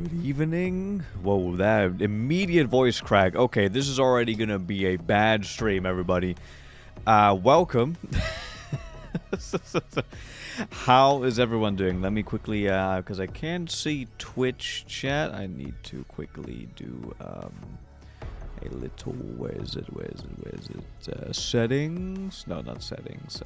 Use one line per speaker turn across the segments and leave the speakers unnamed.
Good evening. Whoa, that immediate voice crack. Okay, this is already gonna be a bad stream, everybody. Welcome. How is everyone doing? Let me quickly, because I can't see Twitch chat, I need to quickly do, a little, where is it, settings? No, not settings,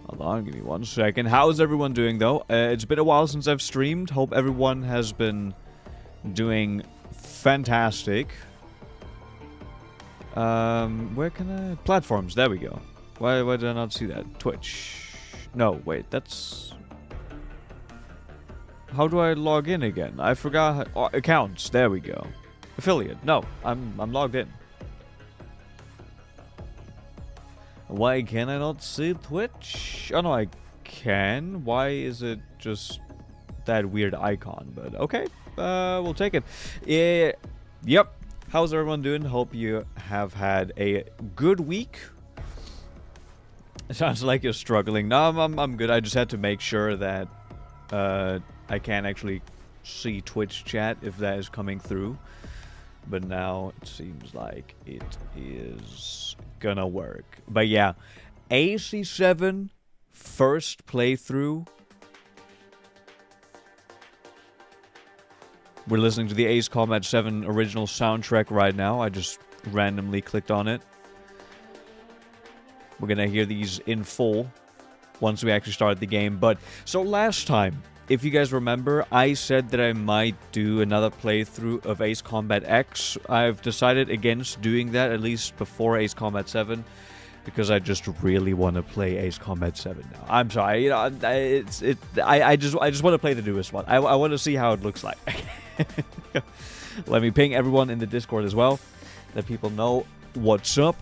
hold on, give me 1 second. How is everyone doing, though? It's been a while since I've streamed. Hope everyone has been doing fantastic. Where can I... Platforms, there we go. Why did I not see that? Twitch. No, wait, that's... How do I log in again? I forgot... accounts, there we go. Affiliate, no, I'm logged in. Why can I not see Twitch? Oh no, I can. Why is it just that weird icon? But okay, we'll take it. Yep. How's everyone doing? Hope you have had a good week. It sounds like you're struggling. No, I'm good. I just had to make sure that I can actually see Twitch chat if that is coming through. But now it seems like it is gonna work. But yeah, AC7 first playthrough. We're listening to the Ace Combat 7 original soundtrack right now. I just randomly clicked on it. We're gonna hear these in full once we actually start the game. But so last time, if you guys remember, I said that I might do another playthrough of Ace Combat X. I've decided against doing that, at least before Ace Combat 7, because I just really want to play Ace Combat 7 now. I'm sorry, you know, I just want to play the newest one. I want to see how it looks like. Let me ping everyone in the Discord as well, let people know what's up.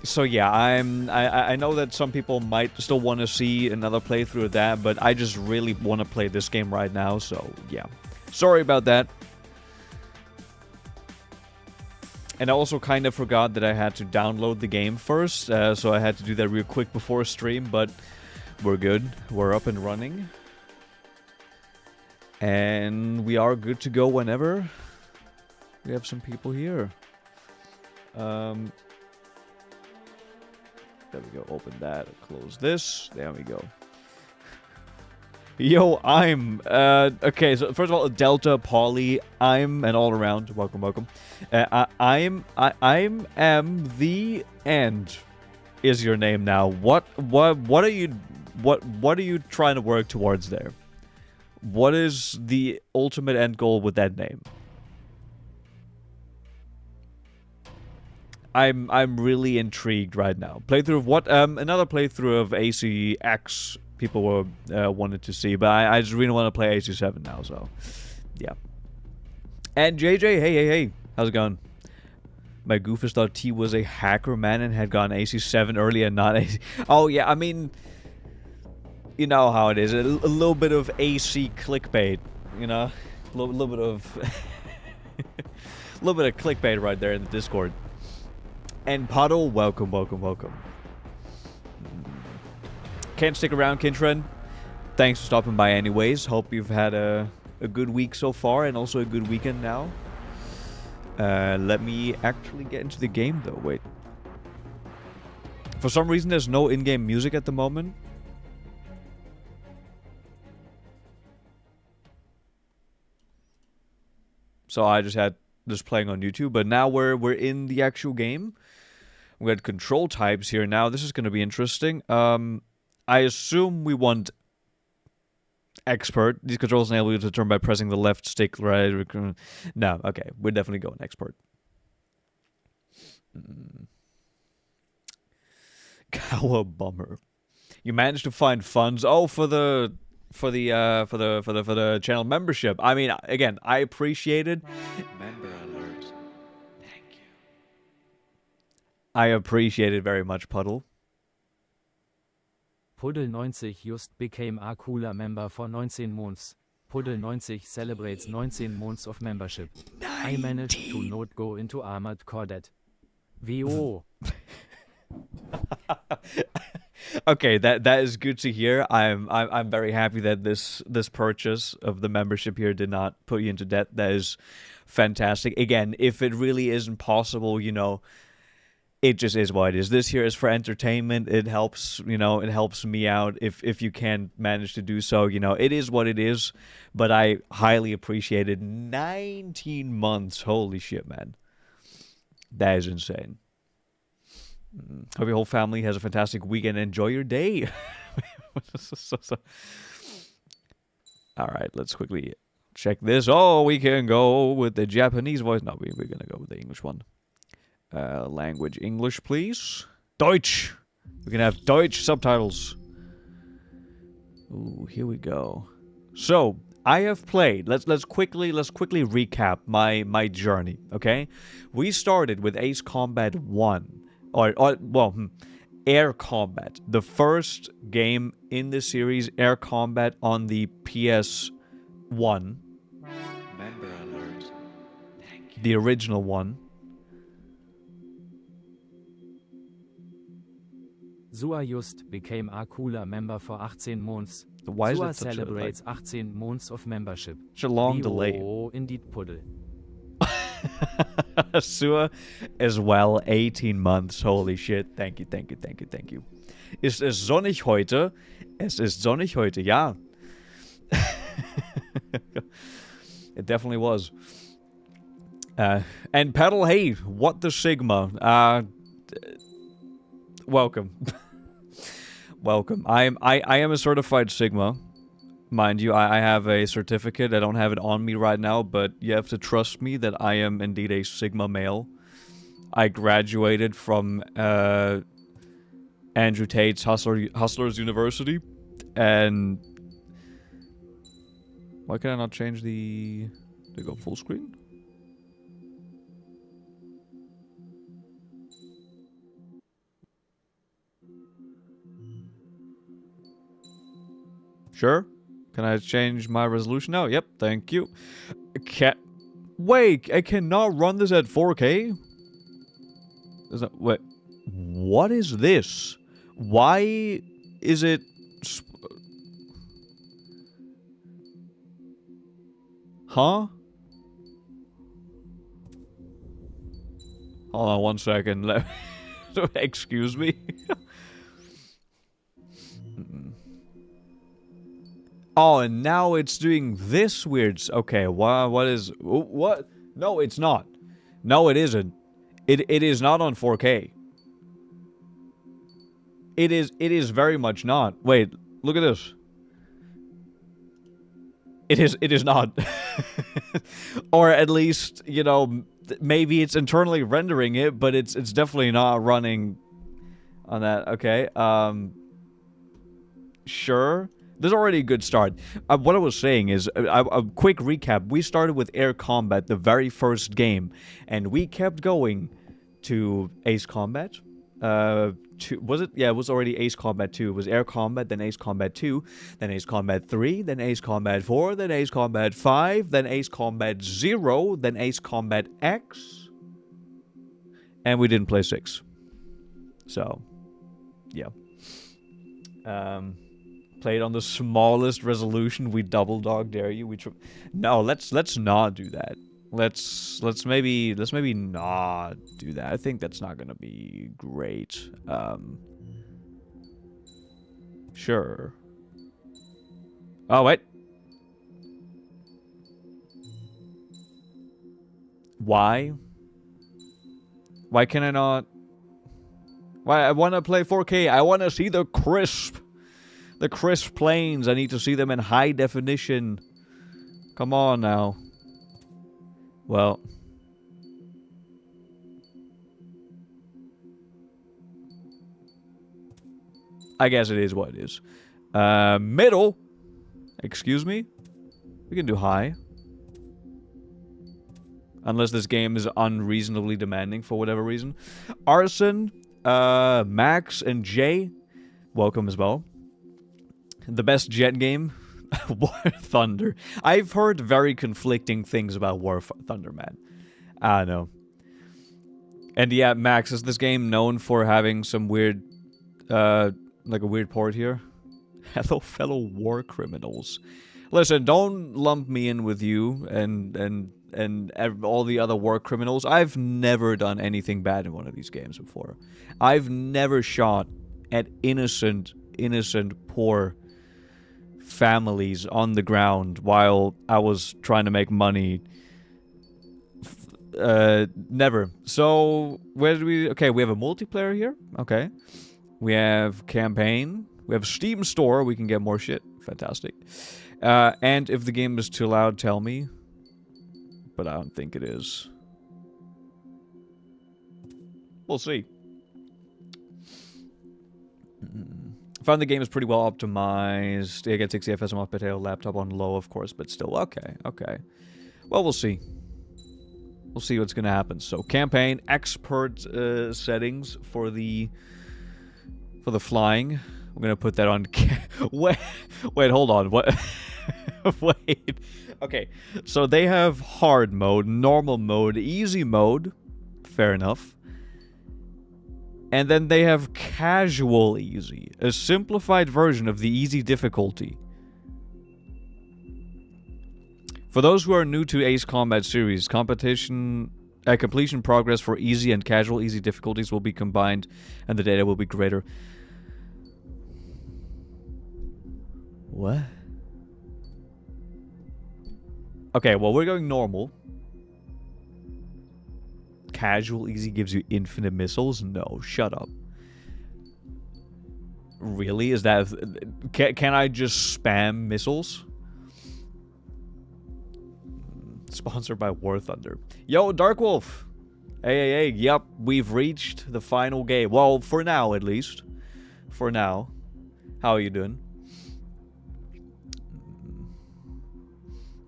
So yeah, I know that some people might still want to see another playthrough of that, but I just really want to play this game right now, so yeah. Sorry about that. And I also kind of forgot that I had to download the game first, so I had to do that real quick before stream, but we're good. We're up and running. And we are good to go whenever we have some people here. There we go, open that, close this, there we go. Yo, I'm, okay, so first of all, Delta, Polly, I'm, and all around, welcome. I am the end is your name now. What are you trying to work towards there? What is the ultimate end goal with that name? I'm really intrigued right now. Playthrough of what? Another playthrough of ACX people were wanted to see, but I just really want to play AC7 now, so yeah. And JJ, hey, how's it going? My Goofus thought T was a hacker man and had gone AC7 early and not AC. Oh yeah, I mean, you know how it is. A little bit of AC clickbait, you know, a little bit of a little bit of clickbait right there in the Discord. And Puddle, welcome. Can't stick around, Kintren. Thanks for stopping by anyways. Hope you've had a good week so far and also a good weekend now. Let me actually get into the game though, wait. For some reason there's no in-game music at the moment. So I just had this playing on YouTube, but now we're in the actual game. We got control types here now. This is going to be interesting. I assume we want expert. These controls enable you to turn by pressing the left stick, right? No, okay. We're definitely going expert. Cowabummer. You managed to find funds. Oh, for the channel membership. I mean, again, I appreciate it.
Member alert. Thank you.
I appreciate it very much, Puddle.
Puddle 90 just became a cooler member for 19 months. Puddle 90 celebrates 19 months of membership. 19. I managed to not go into Armored Core Dead. VO.
Okay, that is good to hear. I'm very happy that this purchase of the membership here did not put you into debt. That is fantastic. Again, if it really isn't possible, it just is what it is. This here is for entertainment. It helps, it helps me out if you can manage to do so. It is what it is, but I highly appreciate it. 19 months. Holy shit, man. That is insane. Hope your whole family has a fantastic weekend. Enjoy your day. All right, let's quickly check this. Oh, we can go with the Japanese voice. No, we're going to go with the English one. Language English, please. Deutsch. We can have Deutsch subtitles. Ooh, here we go. So, I have played. Let's quickly recap my journey, okay? We started with Ace Combat 1. Air Combat. The first game in the series, Air Combat on the PS1.
Member alert. Thank you.
The original one.
Sua just became a cooler member for 18 months.
Why is
Sua
it such
celebrates 18 months of membership.
such a long delay?
Oh, indeed puddle.
Sua as well, 18 months. Holy shit. Thank you. Ist es sonnig heute? Es ist sonnig heute, ja. It definitely was. And Pedal, hey, what the Sigma? Welcome. Welcome. I am a certified Sigma. Mind you, I have a certificate. I don't have it on me right now, but you have to trust me that I am indeed a Sigma male. I graduated from Andrew Tate's Hustlers University, and why can I not change the... They go full screen? Sure. Can I change my resolution now? Yep, thank you. Wait, I cannot run this at 4K? Wait, what is this? Why is it... Huh? Hold on 1 second. Excuse me. Oh, and now it's doing this weird... Okay, what is... What? No, it's not. No, it isn't. It is not on 4K. It is very much not. Wait, look at this. It is not. Or at least, maybe it's internally rendering it, but it's definitely not running on that. Okay, sure. There's already a good start. What I was saying is, a quick recap. We started with Air Combat, the very first game, and we kept going to Ace Combat. Was it? Yeah, it was already Ace Combat 2. It was Air Combat, then Ace Combat 2, then Ace Combat 3, then Ace Combat 4, then Ace Combat 5, then Ace Combat 0, then Ace Combat X. And we didn't play 6. So, yeah. Played on the smallest resolution. We double dog dare you. No, let's not do that. Let's maybe not do that. I think that's not gonna be great. Sure. Oh wait. Why? Why can I not? Why I want to play 4K? I want to see the crisp planes. I need to see them in high definition. Come on now. Well, I guess it is what it is. Middle. Excuse me? We can do high. Unless this game is unreasonably demanding for whatever reason. Arson, Max, and Jay, welcome as well. The best jet game? War Thunder. I've heard very conflicting things about War Thunder, man. I don't know. And yeah, Max, is this game known for having some weird like a weird port here. Hello, fellow war criminals. Listen, don't lump me in with you and all the other war criminals. I've never done anything bad in one of these games before. I've never shot at innocent, poor families on the ground while I was trying to make money. Never. So, where do we... Okay, we have a multiplayer here. Okay. We have campaign. We have Steam store. We can get more shit. Fantastic. And if the game is too loud, tell me. But I don't think it is. We'll see. Found the game is pretty well optimized. Yeah, get 60 FPS on my potato laptop on low, of course, but still. Okay, okay. Well, we'll see. We'll see what's gonna happen. So, campaign, expert settings for the flying. We're gonna put that on. Wait, hold on. What? Wait. Okay, so they have hard mode, normal mode, easy mode. Fair enough. And then they have casual easy, a simplified version of the easy difficulty. For those who are new to Ace Combat series, completion progress for easy and casual easy difficulties will be combined, and the data will be greater. What? Okay, well, we're going normal. Casual easy gives you infinite missiles? No, shut up. Really? Is that... Can I just spam missiles? Sponsored by War Thunder. Yo, Dark Wolf! Hey, yep, we've reached the final game. Well, for now, at least. For now. How are you doing?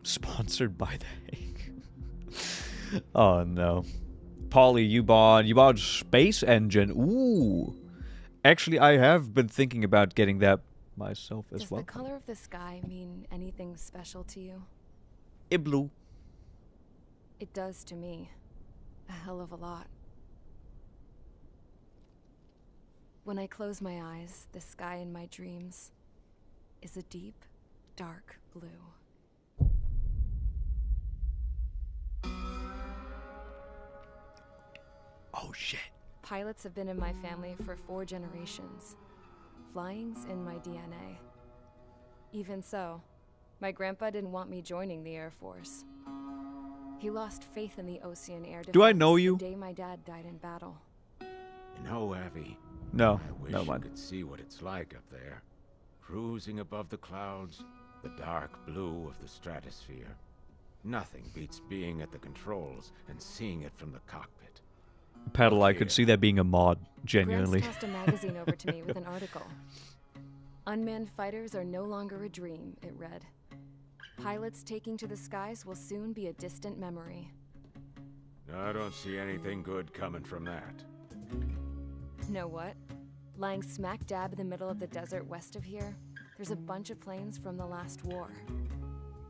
Sponsored by the Hague. Oh, no. Polly, you bought Space Engine. Ooh. Actually, I have been thinking about getting that myself as well.
Does the color of the sky mean anything special to you?
It blue.
It does to me. A hell of a lot. When I close my eyes, the sky in my dreams is a deep, dark blue.
Oh, shit.
Pilots have been in my family for 4 generations. Flying's in my DNA. Even so, my grandpa didn't want me joining the Air Force. He lost faith in the Ocean Air Defense
Do I know you?
the day my dad died in battle.
You know, Abby,
No,
I wish
no,
you
man.
could see what it's like up there. Cruising above the clouds, the dark blue of the stratosphere. Nothing beats being at the controls and seeing it from the cockpit.
Paddle, I could see that being a mod, genuinely.
Gramps tossed a magazine over to me with an article. Unmanned fighters are no longer a dream, it read. Pilots taking to the skies will soon be a distant memory.
I don't see anything good coming from that.
Know what? Lying smack dab in the middle of the desert west of here, there's a bunch of planes from the last war.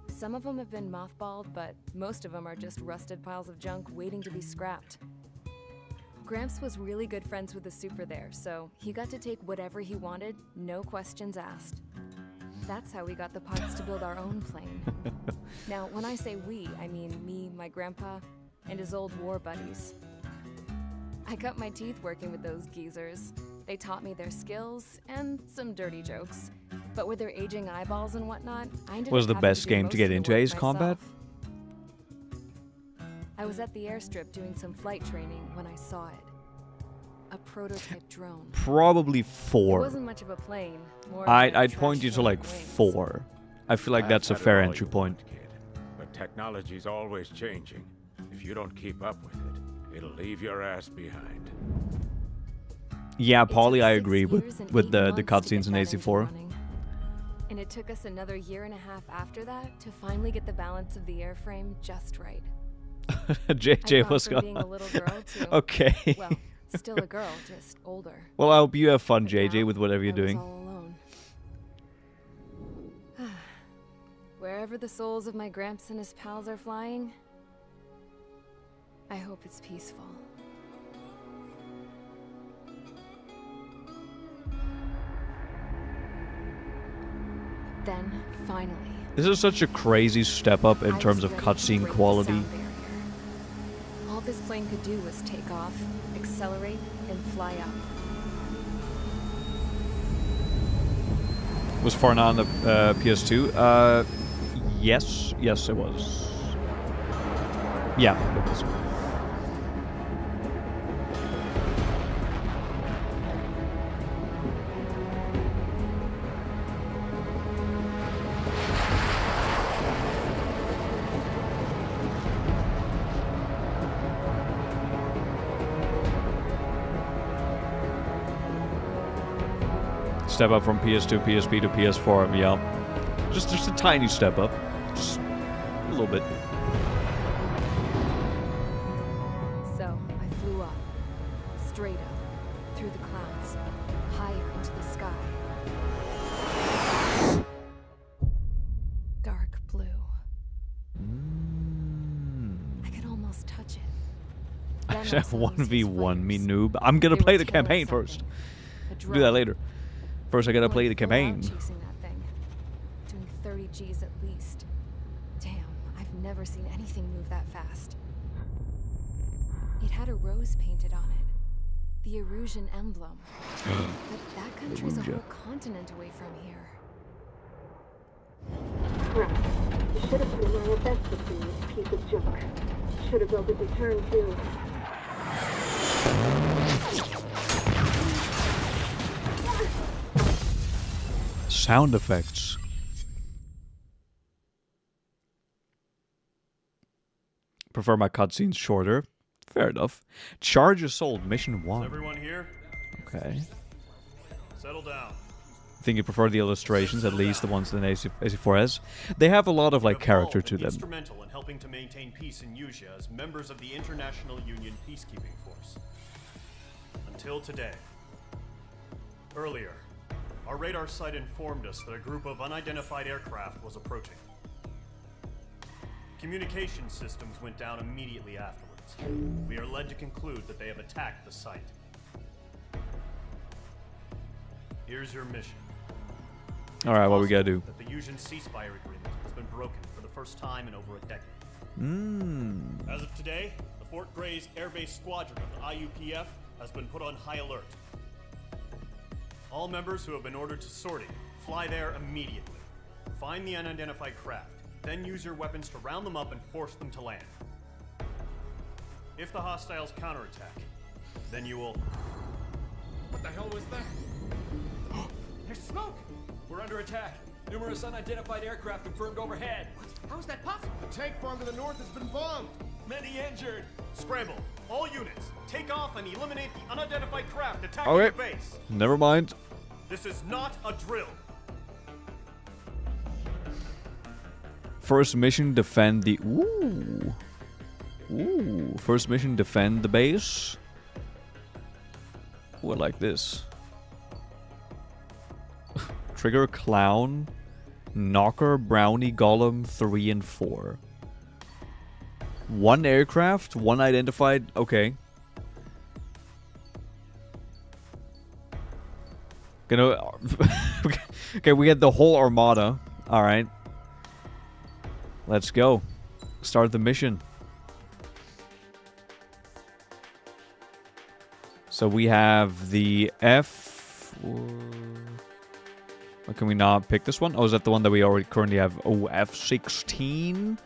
Some of them have been mothballed, but most of them are just rusted piles of junk waiting to be scrapped. Gramps was really good friends with the super there, so he got to take whatever he wanted, no questions asked. That's how we got the parts to build our own plane. Now, when I say we, I mean me, my grandpa, and his old war buddies. I cut my teeth working with those geezers. They taught me their skills and some dirty jokes. But with their aging eyeballs and whatnot, I ended
Was
up
the
having
best
do
game
most
to
of
get
the
into
work
Ace Combat?
myself. I was at the airstrip doing some flight training when I saw it. A prototype drone.
Probably
It
4.
wasn't much of a plane. More of a
I'd
trash
point you to
can
like
with wings.
4. I feel like
Laugh
that's a
at it
fair
all
entry
you
point.
want, kid. But technology's always changing. If you don't keep up with it, it'll leave your ass behind.
Yeah,
It
Polly,
took
I
6
agree
years
with
and
with
8
the
months to
cutscenes
get
in
that
AC4.
engine running. And it took us another 1.5 years after that to finally get the balance of the airframe just right.
JJ,
I
what's
from
going
being a little girl to,
Okay.
well, still a girl, just older.
Well, I hope you have fun,
But
JJ,
now,
with whatever you're
I was
doing.
all alone. Wherever the souls of my Gramps and his pals are flying, I hope it's peaceful. Then, finally,
This is such a crazy step up in
I
terms
was
of
ready to
cutscene
break the
quality.
sound barrier. All this plane could do was take off, accelerate, and fly up.
Was far not on the PS2? Yes. Yes, it was. Yeah, it was. Step up from PS2, PSP to PS4, yeah. Just a tiny step up. Just a little bit.
So, I flew up. Straight up. Through the clouds. Higher into the sky. Dark blue. I could almost touch it. Then I saw those
1v1 me,
flares.
noob. I'm gonna
They
play
were
the
killing
campaign
something.
first.
A
Do that
drone.
later. First, I gotta
Going
play the
full out
campaign.
chasing that thing. Doing 30 Gs at least. Damn, I've never seen anything move that fast. It had a rose painted on it. The Erusian emblem. But that country's a
Erusia.
whole continent away from here.
Crap. You should have put in my event with you, piece of junk. Should have built a return too.
Sound effects. Prefer my cutscenes shorter. Fair enough. Charge Assault, Mission
Is
1.
everyone here?
Okay.
Settle down.
I think you prefer the illustrations, at least the ones in AC4S. They have a lot of, like,
You have
character
all
to
been
them.
Instrumental in helping to maintain peace in Usea as members of the International Union Peacekeeping Force. Until today. Earlier, our radar site informed us that a group of unidentified aircraft was approaching. Communication systems went down immediately afterwards. We are led to conclude that they have attacked the site. Here's your mission.
Alright, what we gotta do?
That the Usian ceasefire agreement has been broken for the first time in over a decade. As of today, the Fort Gray's Air Base Squadron of the IUPF has been put on high alert. All members who have been ordered to sortie, fly there immediately. Find the unidentified craft, then use your weapons to round them up and force them to land. If the hostiles counterattack, then you will...
What the hell was that? There's smoke! We're under attack. Numerous unidentified aircraft confirmed overhead. What? How is that possible?
The tank farm to the north has been bombed.
Many injured.
Scramble! All units, take off and eliminate the unidentified craft attacking
Okay.
the base!
Never mind.
This is not a drill!
First mission, defend the... Ooh. Ooh. First mission, defend the base. Ooh, I like this. Trigger, Clown, Knocker, Brownie, Golem, 3 and 4. One aircraft, one identified... Okay. Gonna... Okay, we get the whole armada. Alright. Let's go. Start the mission. So we have the F... Or can we not pick this one? Oh, is that the one that we already currently have? Oh, F-16?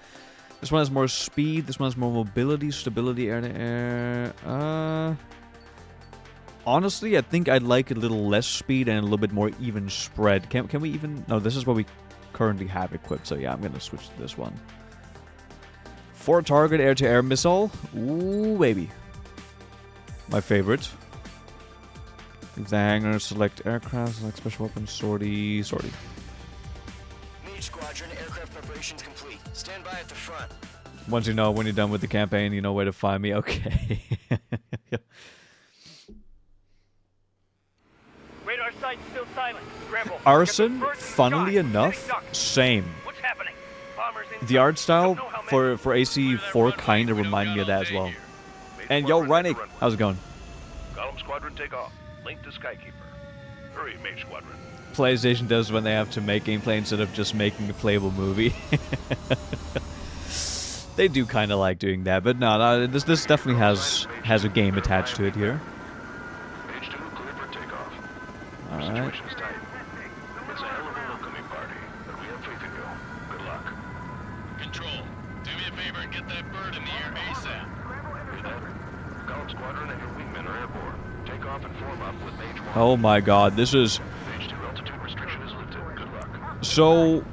This one has more speed. This one has more mobility, stability, air-to-air. Honestly, I think I'd like a little less speed and a little bit more even spread. Can we even... No, this is what we currently have equipped. So yeah, I'm going to switch to this one. 4-target air-to-air missile. Ooh, baby. My favorite. Leave the hangar, select aircraft, select special weapons, sortie.
Mage Squadron, aircraft preparations complete. Stand by at the front.
Once you know when you're done with the campaign, you know where to find me. Okay.
Radar site still silent. Scramble.
Arson, funnily enough, same.
What's happening? Bombers in
The art style for AC4 kind of reminded me of that as well. And yo, Reinik, how's it going?
Column Squadron take off. Link to Skykeeper. Hurry, Mage Squadron.
PlayStation does when they have to make gameplay instead of just making a playable movie. They do kind of like doing that, but no, this definitely has a game attached to it here. Alright.
Control, do me a favor and get that bird in the air ASAP. Column Squadron and your wingmen are airborne. Take off and form up with Mage 1.
Oh my god, this is...
Mage 2 altitude restriction is lifted. Good luck.
So...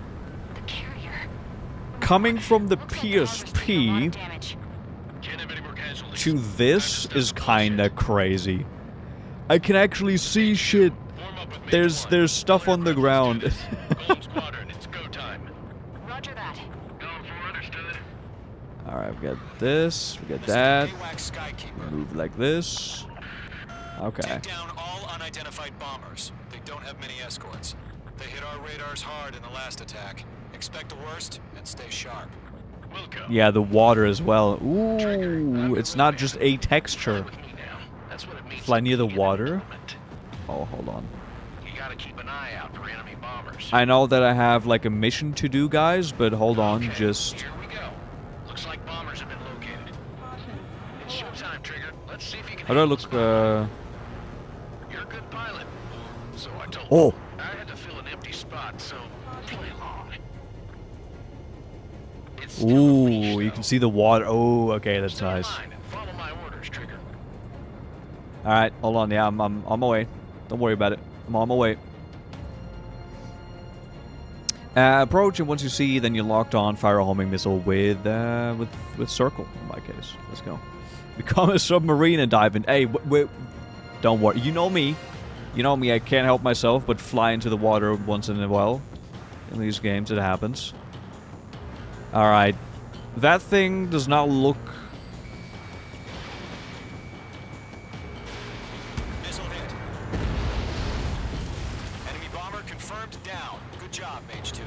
coming from the PSP to this is kinda crazy. I can actually see shit. There's stuff on the ground. Alright, we got this, we got that. Move like this. Okay.
Take down all unidentified bombers. They don't have many escorts. They hit our radars hard in the last attack. Expect the worst and stay sharp.
Yeah, the water as well. Ooh, it's not just a texture. Fly near the water. Oh, hold on.
You gotta keep an eye out for enemy bombers.
I know that I have like a mission to do, guys, but hold on, just...
Here we go. Looks like bombers have been located. It's showtime, Trigger. Let's see if you can...
How do I look,
You're a good pilot. So I told
Oh!
I had to fill an empty spot, so play along. It's still a
Ooh,
leash,
you
though.
can see the water. Oh, okay, that's
Stay in
nice.
line and follow my orders, Trigger.
Alright, hold on, yeah, I'm on my way. Don't worry about it. I'm on my way. Approach, and once you see, then you locked on, fire a homing missile with circle, in my case. Let's go. Become a submarine and dive in. Hey, wait, don't worry. You know me. You know me, I can't help myself but fly into the water once in a while. In these games, it happens. Alright. That thing does not look...
Missile hit. Enemy bomber confirmed down. Good job, Mage 2.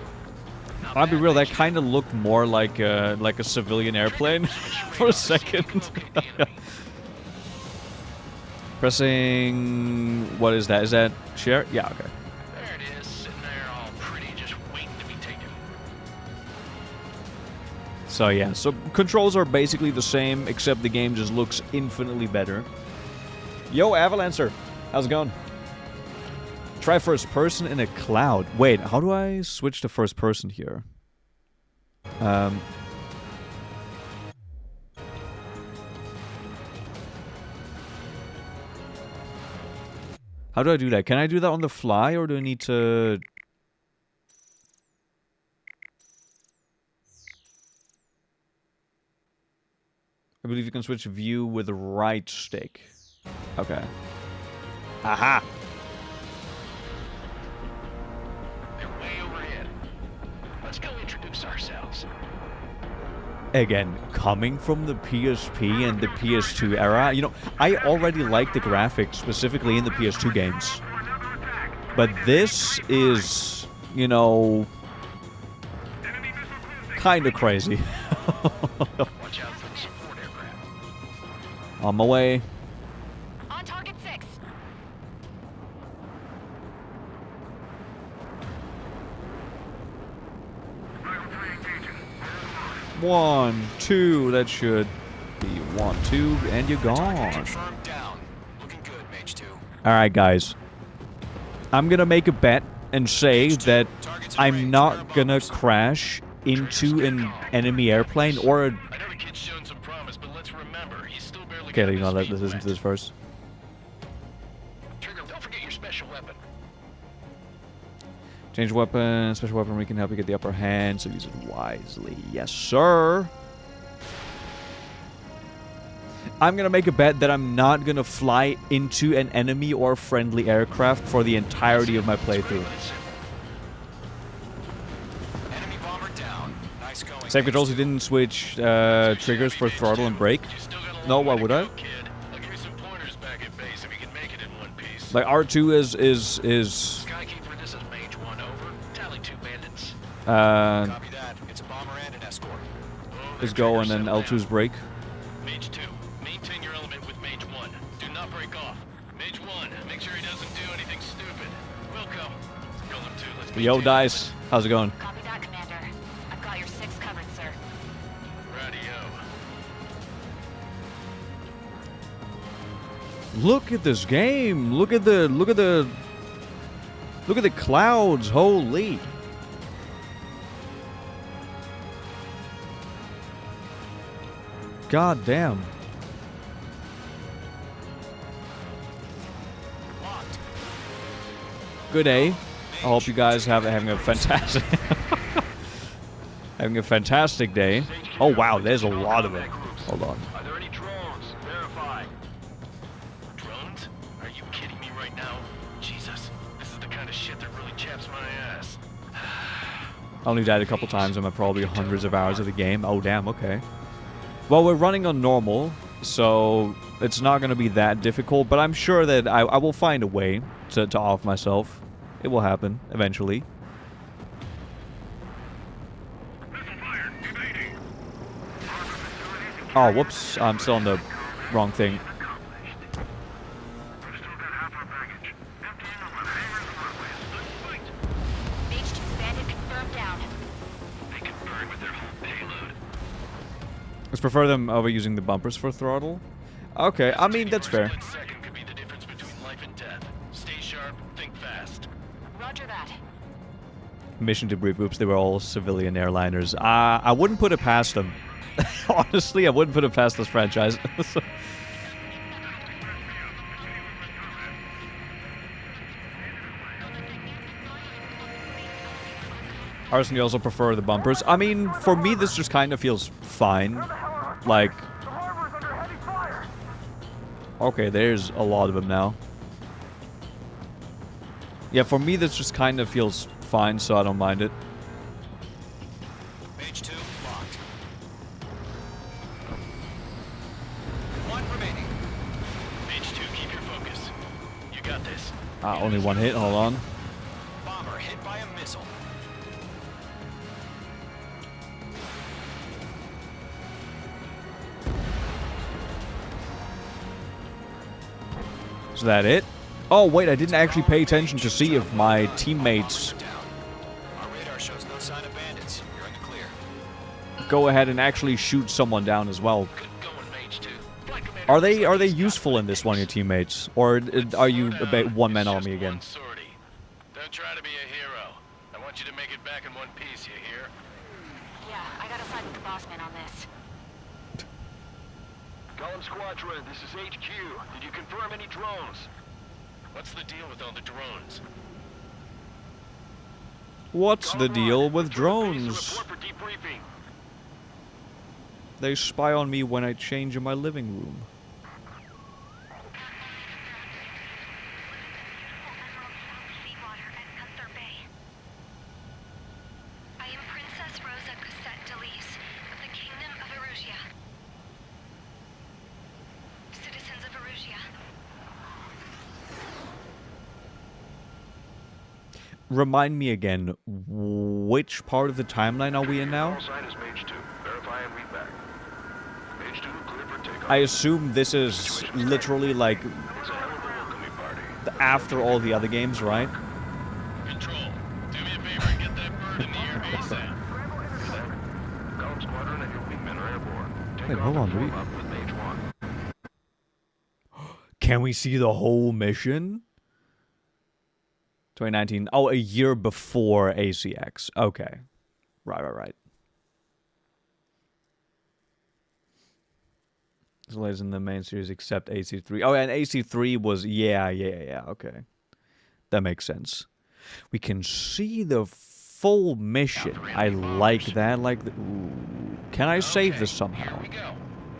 I'll be real, that kind of looked more like a civilian airplane for a second. Pressing... what is that? Is that share? Yeah, okay.
There it is, sitting there all pretty, just waiting to be taken.
So yeah, so controls are basically the same, except the game just looks infinitely better. Yo, Avalancer! How's it going? Try first person in a cloud. Wait, how do I switch to first person here? How do I do that? Can I do that on the fly, or do I need to... I believe you can switch view with the right stick. Okay. Aha!
They're way overhead. Let's go introduce ourselves.
Again, coming from the PSP and the PS2 era, you know, I already like the graphics, specifically in the PS2 games. But this is, you know, kind of crazy.
Watch out for the support aircraft.
On my way.
On target 6.
One, two, that should be 1, 2, and you're gone.
Confirmed down. Looking good, Mage 2.
Alright, guys. I'm gonna make a bet and say that I'm not gonna crash into an enemy airplane or a...
I know the kid's shown some promise, but let's remember, he's still barely
Okay,
got
you know,
his
let's
feet
listen to
wet.
this first.
Trigger, don't forget your special weapon.
Change weapon, special weapon, we can help you get the upper hand, so use it wisely. Yes, sir. I'm gonna make a bet that I'm not gonna fly into an enemy or friendly aircraft for the entirety of my playthrough.
Enemy bomber down. Nice going.
Save controls, you didn't switch triggers for throttle and brake. No, why would I?
I'll give you some pointers back at base if you can make it in one piece.
Like R2 is
Skykeeper, this is Mage 1 over. Tally 2 bandits.
uh
Copy that. It's a bomber and an escort.
is go and then L2's brake.
Mage 2, maintain your element with Mage 1. Do not break off. Mage 1, make sure he doesn't do anything stupid. Wilco,
Yo, Dice. How's it going?
Copy that, Commander. I've got your 6 covered, sir.
Radio.
Look at this game. Look at the clouds. Holy. God damn. Good day. I hope you guys having a fantastic having a fantastic day. Oh wow, there's a lot of it. Hold on.
Are there any drones? Verify. Drones? Are you kidding me right now? Jesus, this is the kind of shit that really chaps my ass.
I only died a couple times in my probably hundreds of hours of the game. Oh damn, okay. Well, we're running on normal, so it's not going to be that difficult, but I'm sure that I will find a way to off myself. It will happen, eventually. Oh, whoops. I'm still on the wrong thing. Let's prefer them over using the bumpers for throttle. Okay, I mean, that's fair. Mission debrief. Oops, they were all civilian airliners. I wouldn't put it past them. Honestly, I wouldn't put it past this franchise. Arson, you also prefer the bumpers. I mean, for me, this just kind of feels fine. Like... Okay, there's a lot of them now. Yeah, for me, this just kind of feels fine, so I don't mind it.
Page 2, locked. 1 remaining.
Page 2, keep your focus. You got this.
Only one hit, hold on.
Bomber hit by a missile.
Is that it? Oh, wait, I didn't actually pay attention to see if my teammates...
Our radar shows no sign of bandits. You're in the clear.
go ahead and actually shoot someone down as well. Are they useful in this one, your teammates? Or are you a one-man army again?
Don't try to be a hero. I want you to make it back in one piece, you hear?
Yeah, I gotta side with the boss man on this.
Golem Squadron, this is HQ. Did you confirm any drones? What's the deal with all the drones?
What's the deal with drones? They spy on me when I change in my living room. Remind me again, which part of the timeline are we in now? I assume this is literally like after all the other games, right?
Control, do me a favor and get that bird in the air ASAP.
Wait, hold on, can we see the whole mission? 2019. Oh, a year before ACX. Okay. Right. So it's in the main series except AC3. Oh, and AC3 was... Yeah. Okay. That makes sense. We can see the full mission. I like that. Like, ooh. Can I save this somehow?
Here we go.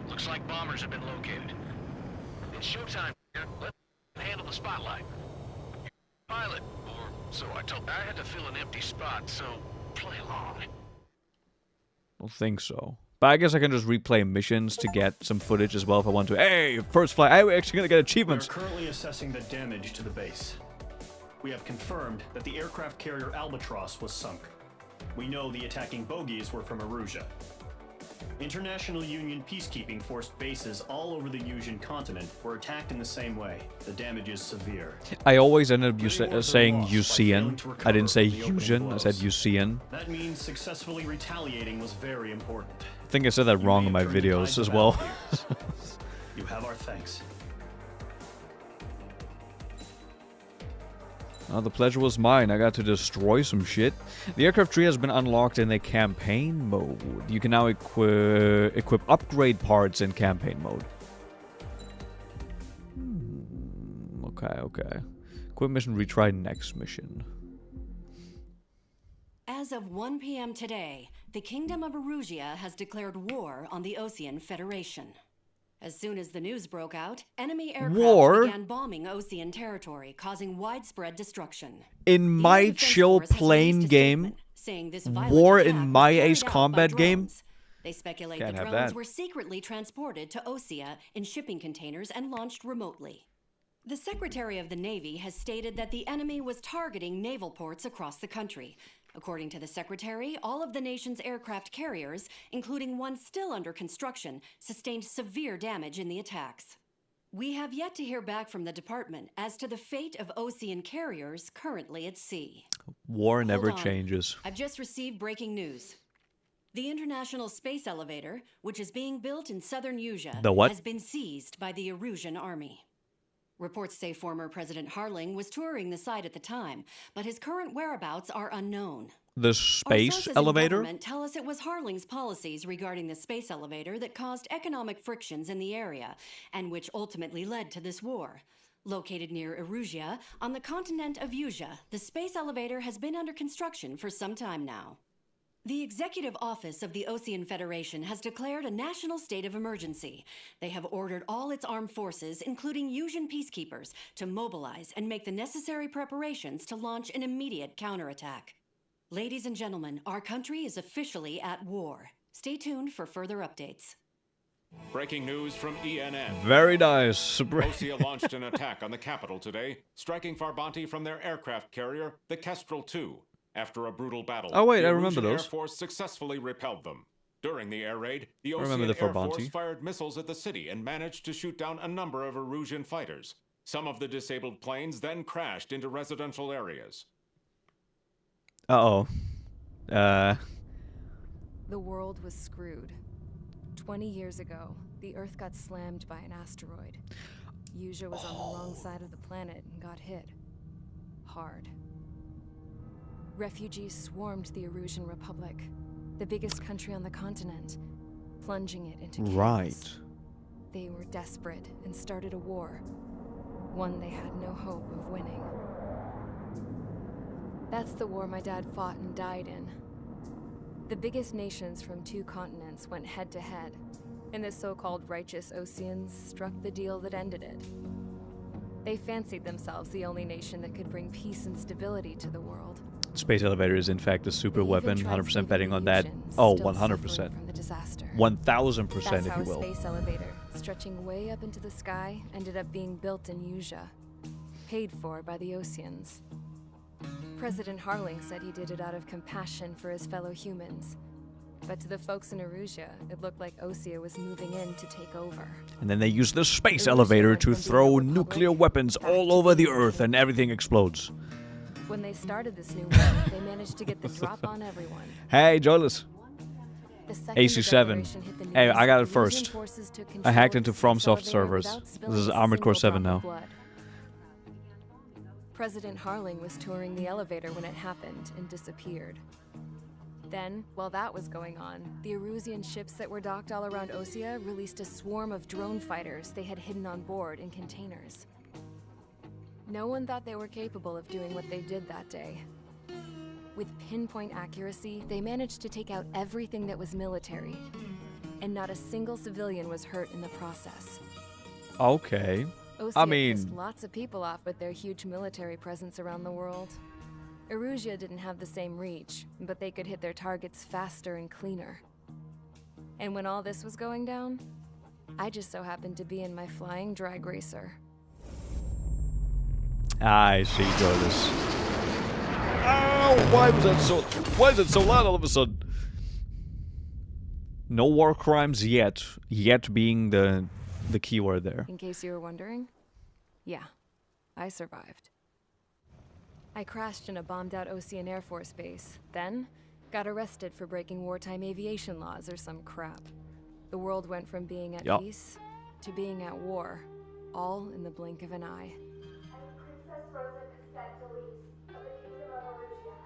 Looks like bombers have been located. It's showtime. Let's handle the spotlight. Pilot. So I had to fill an empty spot, so play along.
I don't think so. But I guess I can just replay missions to get some footage as well if I want to. Hey, first flight. I'm actually going to get achievements.
We're currently assessing the damage to the base. We have confirmed that the aircraft carrier Albatross was sunk. We know the attacking bogies were from Erusia. International Union peacekeeping force bases all over the Yusian continent were attacked in the same way. The damage is severe.
I always ended up saying
Many wars are lost by
Yusian.
failing to
I
recover
didn't say
from the opening
Yusian, I said
blows.
Yusian.
That means successfully retaliating was very important.
I think I said that wrong in my
may have turned the
videos
tides
as
of
well.
battle here. You have our thanks.
The pleasure was mine. I got to destroy some shit. The aircraft tree has been unlocked in the campaign mode. You can now equip upgrade parts in campaign mode. Okay. Quit mission, retry next mission.
As of 1 p.m. today, the Kingdom of Erusia has declared war on the Osean Federation. As soon as the news broke out, enemy aircraft began bombing Osean territory, causing widespread destruction.
In my chill plane game, war in my Ace Combat game,
they speculate
can't
the
have
drones
that.
were secretly transported to Osea in shipping containers and launched remotely. The Secretary of the Navy has stated that the enemy was targeting naval ports across the country. According to the Secretary, all of the nation's aircraft carriers, including one still under construction, sustained severe damage in the attacks. We have yet to hear back from the department as to the fate of Osean carriers currently at sea.
war never
Hold on.
changes.
I've just received breaking news. The International Space Elevator, which is being built in southern Yusia,
The what?
has been seized by the Erusian army. Reports say former President Harling was touring the site at the time, but his current whereabouts are unknown.
The
Our
space
sources in
elevator?
government tell us it was Harling's policies regarding the space elevator that caused economic frictions in the area, and which ultimately led to this war. Located near Erusia, on the continent of Yusia, the space elevator has been under construction for some time now. The Executive Office of the Osean Federation has declared a national state of emergency. They have ordered all its armed forces, including Yusian peacekeepers, to mobilize and make the necessary preparations to launch an immediate counterattack. Ladies and gentlemen, our country is officially at war. Stay tuned for further updates.
Breaking news from ENN.
Very nice.
Osea launched an attack on the capital today, striking Farbanti from their aircraft carrier, the Kestrel II. After a brutal battle,
Oh, wait,
the
I remember
Erusian
those.
Air Force successfully repelled them. During the air raid, the
I remember
Osean
the
Air Force
Farbanti.
fired missiles at the city and managed to shoot down a number of Erusian fighters. Some of the disabled planes then crashed into residential areas.
Uh-oh.
The world was screwed. 20 years ago, the Earth got slammed by an asteroid. Yusia was on the wrong side of the planet and got hit. Hard. Refugees swarmed the Erusian Republic, the biggest country on the continent, plunging it into chaos.
Right.
They were desperate and started a war, one they had no hope of winning. That's the war my dad fought and died in. The biggest nations from 2 continents went head-to-head, and the so-called righteous Oseans struck the deal that ended it. They fancied themselves the only nation that could bring peace and stability to the world.
Space elevator is in fact a super
They even
weapon.
tried
100%
saving
betting
the
on that.
Yusians,
Oh,
still
100%.
suffering from the disaster.
1000%,
That's
if
how
you will.
a space elevator, stretching way up into the sky, ended up being built in Yusia, paid for by the Oseans. President Harling said he did it out of compassion for his fellow humans. But to the folks in Erusia, it looked like Osea was moving in to take over.
And then they use the space
Erusia
elevator
went
to
from being a
throw
republic
nuclear weapons
back
all
to
over the
being a
Earth and everything explodes.
When they started this new war, they managed to get the drop on everyone.
Hey, Joyless.
The second the
AC7.
declaration hit the
Hey,
news,
I got it
Erusian
first.
forces took
I
control
hacked
of
into
the space
FromSoft
elevator
servers.
without
This
spilling
is
a
Armored Core
single
7
drop of
now.
blood. President Harling was touring the elevator when it happened and disappeared. Then, while that was going on, the Erusian ships that were docked all around Osea released a swarm of drone fighters they had hidden on board in containers. No one thought they were capable of doing what they did that day. With pinpoint accuracy, they managed to take out everything that was military, and not a single civilian was hurt in the process.
Okay.
Osea
I
pissed
mean,
lots of people off with their huge military presence around the world. Erusia didn't have the same reach, but they could hit their targets faster and cleaner. And when all this was going down, I just so happened to be in my flying drag racer.
I see, Joyless. Ow! Why is it so loud all of a sudden? No war crimes yet. Yet being the keyword there.
In case you were wondering, yeah, I survived. I crashed in a bombed-out Ocean Air Force base, then got arrested for breaking wartime aviation laws or some crap. The world went from being at peace to being at war, all in the blink of an eye.
Princess Rosa Cassette of the Kingdom of Erusia.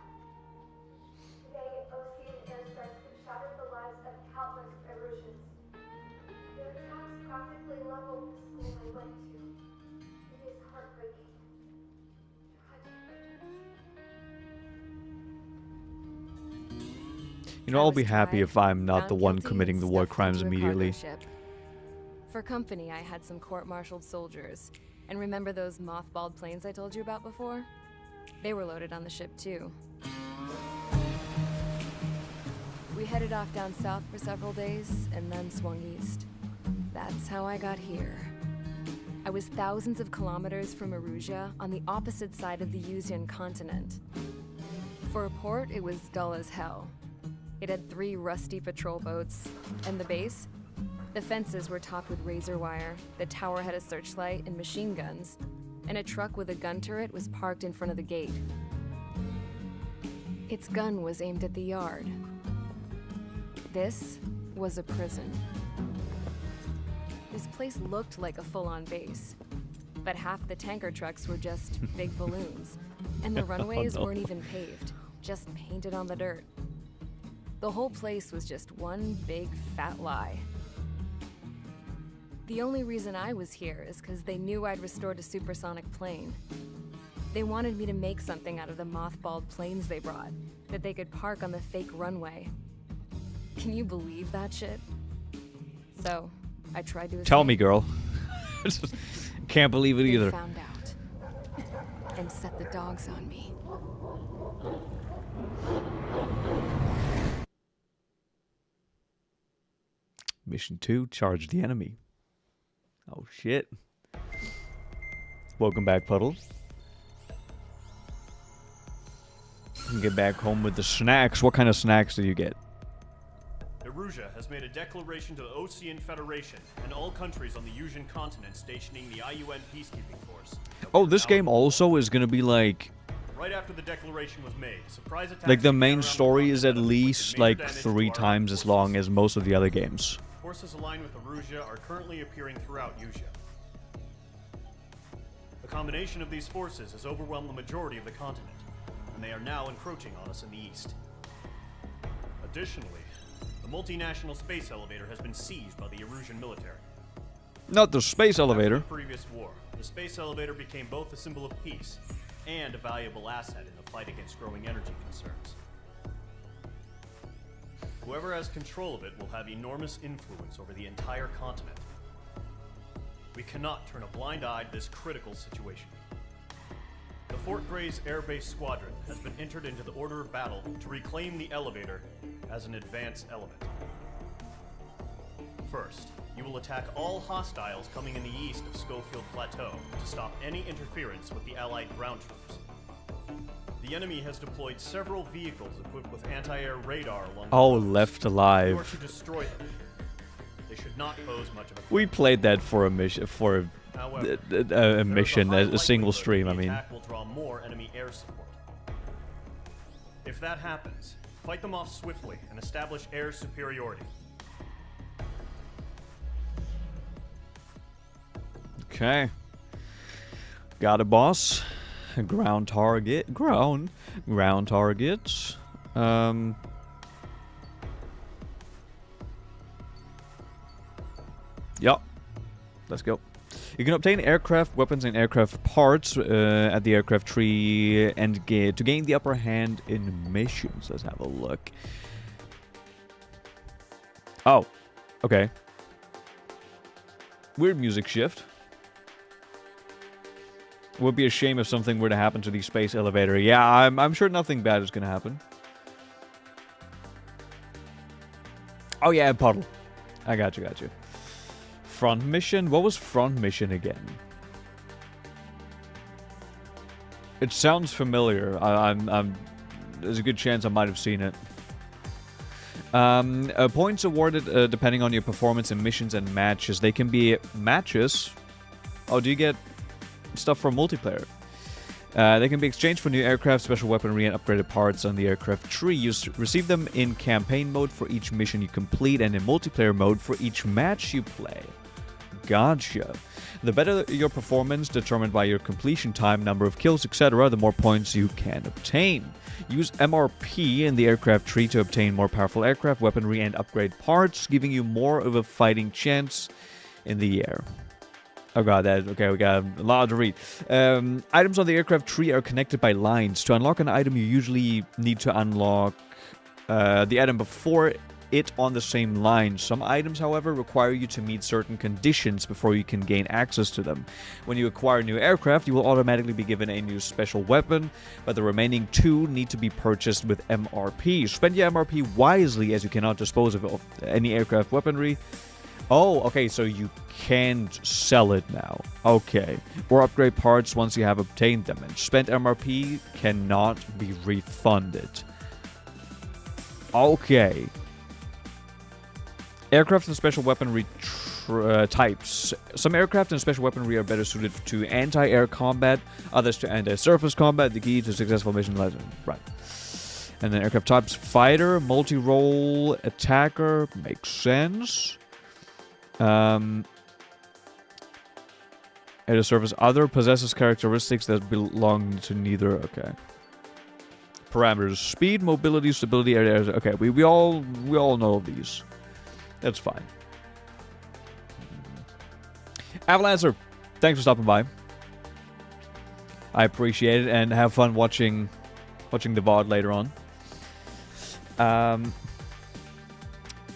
Today, Ocean airstrikes have shattered the lives of countless Erusians. Their attacks practically leveled the school I went to. It is heartbreaking.
You know, I'll be happy if I'm not the one committing the war crimes immediately.
For company, I had some court-martialed soldiers. And remember those mothballed planes I told you about before? They were loaded on the ship too. We headed off down south for several days, and then swung east. That's how I got here. I was thousands of kilometers from Erusia, on the opposite side of the Yuzian continent. For a port, it was dull as hell. It had 3 rusty patrol boats, and the base? The fences were topped with razor wire, the tower had a searchlight and machine guns, and a truck with a gun turret was parked in front of the gate. Its gun was aimed at the yard. This was a prison. This place looked like a full-on base, but half the tanker trucks were just big balloons, and the runways weren't even paved, just painted on the dirt. The whole place was just one big fat lie. The only reason I was here is because they knew I'd restored a supersonic plane. They wanted me to make something out of the mothballed planes they brought, that they could park on the fake runway. Can you believe that shit? So, I tried to escape.
Tell me, girl. Can't believe it either.
They found out and set the dogs on me.
Mission 2, charge the enemy. Oh shit. Welcome back, Puddle. Get back home with the snacks. What kind of snacks did you get?
Erusia has made a declaration to the Ocean Federation and all countries on the Yuzian continent stationing the IUN peacekeeping force.
Oh, this game also is gonna be like...
Right after the declaration was made, surprise attacks...
Like the main story is at least like 3 times as long as most of the other games.
Forces aligned with Erusia are currently appearing throughout Yusia. The combination of these forces has overwhelmed the majority of the continent, and they are now encroaching on us in the east. Additionally, the multinational space elevator has been seized by the Erusian military.
Not the space elevator.
After the previous war, the space elevator became both a symbol of peace and a valuable asset in the fight against growing energy concerns. Whoever has control of it will have enormous influence over the entire continent. We cannot turn a blind eye to this critical situation. The Fort Gray's Air Base Squadron has been entered into the order of battle to reclaim the elevator as an advanced element. First, you will attack all hostiles coming in the east of Schofield Plateau to stop any interference with the Allied ground troops. The enemy has deployed several vehicles equipped with anti-air radar along the roads.
Left
You are
Alive.
to destroy them. They should not pose much of a threat.
We played that for a mission, for
However,
a mission, a single stream, I mean.
The attack will draw more enemy air support. If that happens, fight them off swiftly and establish air superiority.
Okay. Got a boss. Ground target. Ground targets. Yup. Let's go. You can obtain aircraft weapons and aircraft parts at the aircraft tree and to gain the upper hand in missions. Let's have a look. Oh. Okay. Weird music shift. Would be a shame if something were to happen to the space elevator. Yeah, I'm sure nothing bad is gonna happen. Oh yeah, Puddle. I got you. Front mission? What was front mission again? It sounds familiar. There's a good chance I might have seen it. Points awarded depending on your performance in missions and matches. They can be matches. Oh, do you get stuff from multiplayer? They can be exchanged for new aircraft, special weaponry, and upgraded parts on the aircraft tree. You receive them in campaign mode for each mission you complete, and in multiplayer mode for each match you play. Gotcha. The better your performance, determined by your completion time, number of kills, etc., the more points you can obtain. Use MRP in the aircraft tree to obtain more powerful aircraft, weaponry, and upgrade parts, giving you more of a fighting chance in the air. Oh god, okay, we got a lot to read. Items on the aircraft tree are connected by lines. To unlock an item, you usually need to unlock the item before it on the same line. Some items, however, require you to meet certain conditions before you can gain access to them. When you acquire a new aircraft, you will automatically be given a new special weapon, but the remaining two need to be purchased with MRP. Spend your MRP wisely, as you cannot dispose of any aircraft weaponry. Oh, okay, so you can't sell it now. Okay. Or upgrade parts once you have obtained them. And spent MRP cannot be refunded. Okay. Aircraft and special weaponry types. Some aircraft and special weaponry are better suited to anti-air combat, others to anti-surface combat, the key to successful mission lesson. Right. And then aircraft types: fighter, multi-role, attacker. Makes sense. Air to surface other possesses characteristics that belong to neither. Okay. Parameters: speed, mobility, stability, air. Okay, we all know these. That's fine. Avalancer, thanks for stopping by. I appreciate it, and have fun watching the VOD later on.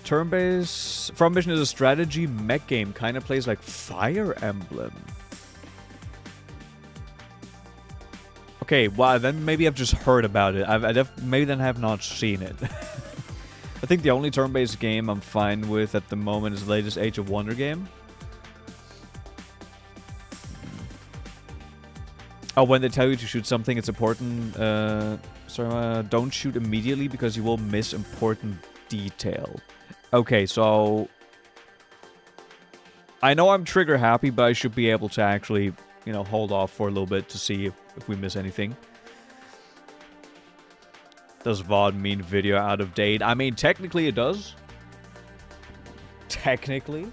Turn-based From Mission is a strategy mech game, kind of plays like Fire Emblem. Okay, well then maybe I've just heard about it. Maybe then have not seen it. I think the only turn-based game I'm fine with at the moment is the latest Age of Wonder game. Oh, when they tell you to shoot something, it's important. Don't shoot immediately because you will miss important detail. Okay, so I know I'm trigger happy, but I should be able to actually, you know, hold off for a little bit to see if we miss anything. Does VOD mean video out of date? I mean, technically it does. Technically.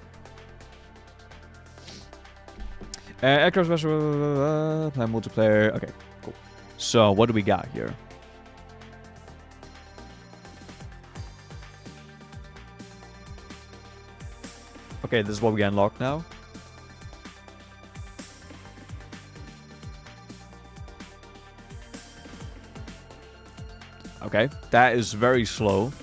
Aircraft special, plan multiplayer. Okay, cool. So, what do we got here? Okay, this is what we unlock now. Okay, that is very slow.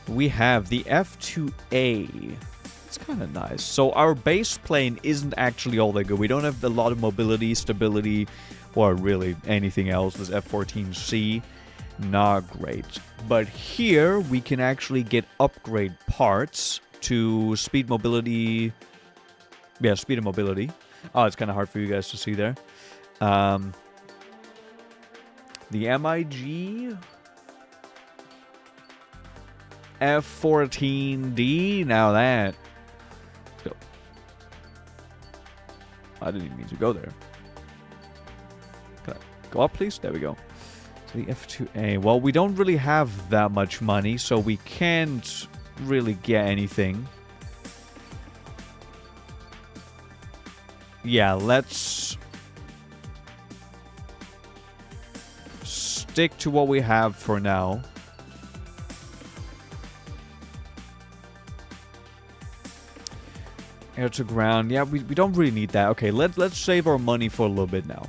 We have the F2A. It's kind of nice. So our base plane isn't actually all that good. We don't have a lot of mobility, stability, or really anything else. This F-14C, not great. But here we can actually get upgrade parts to speed, mobility. Yeah, speed and mobility. Oh, it's kind of hard for you guys to see there. The MiG F-14D. Now that. Let's go. I didn't even mean to go there. Can I go up, please? There we go. So the F2A. Well, we don't really have that much money, so we can't really get anything. Yeah, let's stick to what we have for now. Air to ground. Yeah, we don't really need that. Okay, let's save our money for a little bit now.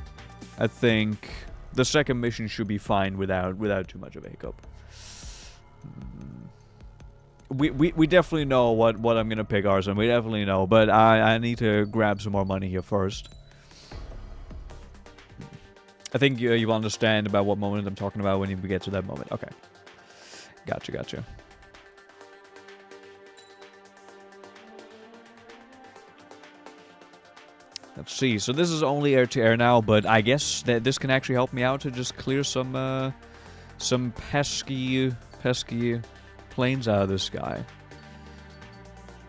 I think the second mission should be fine without too much of a hiccup. We definitely know what I'm gonna pick, Arson. We definitely know, but I need to grab some more money here first. I think you understand about what moment I'm talking about when we get to that moment. Okay. Gotcha. Let's see. So this is only air-to-air now, but I guess that this can actually help me out to just clear some pesky planes out of the sky.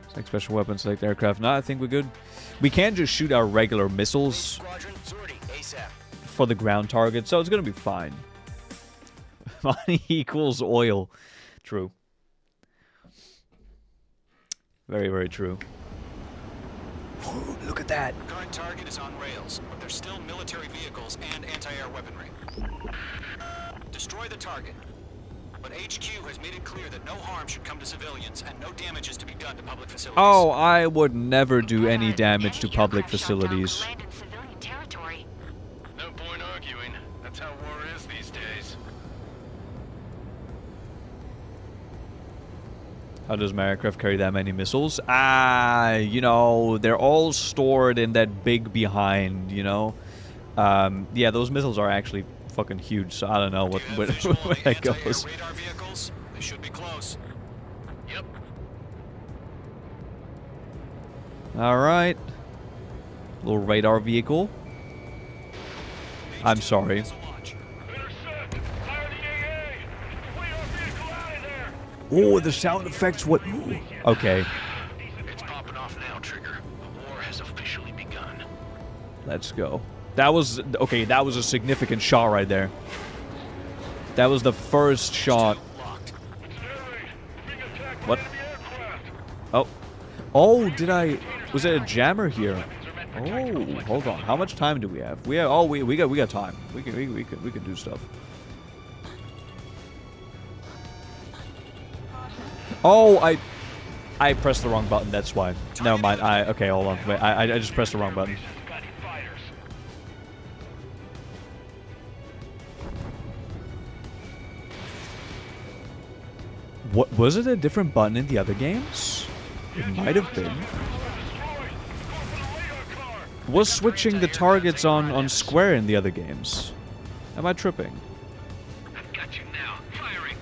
Select special weapons, select aircraft. No, I think we're good. We can just shoot our regular missiles for the ground target, so it's gonna be fine. Money equals oil. True. Very, very true. Look at that.
Current target is on rails, but there's still military vehicles and anti-air weaponry. Destroy the target. But HQ has made it clear that no harm should come to civilians and no damage is to be done to public facilities.
Oh, I would never do any damage to public facilities.
No point arguing. That's how war is these days.
How does my aircraft carry that many missiles? You know, they're all stored in that big behind, you know? Yeah, those missiles are actually fucking huge, so I don't know where that goes.
Radar vehicles? They should be close. Yep.
Alright. Little radar vehicle. I'm sorry. Oh, the sound effects, what? Ooh. Okay.
It's popping off now, Trigger. The war has officially begun.
Let's go. That was, okay, that was a significant shot right there. That was the first shot. What? Oh. Oh, did I, was it a jammer here? Oh, hold on. How much time do we have? We got time. We can do stuff. Oh, I pressed the wrong button. That's why. Never mind. Okay, hold on. Wait, I just pressed the wrong button. What was it? A different button in the other games? It might have been. Was switching the targets on square in the other games? Am I tripping?
I've got you now. Firing.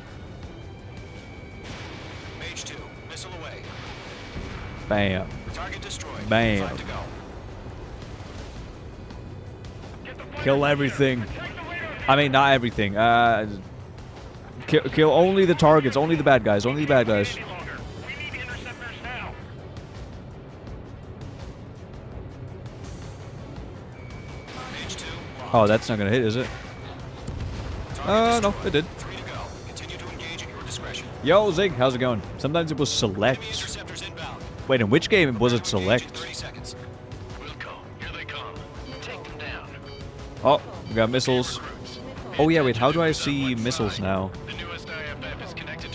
Mage 2, missile away.
Bam.
Target destroyed.
Bam.
5 to go.
Kill everything. I mean, not everything. Kill only the targets. Only the bad guys. Only the bad guys. Oh, that's not gonna hit, is it? No, it did. Yo, Zig, how's it going? Sometimes it was select. Wait, in which game was it select? Oh, we got missiles. Oh yeah, wait, how do I see missiles now?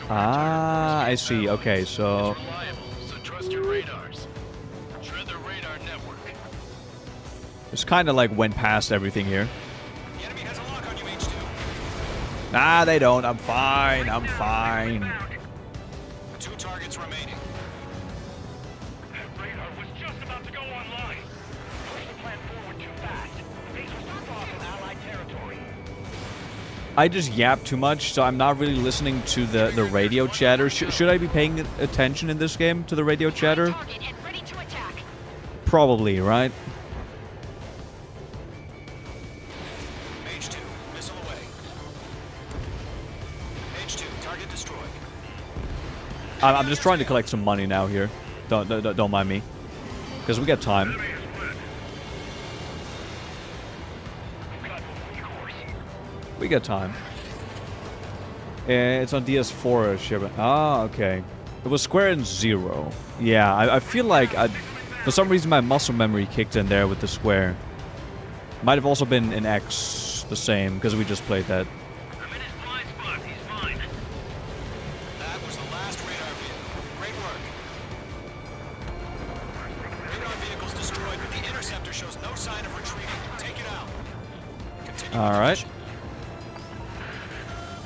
Ah, I see. Okay, so it's kind of like went past everything here. Nah, they don't. I'm fine. I'm fine.
2 targets remaining.
Radar was just about to go online. Push the plan forward too fast. Base was not off in Allied territory.
I just yap too much, so I'm not really listening to the radio chatter. Should I be paying attention in this game to the radio chatter? Probably, right?
Mage 2, missile away. Mage 2, target destroyed.
I'm just trying to collect some money now here. Don't mind me, because we got time. We got time. It's on DS4 shipment. Ah, okay. It was Square in 0. Yeah, I feel like for some reason my muscle memory kicked in there with the Square. Might have also been in X the same, because we just played that.
I'm in his blind spot. He's mine. That was the last radar vehicle. Great work. Radar vehicle's destroyed, but the interceptor shows no sign of retreating. Take it out. Continue.
All right.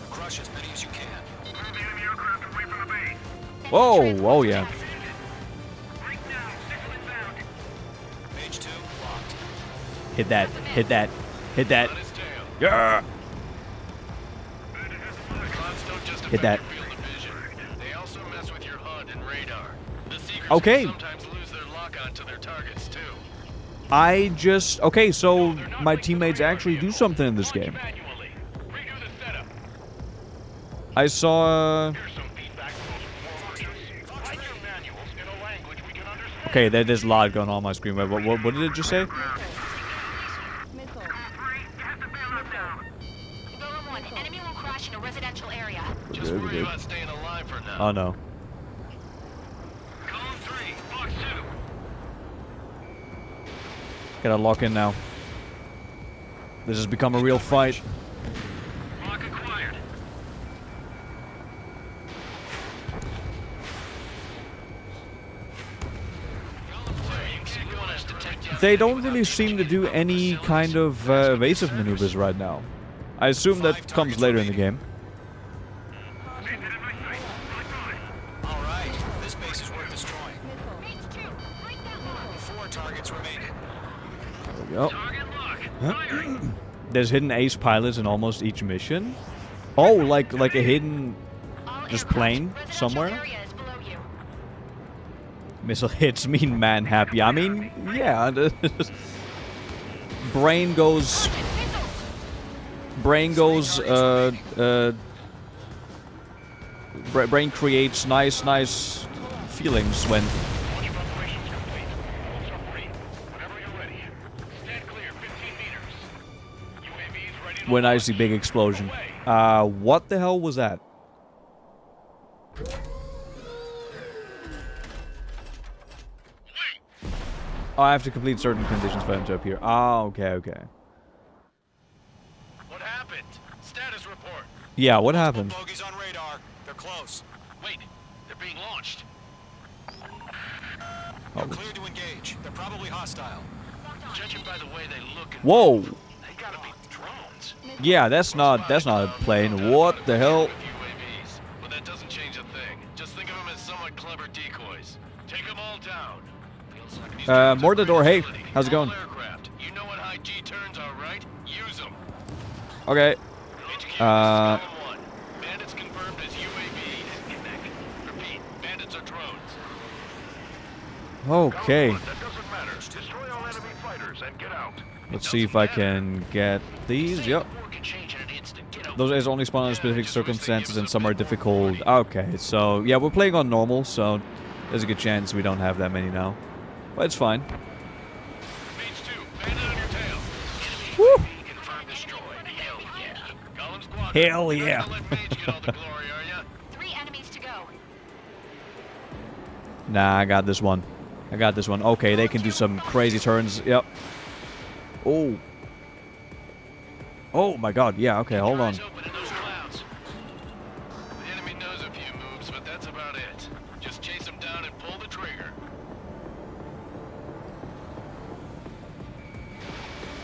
Crush as many as you can.
Move the enemy aircraft away from the base.
Whoa! Oh yeah.
Right now, missile inbound.
Mage 2, locked.
Hit that. Hit that. Hit that. Yeah. Hit that.
They also mess with your HUD and radar. The Seekers
Okay.
sometimes lose their lock-on to their targets too.
Okay, so my teammates actually do something in this game. I saw Okay, there's a lot going on my screen. Wait, what did it just say?
Enemy will crash in a residential area.
Just worry about staying alive for now.
Oh no.
Column 3, Fox 2.
Gotta lock in now. This has become a real fight.
Lock acquired.
They don't really seem to do any kind of evasive maneuvers right now. I assume that comes later in the game.
Alright, this base is worth destroying. 4 targets remaining.
There we go. There's hidden ace pilots in almost each mission. Oh, like a hidden just plane somewhere. Missile hits mean man happy. I mean, yeah. Brain goes. Brain creates nice feelings when. When I see big explosion. What the hell was that? Oh, I have to complete certain conditions for them to appear. Ah, okay.
What happened? Status report.
Yeah, what happened?
Bogies on radar. They're close.
Wait, they're being launched.
They're cleared to engage. They're probably hostile.
Judging by the way they look and
Whoa!
they gotta be drones.
Yeah, that's not a plane. What the hell?
UAVs, but that doesn't change a thing. Just think of them as somewhat clever decoys. Take them all down.
Mordador, hey, how's it going?
Aircraft. You know what high G turns are, right? Use them.
Okay.
Bandits confirmed as UAVs. Repeat, bandits are drones.
Okay.
That doesn't matter. Destroy all enemy fighters and get out.
Let's see if I can get these. Yep. Those guys only spawn under specific circumstances and some are difficult. Okay, so yeah, we're playing on normal, so there's a good chance we don't have that many now. But it's fine. Woo! Hell yeah.
3 enemies to go.
Nah, I got this one. Okay, they can do some crazy turns. Yep. Oh. Oh my god, yeah, okay, hold on.
The enemy knows a few moves, but that's about it. Just chase them down and pull the trigger.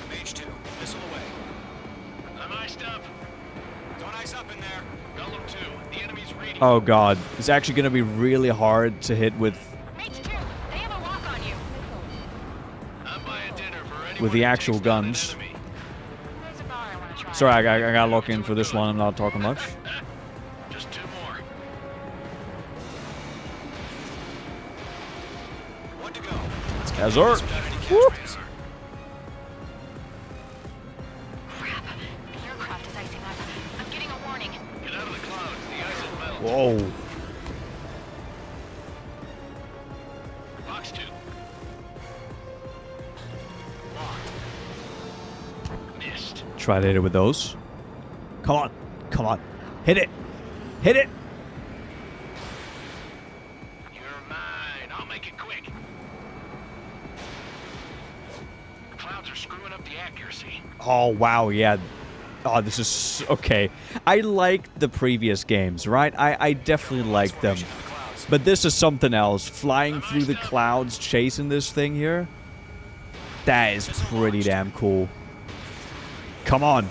Mage 2, missile away.
I'm iced up.
Don't ice up in there.
Golem 2, the enemy's reading.
Oh god, it's actually gonna be really hard to hit with the actual guns. Sorry, I gotta lock in for this one. I'm not talking much.
Just 2 more.
1 to go.
Yes, sir. Woo.
Crap. The aircraft is icing up. I'm getting a warning.
Get out of the clouds. The ice is melting.
Whoa.
Box 2. Missed.
Try to hit it with those. Come on. Hit it.
You're mine. I'll make it quick. The clouds are screwing up the accuracy.
Oh, wow, yeah. Oh, this is... Okay. I liked the previous games, right? I definitely liked them. But this is something else. Flying through the clouds, chasing this thing here. That is pretty damn cool. Come on.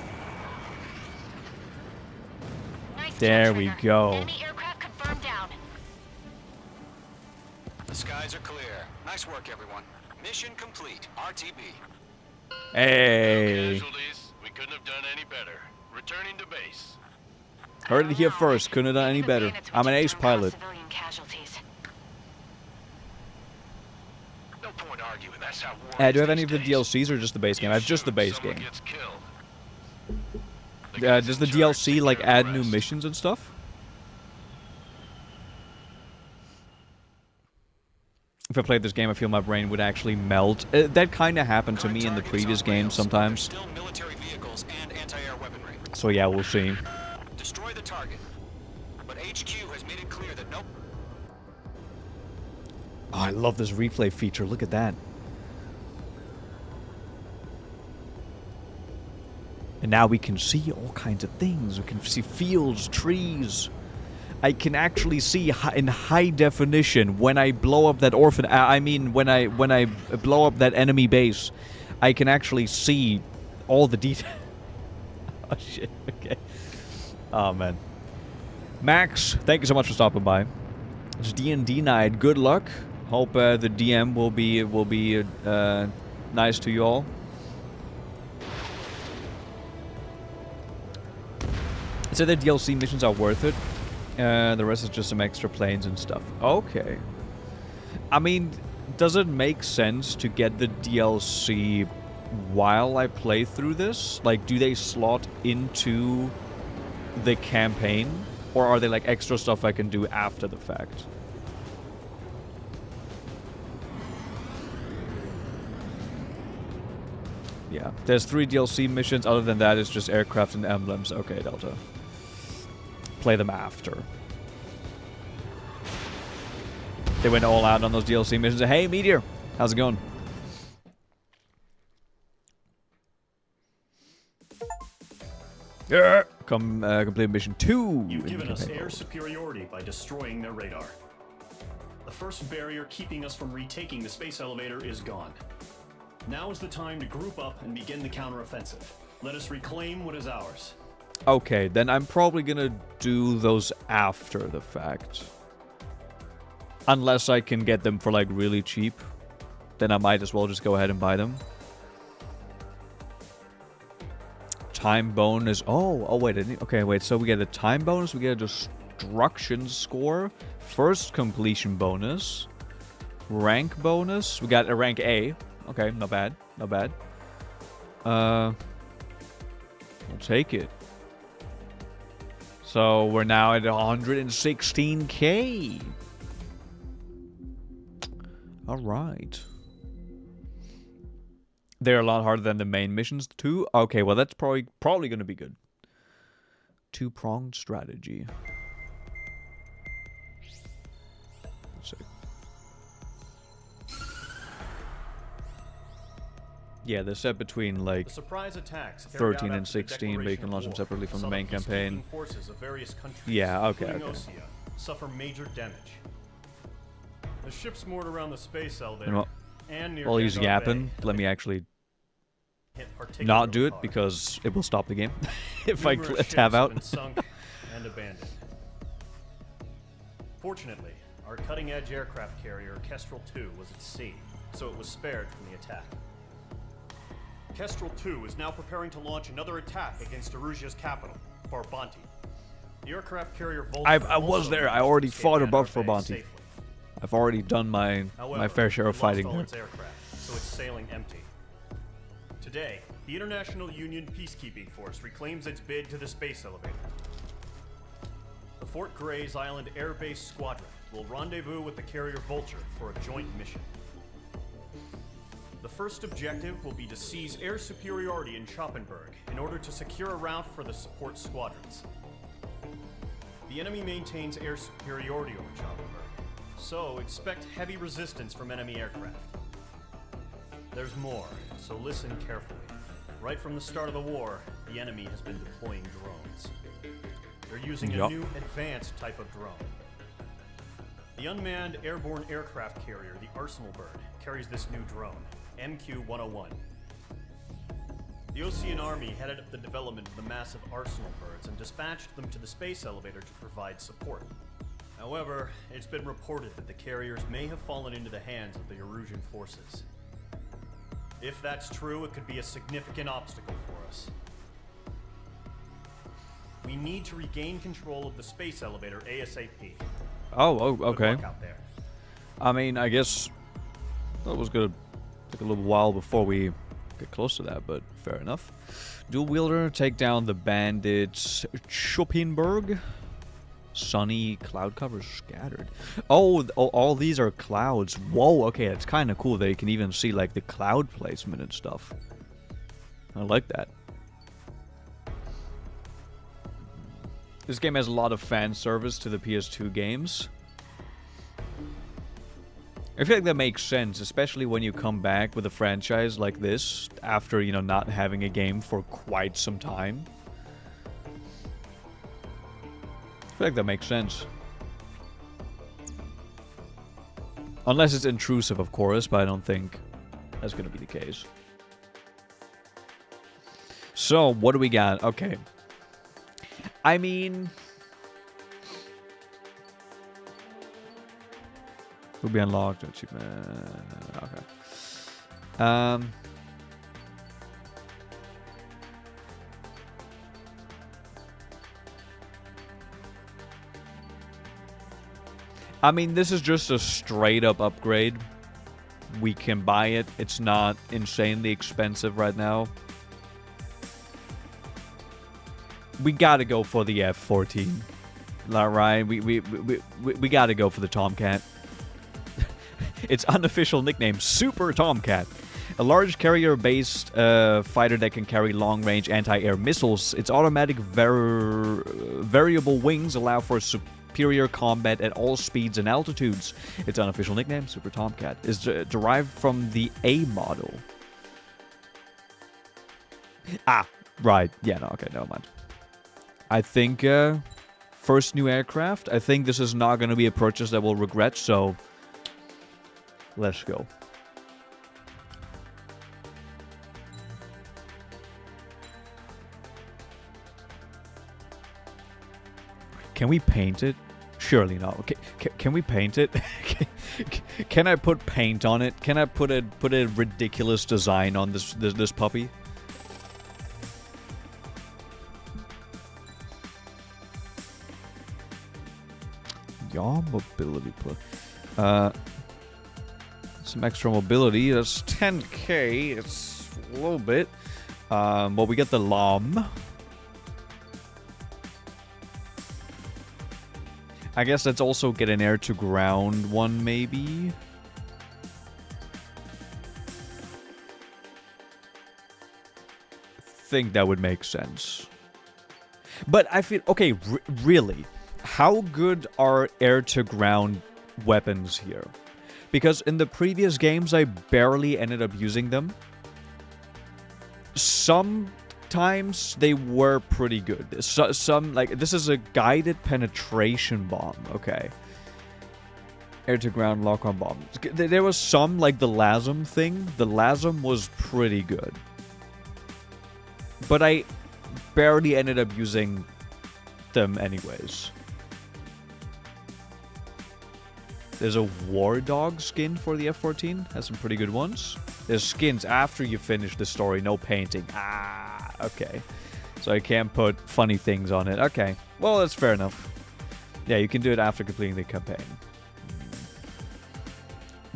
There we go.
Enemy aircraft confirmed down.
The skies are clear. Nice work, everyone. Mission complete. RTB.
Hey.
Casualties. We couldn't have done any better. Returning to base.
Heard it here first. Couldn't have done any better. I'm an ace pilot.
Civilian casualties.
No point arguing. That's how war
Do
is
you have
these
any of the
days.
DLCs or just the base game? I have just the base
Someone
game.
gets killed.
Does the DLC like add new missions and stuff? If I played this game, I feel my brain would actually melt. That kind of happened to me in the previous game sometimes.
Still military vehicles and anti-air weaponry.
So yeah, we'll see.
Destroy the target. But HQ has made it clear that no...
Oh, I love this replay feature. Look at that. And now we can see all kinds of things. We can see fields, trees. I can actually see in high definition when I blow up that orphan. I mean, when I blow up that enemy base, I can actually see all the details. Oh shit. Okay. Oh man. Max, thank you so much for stopping by. It's D&D night. Good luck. Hope the DM will be nice to you all. So the DLC missions are worth it. The rest is just some extra planes and stuff. Okay. I mean, does it make sense to get the DLC while I play through this? Like, do they slot into the campaign? Or are they like extra stuff I can do after the fact? Yeah, there's 3 DLC missions. Other than that, it's just aircraft and emblems. Okay, Delta. Play them after. They went all out on those DLC missions. Hey, Meteor, how's it going? Yeah. Complete mission 2.
You've given us air superiority by destroying their radar. The first barrier keeping us from retaking the space elevator is gone. Now is the time to group up and begin the counteroffensive. Let us reclaim what is ours.
Okay, then I'm probably gonna do those after the fact. Unless I can get them for like really cheap. Then I might as well just go ahead and buy them. Time bonus. Oh wait. Okay, wait. So we get a time bonus. We get a destruction score. First completion bonus. Rank bonus. We got a rank A. Okay, not bad. Not bad. We'll take it. So we're now at 116k. All right. They're a lot harder than the main missions too. Okay, well that's probably going to be good. Two-pronged strategy. Let's see. Yeah, they're set between like 13 and 16, but you can launch them separately from the main campaign. Yeah, okay.
Suffer major damage. The ship's moored around the space elevator.
You know,
and near
while he's
Vanguard
yapping,
Bay,
let me actually not do it because it will stop the game if I tab out.
Sunk and abandoned. Fortunately, our cutting-edge aircraft carrier Kestrel 2 was at sea, so it was spared from the attack. Kestrel 2 is now preparing to launch another attack against Erusia's capital, Farbanti. The aircraft carrier Vulture
I was there. I already fought above Farbanti. I've already done my fair share of fighting there.
Its aircraft, so it's sailing empty. Today, the International Union Peacekeeping Force reclaims its bid to the space elevator. The Fort Gray's Island Air Base Squadron will rendezvous with the carrier Vulture for a joint mission. The first objective will be to seize air superiority in Schoppenberg in order to secure a route for the support squadrons. The enemy maintains air superiority over Schoppenberg, so expect heavy resistance from enemy aircraft. There's more, so listen carefully. Right from the start of the war, the enemy has been deploying drones. They're using a new advanced type of drone. The unmanned airborne aircraft carrier, the Arsenal Bird, carries this new drone, MQ-101. The Ocean Army headed up the development of the massive Arsenal Birds and dispatched them to the space elevator to provide support. However, it's been reported that the carriers may have fallen into the hands of the Erusian forces. If that's true, it could be a significant obstacle for us. We need to regain control of the space elevator ASAP.
Oh, okay.
Good luck out there.
I mean, I guess that was gonna take a little while before we get close to that, but fair enough. Dual wielder, take down the bandits. Schoppenberg. Sunny cloud cover scattered. Oh, all these are clouds. Whoa, okay, that's kind of cool that you can even see like the cloud placement and stuff. I like that. This game has a lot of fan service to the PS2 games. I feel like that makes sense, especially when you come back with a franchise like this after, you know, not having a game for quite some time. I feel like that makes sense. Unless it's intrusive, of course, but I don't think that's going to be the case. So, what do we got? Okay. I mean... will be unlocked. Okay. I mean, this is just a straight up upgrade. We can buy it. It's not insanely expensive right now. We gotta go for the F-14. Alright, we gotta go for the Tomcat. Its unofficial nickname, Super Tomcat. A large carrier-based fighter that can carry long-range anti-air missiles. Its automatic variable wings allow for superior combat at all speeds and altitudes. Its unofficial nickname, Super Tomcat, is derived from the A model. Ah, right. Yeah, no, okay, never mind. I think, first new aircraft. I think this is not going to be a purchase that we'll regret, so... let's go. Can we paint it? Surely not. Okay, can we paint it? Can I put paint on it? Can I put a ridiculous design on this puppy? Yaw mobility plus. Some extra mobility. That's 10k. It's a little bit. Well, we got the LOM. I guess let's also get an air-to-ground one, maybe. Think that would make sense. But I feel... okay, really? How good are air-to-ground weapons here? Because in the previous games, I barely ended up using them. Sometimes they were pretty good. Some, like, this is a guided penetration bomb. Okay. Air-to-ground lock-on bomb. There was some, like the LASM thing. The LASM was pretty good. But I barely ended up using them anyways. There's a War Dog skin for the F-14. Has some pretty good ones. There's skins after you finish the story. No painting. Ah, okay. So I can't put funny things on it. Okay. Well, that's fair enough. Yeah, you can do it after completing the campaign.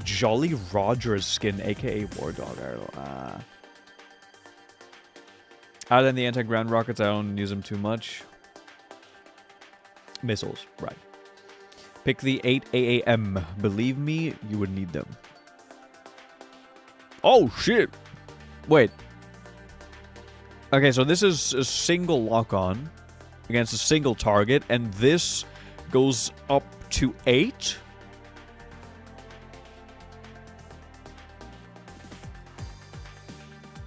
Jolly Roger's skin, aka War Dog. Other than the anti-ground rockets, I don't use them too much. Missiles, right. Pick the 8 AAM. Believe me, you would need them. Oh, shit. Wait. Okay, so this is a single lock-on against a single target, and this goes up to 8?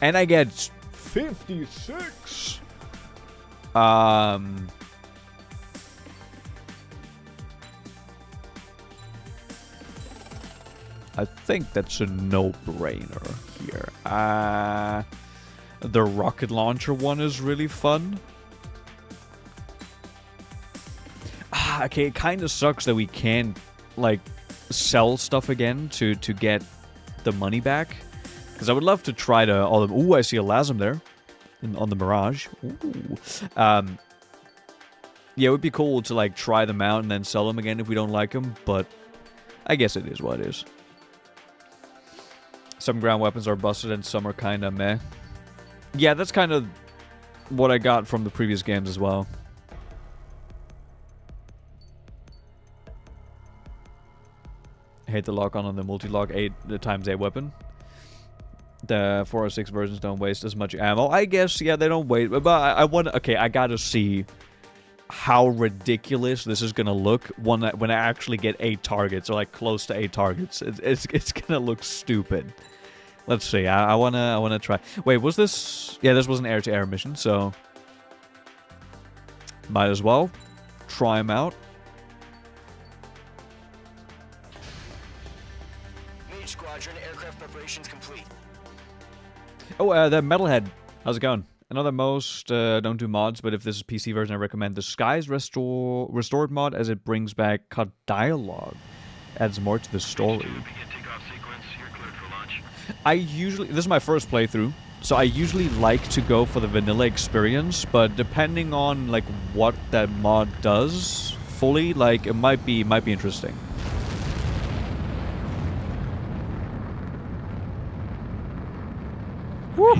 And I get 56. I think that's a no-brainer here. The rocket launcher one is really fun. Okay, it kind of sucks that we can't, like, sell stuff again to get the money back. Because I would love to try to all of them. Ooh, I see a LASM there on the Mirage. Ooh. Yeah, it would be cool to, like, try them out and then sell them again if we don't like them. But I guess it is what it is. Some ground weapons are busted and some are kind of meh. Yeah, that's kind of what I got from the previous games as well. hate the lock on the multi-lock 8x8 weapon. The 406 versions don't waste as much ammo. I guess, yeah, they don't waste. But I want to... Okay, I gotta see how ridiculous this is gonna look when I actually get 8 targets, or like close to 8 targets. It's gonna look stupid. Let's see. I wanna try. Wait, was this... Yeah, this was an air-to-air mission, so... Might as well try them out.
Mage Squadron, aircraft preparations complete.
Oh, the Metalhead. How's it going? Another most don't do mods, but if this is PC version, I recommend the Skies Restored mod, as it brings back cut dialogue, adds more to the story. I usually... This is my first playthrough, so I usually like to go for the vanilla experience, but depending on like what that mod does fully, like it might be interesting. Woo!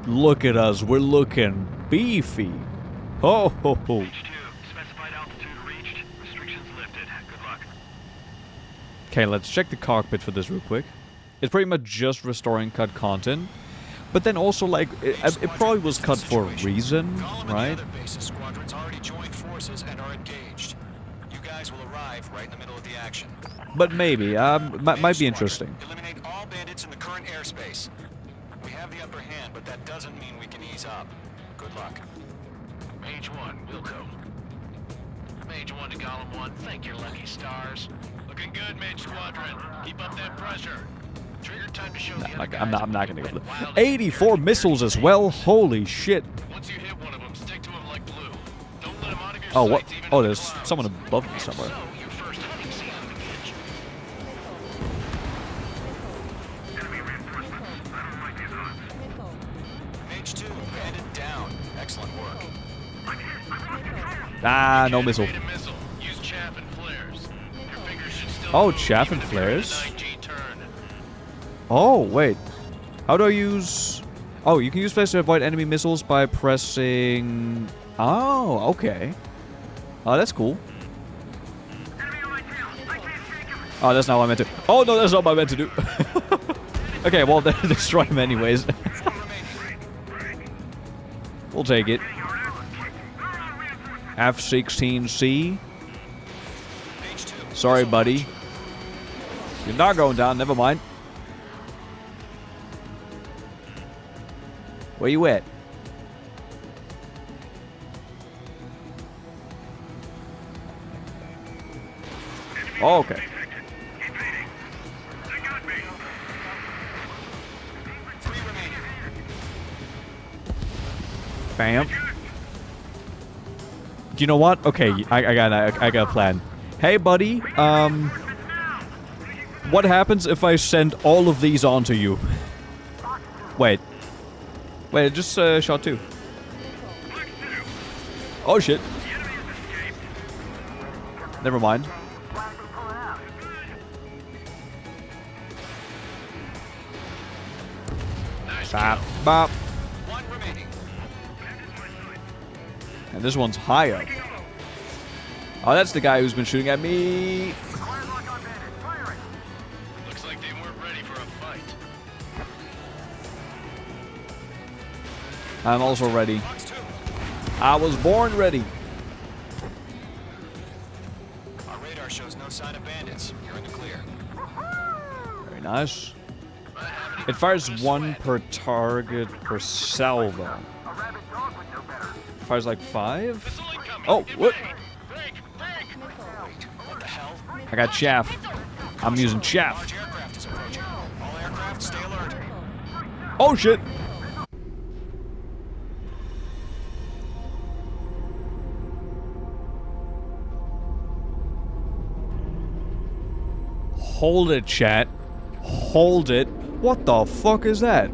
Look at us, we're looking beefy. Ho ho ho.
Specified altitude reached. Restrictions lifted. Good luck.
Okay, let's check the cockpit for this real quick. It's pretty much just restoring cut content, but then also like it probably was cut for a reason, right?
Squadrons already joined forces and are engaged. You guys will arrive right in the middle of the action.
But maybe might be interesting.
Eliminate all bandits in the current airspace. We have the upper hand, but that doesn't mean we can ease up. Good luck. Mage 1, Wilco. Mage 1 to Golem 1, thank your lucky stars. Looking good, Mage Squadron. Keep up that pressure. Trigger time to show the other guys.
I'm not gonna go for that. 84 missiles as well. Holy shit.
Once you hit one of them, stick to him like glue. Don't let him out of your
Oh, what?
sights, even
Oh,
in
there's
the clouds.
someone above me somewhere.
So, your first hunting season begins. Mage 2, bandit down. Excellent work.
Ah, no missile.
Activate a missile. Use chaff and flares. Your fingers should still
Oh,
move
chaff
even
and
if you're in a
flares?
9G turn.
Oh, wait. How do I use... Oh, you can use flares to avoid enemy missiles by pressing... Oh, okay. Oh, that's cool. Oh, that's not what I meant to... Oh, no, that's not what I meant to do. Okay, well, then destroy him anyways. We'll take it. F-16C. Sorry, buddy. You're not going down, never mind. Where you at? Oh, okay. Bam. Do you know what? Okay, I got a plan. Hey, buddy. What happens if I send all of these onto you? Wait. Wait, just shot 2. Oh shit. Never mind. Bop, bop. And this one's high up. Oh, that's the guy who's been shooting at me.
Looks like they weren't ready for a fight.
I'm also ready. I was born ready.
Our radar shows no sign of bandits. You're in the clear.
Very nice. It fires 1 per target per salvo. Fires like 5? Oh, what? I got chaff. I'm using chaff.
All aircraft, stay alert.
Oh shit! Hold it, chat. Hold it. What the fuck is that?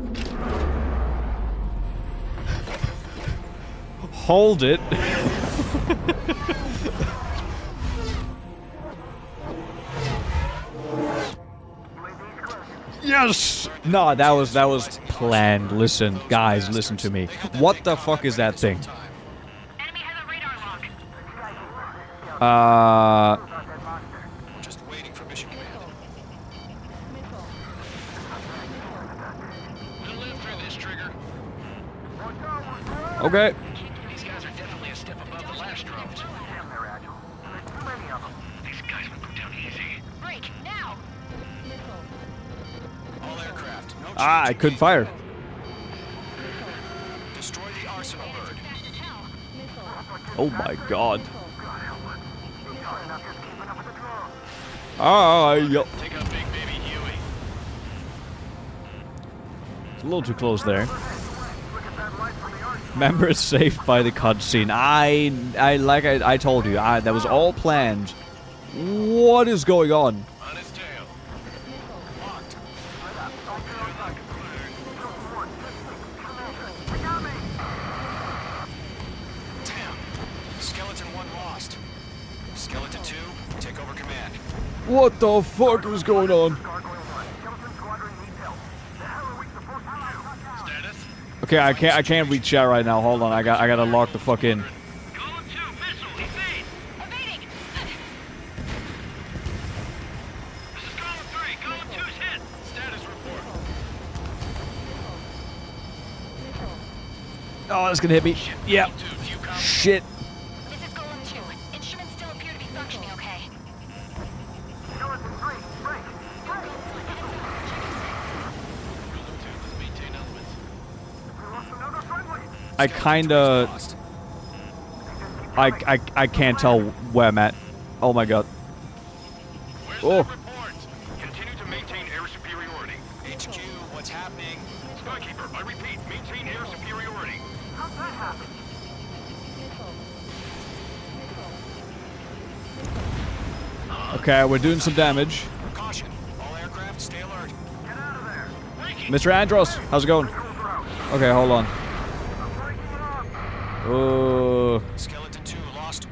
Hold it. Yes! No, that was planned. Listen, guys, listen to me. What the fuck is that thing?
Just waiting for mission command.
We'll live through this, Trigger.
Okay.
These guys are definitely a step above the last drones. These guys will go down easy.
Break, now!
All aircraft. No
Ah, I couldn't fire.
Destroy the arsenal bird.
Oh my god. Ah, yo.
Take out Big Baby Huey.
It's a little too close there. Member is saved by the cutscene. I told you, that was all planned. What is going on?
On his tail.
Locked. Damn. Skeleton 1 lost. Skeleton 2, take over command.
What the fuck is going on?
Status?
Okay, I can't reach chat right now. Hold on, I gotta lock the fuck in.
Column 2, missile, evade!
Evading!
This is column 3, column 2's hit!
Status report.
Oh, that's gonna hit me. Yeah.
Column 2, do you copy?
Shit.
This is Golem 2. Instruments still appear to be functioning okay.
Column 2, let's maintain elements.
I kinda...
Lost.
I can't tell where I'm at. Oh my god.
Where's
Oh.
that report? Continue to maintain air superiority.
HQ, what's happening?
Skykeeper, I repeat, maintain air superiority.
How'd that happen?
Okay, we're doing some damage.
Caution. All aircraft, stay alert.
Get out of there!
Breaking!
Mr. Andros, how's it going? Okay, hold on. Oh,
Skeleton 2 lost.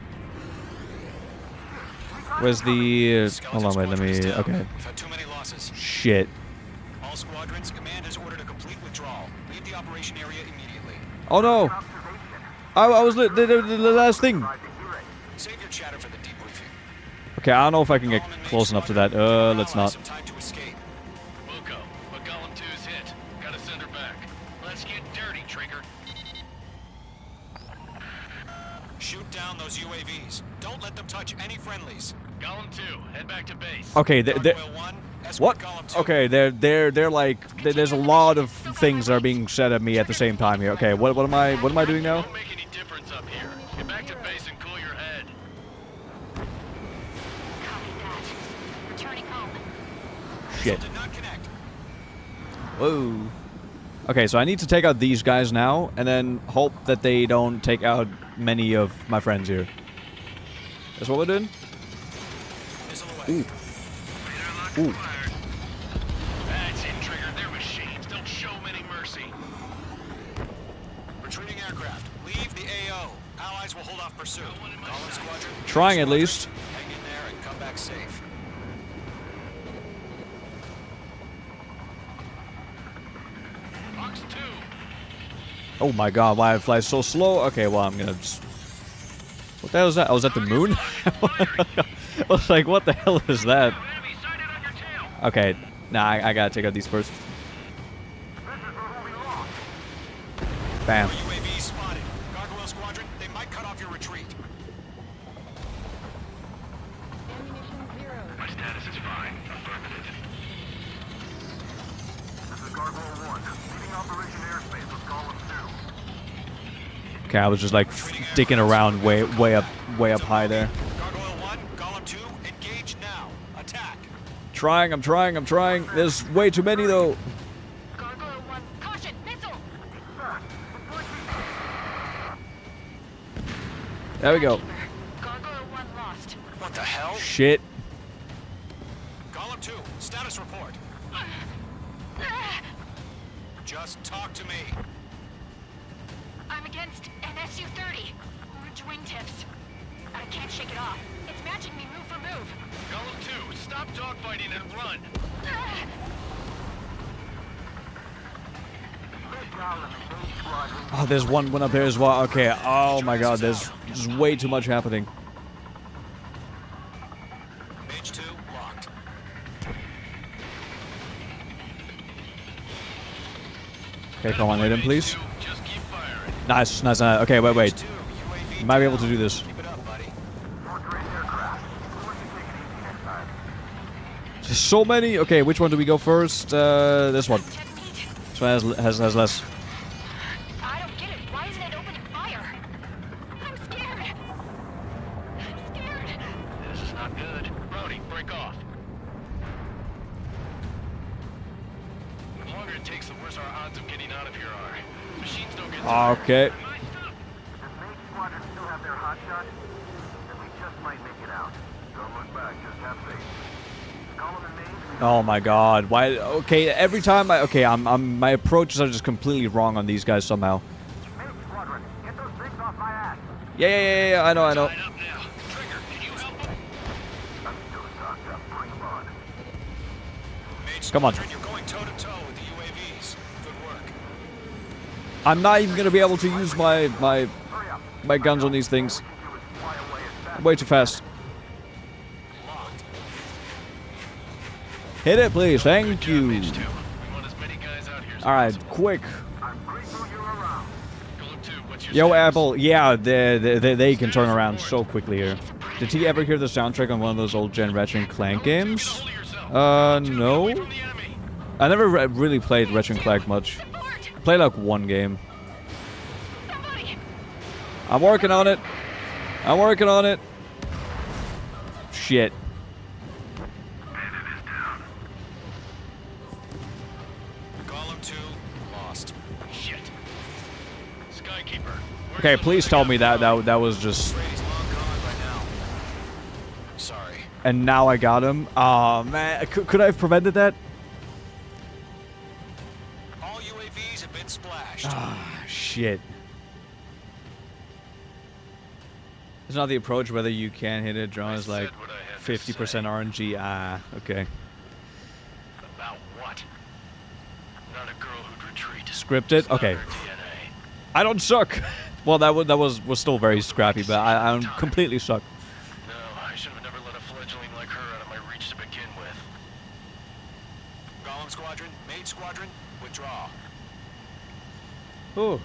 where's the...
Skeleton
hold on, wait, let
squadron's
me...
down.
Okay.
We've had too many losses.
Shit.
All squadrons, command has ordered a complete withdrawal. Leave the operation area immediately.
Oh no! I was the last thing.
Save your chatter for the debriefing.
Okay, I don't know if I can get close enough to that. Let's not.
Some time to escape.
Wilco, but column 2's hit. Gotta send her back. Let's get dirty, Trigger.
Shoot down those UAVs. Don't let them touch any friendlies.
Column 2, head back to base.
Okay,
Gargoyle 1, escort
what?
column 2.
Okay, they're like, there's a lot of things that are being said at me at the same time here. Okay, what am I doing now?
Won't make any difference up here. Get back to base and cool your head.
Copy that. Returning home.
Shit.
Did not connect.
Whoa. Okay, so I need to take out these guys now, and then hope that they don't take out many of my friends here. That's what we're doing?
Missile away.
Ooh.
That's it, Trigger. They're machines. Don't show them any mercy.
Retreating aircraft. Leave the AO. Allies will hold off pursuit. Column squadron.
Trying at
squadron,
least.
Hang in there and come back safe.
Fox 2.
Oh my god, why it flies so slow? Okay, well, I'm gonna just... What the hell is that? I was at the moon? I was like, what the hell is that?
Enemy sighted on your tail!
Okay, nah, I gotta take out these first. Bam.
UAV spotted. Gargoyle squadron, they might cut off your retreat.
My status is fine. Affirmative. This is Gargoyle 1. Leaving Operation Airspace with Column 2.
Okay, I was just like sticking around way up high there.
Gargoyle 1, column 2, engage now. Attack.
Trying, I'm trying. There's way too many though.
Gargoyle 1, caution, missile!
There we go.
Gargoyle 1 lost.
What the hell?
Shit.
Column 2, status report. Just talk to me.
I'm against an Su-30. Orange wingtips. I can't shake it off. It's matching me move for move.
Column 2, stop dogfighting and run.
Oh, there's one up there as well. Okay. Oh my god, there's way too much happening. Okay, come on, hit him, please. Nice, nice, nice. Okay, wait. You might be able to do this. There's so many. Okay, which one do we go first? This one. This one has less.
I don't get it. Why isn't it opening fire? I'm scared. I'm scared.
This is not good. Brody, break off. The longer it takes, the worse our odds of getting out of here are. Machines don't get tired.
Okay. Oh my god, why? Okay, every time my approaches are just completely wrong on these guys somehow. Yeah, I know. Come on.
You're going toe to toe with the UAVs. Good work.
I'm not even gonna be able to use my guns on these things. Way too fast. Hit it, please. Thank you. Alright, quick. Yo, Apple. Yeah, they can turn around so quickly here. Did he ever hear the soundtrack on one of those old gen Ratchet & Clank games? No. I never really played Ratchet & Clank much. I played like one game. I'm working on it. Shit. Okay, please tell me that was just.
Sorry.
And now I got him. Oh man, could I have prevented that?
All UAVs have been splashed.
Ah, shit. It's not the approach whether you can hit it. Drone is like 50% RNG. Ah, okay.
About what? Not a girl who'd retreat.
Scripted. Okay. I don't suck. Well, that was still very scrappy, but I completely suck.
No, I should have never let a fledgling like her out of my reach to begin with. Golem Squadron, Maid Squadron, withdraw.
Oh.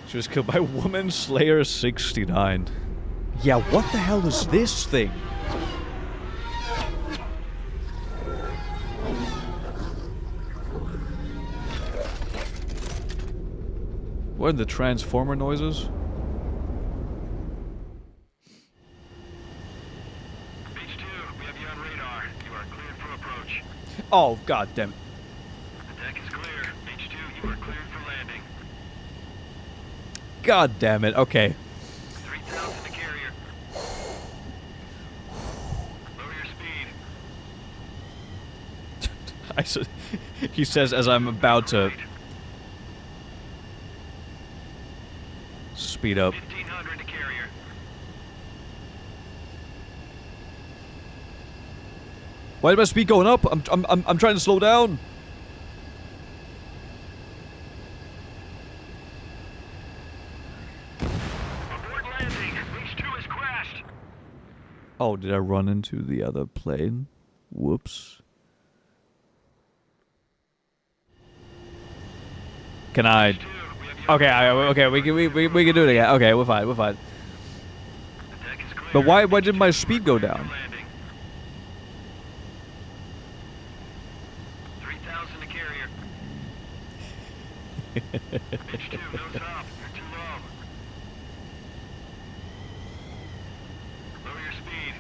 She was killed by Woman Slayer 69. Yeah, what the hell is this thing? What are the transformer noises?
Beach 2, we have you on radar. You are cleared for approach.
Oh, god damn it.
The deck is clear. Beach 2, you are cleared for landing.
God damn it. Okay.
3,000 to carrier. Lower your speed.
He says as I'm about to speed up.
1,500 to carrier.
Why is my speed going up? I'm trying to slow down.
Abort landing. Beach 2 has crashed.
Oh, did I run into the other plane? Whoops. Can I? Okay, we can do it again. Okay, we're fine. But why did my speed go down?
3,000 to carrier. Pitch 2, no top. You're too low. Lower your speed.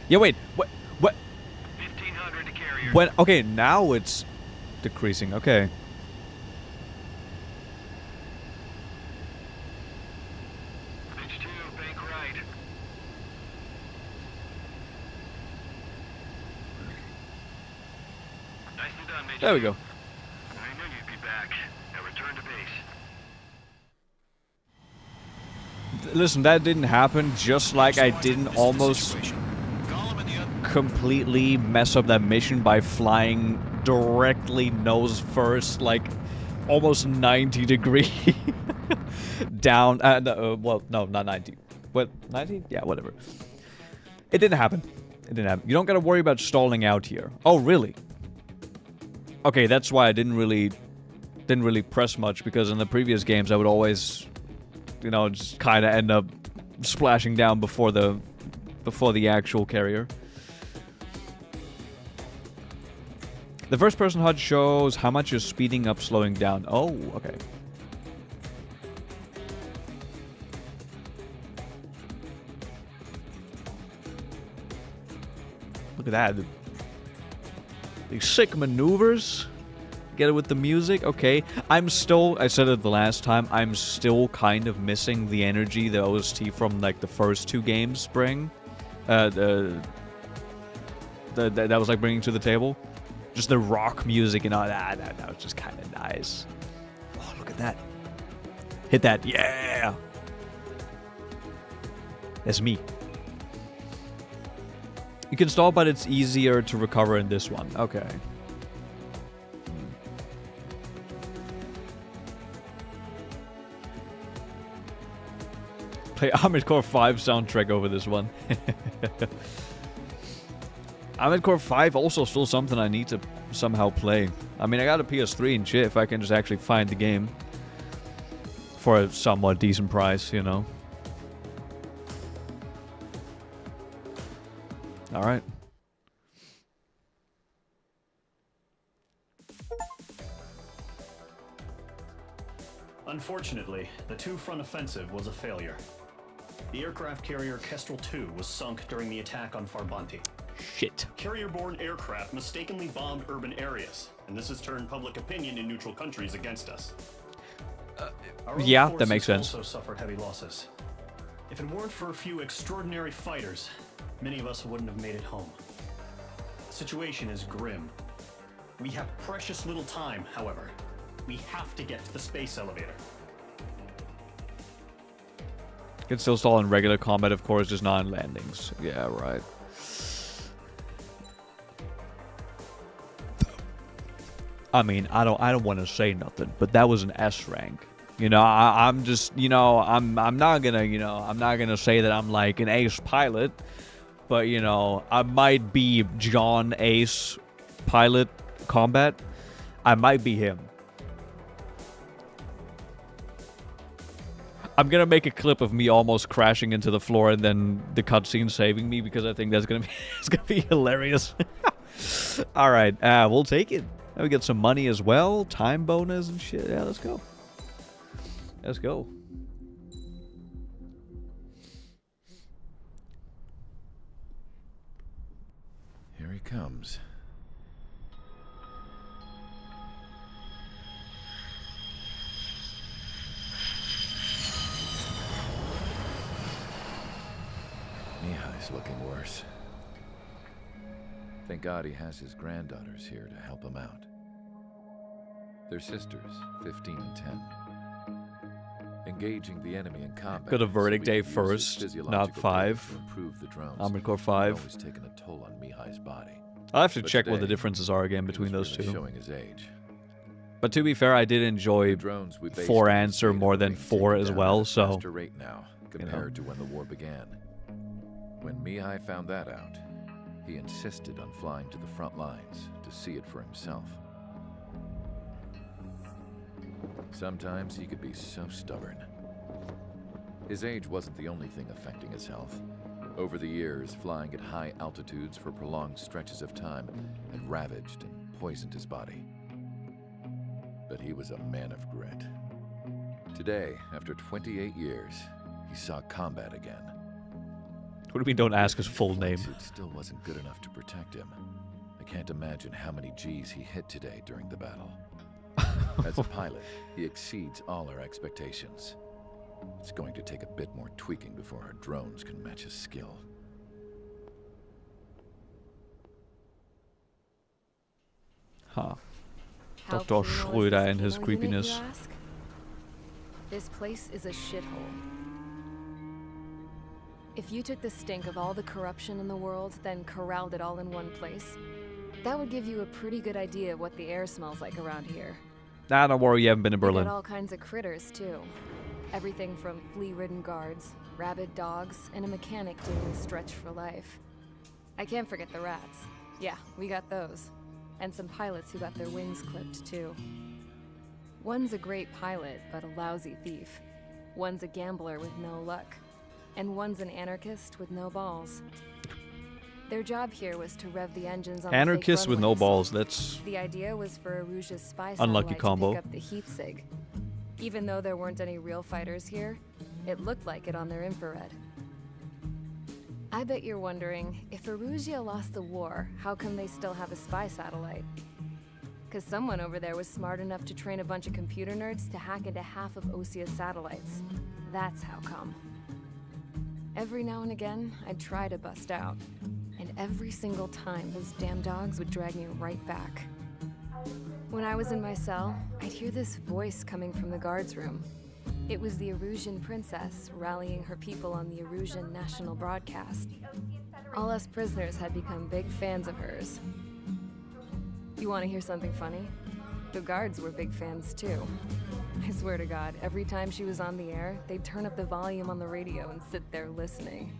Yeah, wait. What?
1,500 to carrier.
When? Okay, now it's decreasing. Okay.
Pitch 2, bank right. Nicely done, Major.
There we go.
I knew you'd be back. Now return to base.
Listen, that didn't happen just like I didn't almost completely mess up that mission by flying directly nose first, like almost 90 degree down. Well, no, not 90. What, 90? Yeah, whatever. It didn't happen. You don't gotta worry about stalling out here. Oh, really? Okay, that's why I didn't really press much, because in the previous games I would always, you know, just kind of end up splashing down before the actual carrier. The first person HUD shows how much you're speeding up, slowing down. Oh, okay. Look at that. These sick maneuvers. Get it with the music. Okay. I said it the last time, I'm still kind of missing the energy the OST from like the first two games bring. That was like bringing to the table. Just the rock music and all that. That was just kind of nice. Oh, look at that. Hit that. Yeah. That's me. You can stall, but it's easier to recover in this one. Okay. Play Armored Core 5 soundtrack over this one. Armored Core 5 also still something I need to somehow play. I mean, I got a PS3 and shit, if I can just actually find the game for a somewhat decent price, you know. Alright.
Unfortunately, the two-front offensive was a failure. The aircraft carrier Kestrel II was sunk during the attack on Farbanti.
Shit.
Carrier-borne aircraft mistakenly bombed urban areas, and this has turned public opinion in neutral countries against us.
Yeah, that makes sense.
Also suffered heavy losses. If it weren't for a few extraordinary fighters, many of us wouldn't have made it home. The situation is grim. We have precious little time, however. We have to get to the space elevator.
Can still stall in regular combat, of course, just not in landings. Yeah, right. I mean, I don't want to say nothing, but that was an S rank. You know, I'm just, you know, I'm not gonna say that I'm like an ace pilot, but you know, I might be John Ace pilot combat. I might be him. I'm gonna make a clip of me almost crashing into the floor and then the cutscene saving me, because I think that's gonna be it's gonna be hilarious. All right, we'll take it. We get some money as well, time bonus and shit. Yeah, let's go. Let's go.
Here he comes. Mihai's looking worse. Thank God he has his granddaughters here to help him out. They're sisters, 15 and 10. Engaging the enemy in combat.
Go to Verdict Day first, not 5. Armored Core 5.
Always taken a toll on Mihai's body.
I'll have to check what the differences are again between those two.
Showing his age.
But to be fair, I did enjoy 4 Answer more than 4 as well, so...
rate now, compared to when the war began. When Mihai found that out, he insisted on flying to the front lines to see it for himself. Sometimes he could be so stubborn. His age wasn't the only thing affecting his health. Over the years, flying at high altitudes for prolonged stretches of time had ravaged and poisoned his body. But he was a man of grit. Today, after 28 years, he saw combat again.
What do you mean don't ask his full name?
It still wasn't good enough to protect him. I can't imagine how many G's he hit today during the battle. As a pilot, he exceeds all our expectations. It's going to take a bit more tweaking before our drones can match his skill.
Huh. Dr. Schröder and his creepiness.
This place is a shithole. If you took the stink of all the corruption in the world, then corralled it all in one place, that would give you a pretty good idea of what the air smells like around here.
Nah, don't worry, you haven't been to Berlin.
We got all kinds of critters, too. Everything from flea-ridden guards, rabid dogs, and a mechanic doing the stretch for life. I can't forget the rats. Yeah, we got those. and some pilots who got their wings clipped too. One's a great pilot, but a lousy thief. One's a gambler with no luck. And one's an anarchist with no balls. Their job here was to rev the engines on
Anarchist
the
with no balls, that's
The idea was for Aruja's spy
unlucky
satellite
combo.
to pick up the heat sig. Even though there weren't any real fighters here, it looked like it on their infrared. I bet you're wondering, if Aruja lost the war, how come they still have a spy satellite? Because someone over there was smart enough to train a bunch of computer nerds to hack into half of Osia's satellites. That's how come. Every now and again, I'd try to bust out. And every single time, those damn dogs would drag me right back. When I was in my cell, I'd hear this voice coming from the guards room. It was the Erusian princess rallying her people on the Erusian national broadcast. All us prisoners had become big fans of hers. You want to hear something funny? The guards were big fans too. I swear to God, every time she was on the air, they'd turn up the volume on the radio and sit there listening.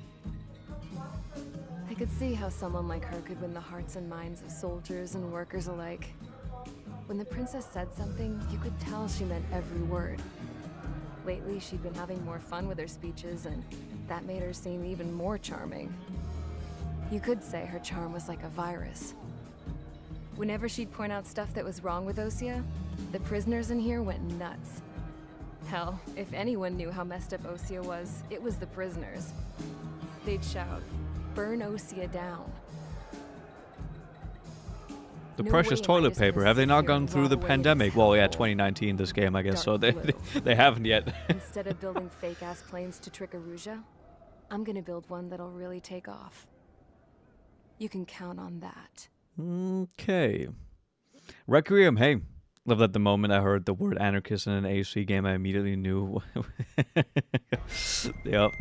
I could see how someone like her could win the hearts and minds of soldiers and workers alike. When the princess said something, you could tell she meant every word. Lately, she'd been having more fun with her speeches, and that made her seem even more charming. You could say her charm was like a virus. Whenever she'd point out stuff that was wrong with Osia, the prisoners in here went nuts. Hell, if anyone knew how messed up Osia was, it was the prisoners. They'd shout, "Burn Osia down."
The
No
precious
way am I
toilet
just gonna
paper. Have they
sit
not
here
gone
and
through
rot
the
away in
pandemic?
this
Well, yeah,
hellhole.
2019, this game, I guess. So they
Dark blue.
they haven't yet.
Instead of building fake-ass planes to trick Aruja, I'm gonna build one that'll really take off. You can count on that.
Okay. Requiem, hey. Love that the moment I heard the word anarchist in an AC game, I immediately knew. Yep.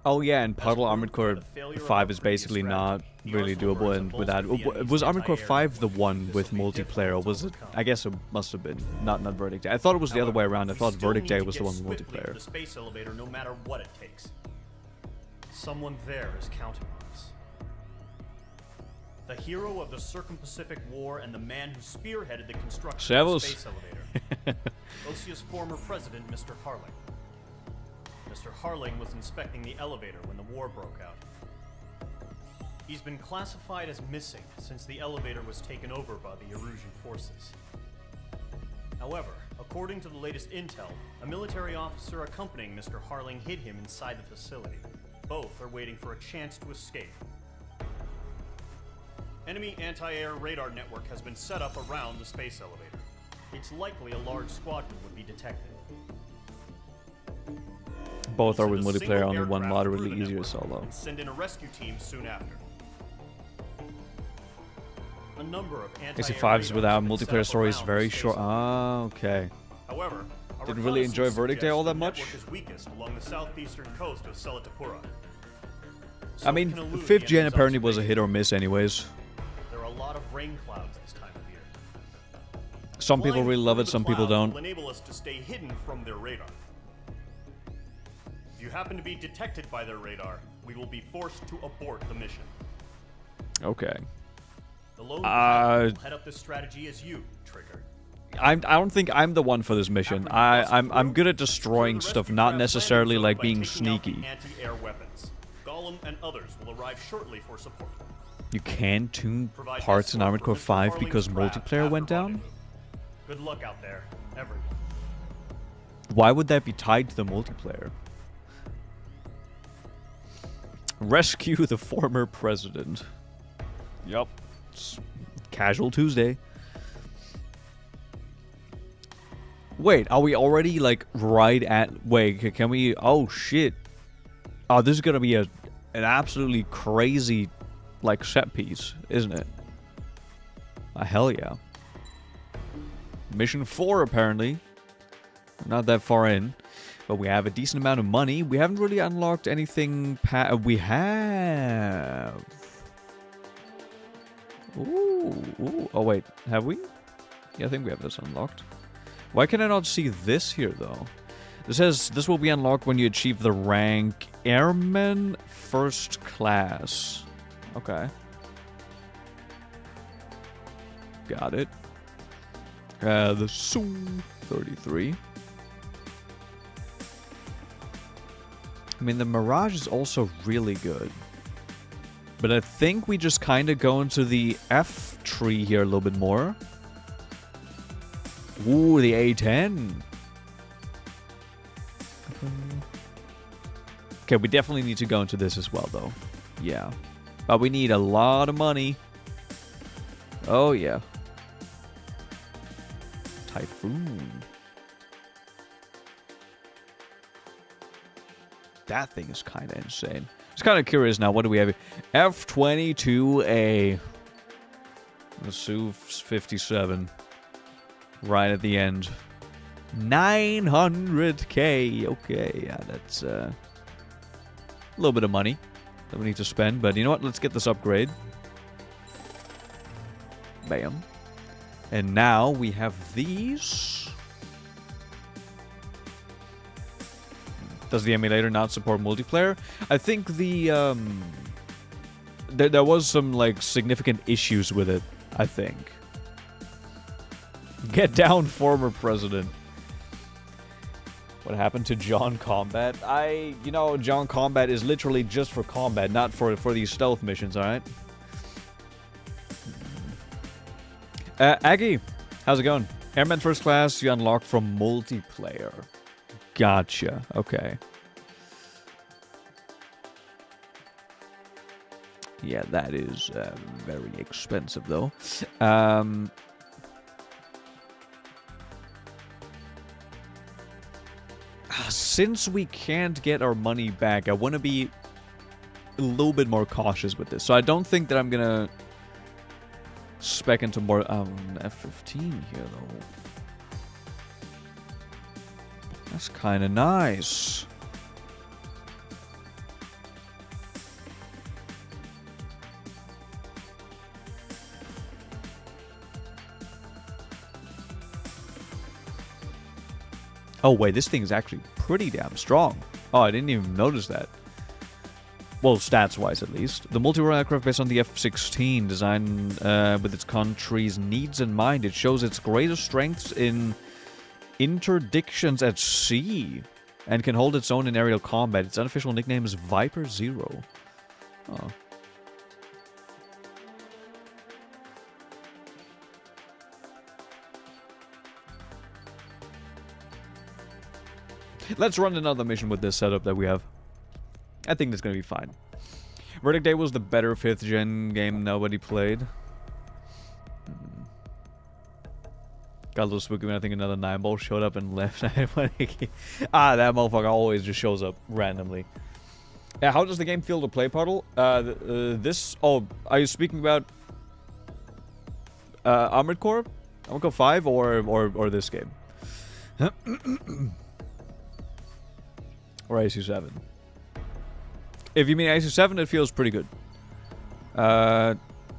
Oh yeah, and Puddle Armored Core 5 is basically not really doable, and without was Armored Core 5 the one with multiplayer, or was it? I guess it must have been not Verdict Day. I thought it was the other way around. I thought Verdict Day was the one with multiplayer.
The space elevator, no matter what it takes. Someone there is counting on us. The hero of the Circum-Pacific War and the man who spearheaded the construction of the space elevator. Osia's former president, Mr. Harling. Mr. Harling was inspecting the elevator when the war broke out. He's been classified as missing since the elevator was taken over by the Erusian forces. However, according to the latest intel, a military officer accompanying Mr. Harling hid him inside the facility. Both are waiting for a chance to escape. Enemy anti-air radar network has been set up around the space elevator. It's likely a large squadron would be detected.
Both are with
Send a
multiplayer,
single
only one
aircraft
moderately
through the
easier
network
solo.
and send in a rescue team soon after. A number of anti-air
AC5s
radars
without
have been set
multiplayer
up
story is
around
very
the space
short.
elevator.
Ah, okay.
However, our
Didn't really enjoy
reconnaissance
Verdict Day all that
suggests the
much.
network is weakest along the southeastern coast of Selatapura. So
I
it
mean,
can elude
5th
the
gen
enemy's
apparently was a
observation.
hit or miss anyways.
There are a lot of rain clouds this time of year.
Some people
Flying
really love
through
it,
the
some people
clouds
don't.
will enable us to stay hidden from their radar. If you happen to be detected by their radar, we will be forced to abort the mission.
Okay.
The lone pilot will head up this strategy as you, Trigger.
I don't think I'm the one for this mission. I'm good at destroying stuff, not necessarily like being sneaky.
Anti-air weapons. Gollum and others will arrive shortly for support.
You can tune
Provide
parts in
escort
Armored
for
Core
Mr.
5
Harling's
because
craft
multiplayer
after
went down?
rendezvous. Good luck out there, everyone.
Why would that be tied to the multiplayer? Rescue the former president. Yup. It's casual Tuesday. Wait, are we already like right at... Wait, can we... Oh shit. Oh, this is gonna be an absolutely crazy like set piece, isn't it? Hell yeah. Mission 4 apparently. Not that far in. But we have a decent amount of money. We haven't really unlocked anything. We have. Ooh. Oh, wait. Have we? Yeah, I think we have this unlocked. Why can I not see this here, though? This says this will be unlocked when you achieve the rank Airman First Class. Okay. Got it. The Su-33. I mean, the Mirage is also really good. But I think we just kind of go into the F tree here a little bit more. Ooh, the A10. Okay, we definitely need to go into this as well, though. Yeah. But we need a lot of money. Oh, yeah. Typhoon. That thing is kind of insane. Just kind of curious now. What do we have here? F-22A. The Su-57. Right at the end. 900K. Okay, yeah, that's a little bit of money that we need to spend. But you know what? Let's get this upgrade. Bam. And now we have these. Does the emulator not support multiplayer? I think the there was some like significant issues with it, I think. Get down, former president. What happened to John Combat? You know, John Combat is literally just for combat, not for these stealth missions, alright? Aggie, how's it going? Airman First Class, you unlock from multiplayer. Gotcha, okay. Yeah, that is very expensive, though. Since we can't get our money back, I want to be a little bit more cautious with this. So I don't think that I'm going to spec into more F-15 here, though. That's kind of nice. Oh, wait, this thing's actually pretty damn strong. Oh, I didn't even notice that. Well, stats-wise, at least. The multi-role aircraft based on the F-16, designed with its country's needs in mind. It shows its greatest strengths in interdictions at sea and can hold its own in aerial combat. Its unofficial nickname is Viper Zero. Oh. Let's run another mission with this setup that we have. I think that's going to be fine. Verdict Day was the better 5th gen game nobody played. Got a little spooky when I think another 9-ball showed up and left. That motherfucker always just shows up randomly. How does the game feel to play, Puddle? Oh, are you speaking about Armored Core? Armored Core 5 or this game? Or AC7. If you mean AC7, it feels pretty good.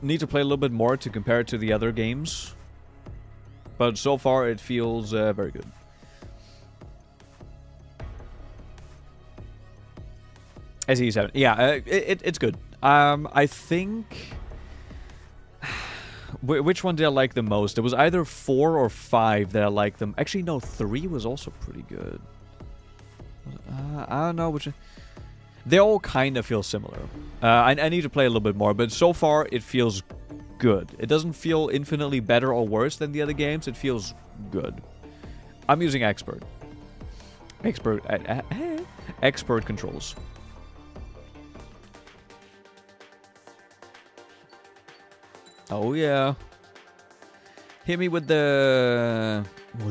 Need to play a little bit more to compare it to the other games. But so far, it feels very good. AC7. Yeah, it's good. I think... Which one did I like the most? It was either 4 or 5 that I liked them. Actually, no, 3 was also pretty good. I don't know which... They all kind of feel similar. I need to play a little bit more, but so far it feels good. It doesn't feel infinitely better or worse than the other games. It feels good. I'm using Expert. Expert controls. Oh yeah. Hit me with the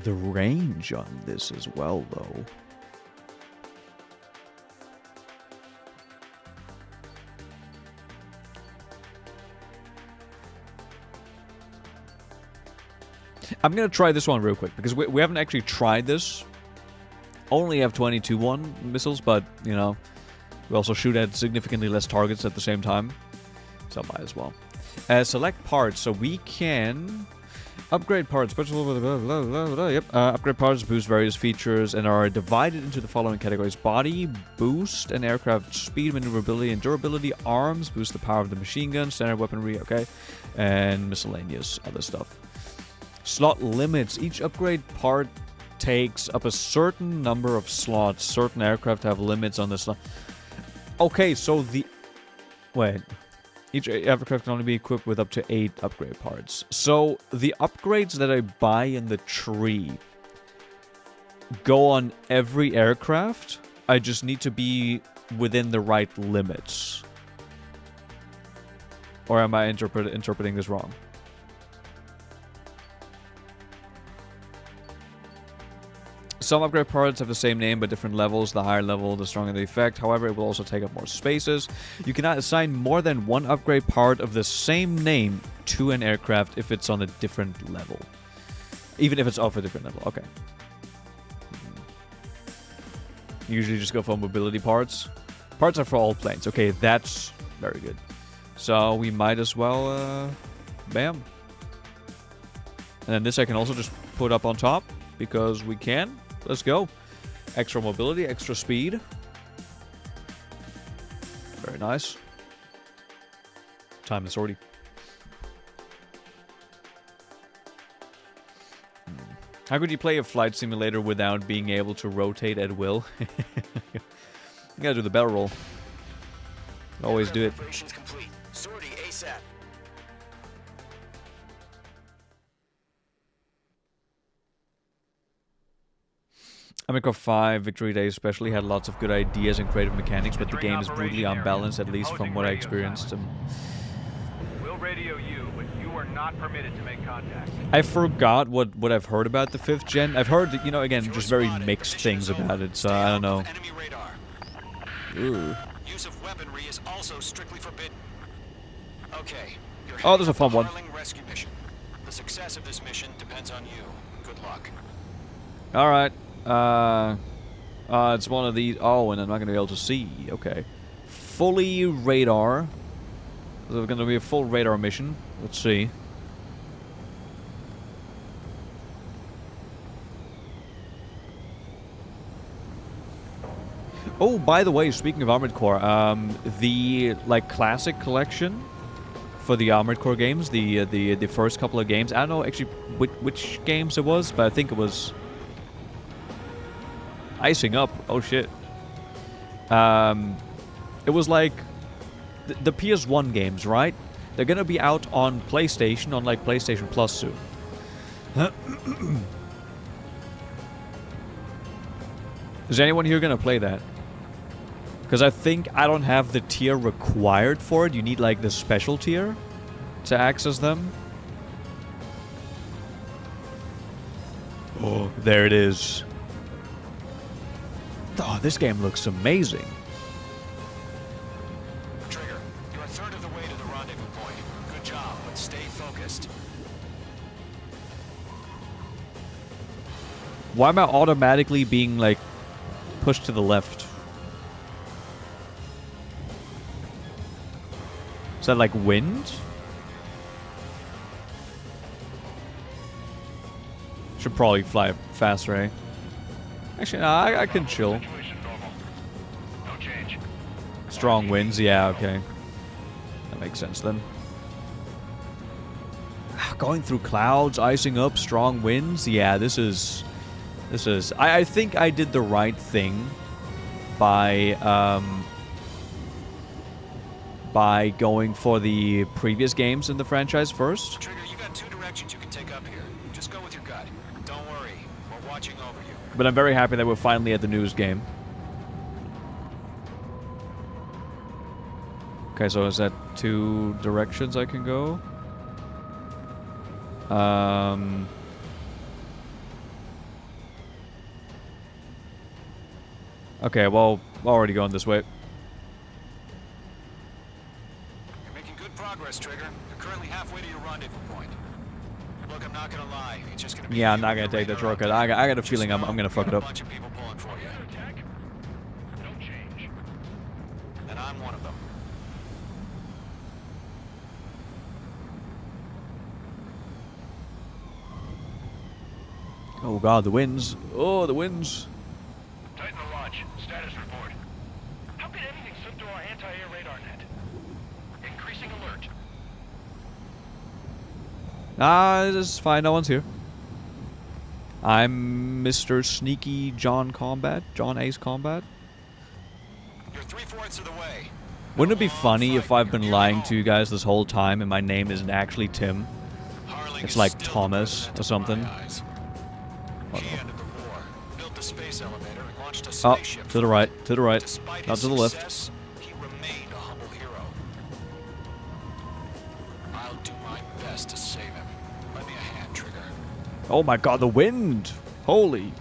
range on this as well, though. I'm going to try this one real quick, because we haven't actually tried this. Only have 22-1 missiles, but, you know, we also shoot at significantly less targets at the same time. So might as well. Select parts, so we can... Upgrade parts. Yep. Upgrade parts boost various features and are divided into the following categories: body boost and aircraft speed, maneuverability, and durability. Arms boost the power of the machine gun, standard weaponry, okay, and miscellaneous other stuff. Slot limits. Each upgrade part takes up a certain number of slots. Certain aircraft have limits on the slot. Okay, so the... Wait. Each aircraft can only be equipped with up to 8 upgrade parts. So, the upgrades that I buy in the tree go on every aircraft. I just need to be within the right limits. Or am I interpreting this wrong? Some upgrade parts have the same name but different levels. The higher level, the stronger the effect. However, it will also take up more spaces. You cannot assign more than one upgrade part of the same name to an aircraft if it's on a different level. Even if it's off a different level. Okay. Usually just go for mobility parts. Parts are for all planes. Okay, that's very good. So we might as well... bam. And then this I can also just put up on top because we can. Let's go. Extra mobility, extra speed. Very nice. Time the sortie. How could you play a flight simulator without being able to rotate at will? You gotta do the barrel roll. Always do it.
Operations complete. Sortie ASAP.
Armored Core 5 Victory Day especially had lots of good ideas and creative mechanics, but the game is brutally unbalanced, at least from what I experienced.
We'll radio you, but you are not permitted to make contact.
I forgot what I've heard about the 5th gen. I've heard, you know, again, just very mixed things about it, so I don't know. Ooh.
Use of weaponry is also strictly forbidden. Okay.
Oh, there's a fun one.
Rescue mission. The success of this mission depends on you. Good luck.
All right. It's one of these. Oh, and I'm not going to be able to see. Okay. Fully radar. There's going to be a full radar mission. Let's see. Oh, by the way, speaking of Armored Core, the classic collection for the Armored Core games, the first couple of games. I don't know actually which games it was, but I think it was Icing Up. Oh shit. It was like the PS1 games, right? They're gonna be out on PlayStation, on like PlayStation Plus soon. Is anyone here gonna play that? Because I think I don't have the tier required for it. You need like the special tier to access them. Oh, there it is. Oh, this game looks amazing.
Trigger, you're a third of the way to the rendezvous point. Good job, but stay focused.
Why am I automatically being like pushed to the left? Is that like wind? Should probably fly faster, eh? Actually, no, I can chill. Strong winds, yeah, okay. That makes sense then. Going through clouds, icing up, strong winds. Yeah, this is... I think I did the right thing by going for the previous games in the franchise first.
Trigger, you got 2 directions you can take up here. Just go with your gut. Don't worry, we're watching over you.
But I'm very happy that we're finally at the news game. Okay, so is that 2 directions I can go? Okay, well, already going this way.
You're making good progress, Trigger. You're currently halfway to your rendezvous point. Look, I'm not gonna lie. It's just gonna be...
Yeah, I'm not gonna take that shortcut. I got a feeling I'm gonna fuck it up.
A bunch of people pulling for you. Don't change. And I'm one of them.
Oh god, the winds. Oh, the winds.
Titan to launch. Status report. How could anything slip through our anti-air radar net? Increasing alert.
Ah, this is fine. No one's here. I'm Mr. Sneaky John Combat. John Ace Combat.
You're 3/4 of the way.
Wouldn't it be funny if I've been lying to you guys this whole time and my name isn't actually Tim? It's like Thomas or something. Oh, to the right, not to the left.
He remained a humble hero. I'll do my best to save him. Lend me a hand, Trigger.
Oh my god, the wind! Holy.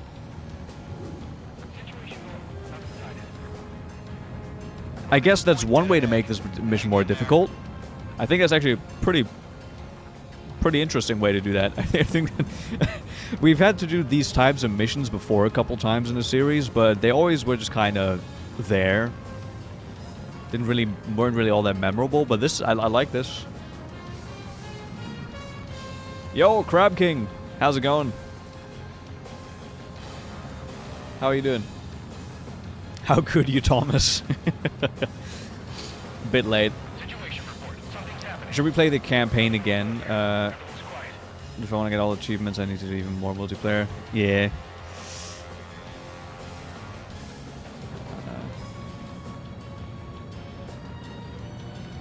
I guess that's one way to make this mission more difficult. I think that's actually a pretty interesting way to do that. I think that we've had to do these types of missions before a couple times in the series, but they always were just kind of there. Weren't really all that memorable, but this, I like this. Yo, Crab King! How's it going? How are you doing? How could you, Thomas? Bit late. Should we play the campaign again? If I want to get all achievements, I need to do even more multiplayer. Yeah.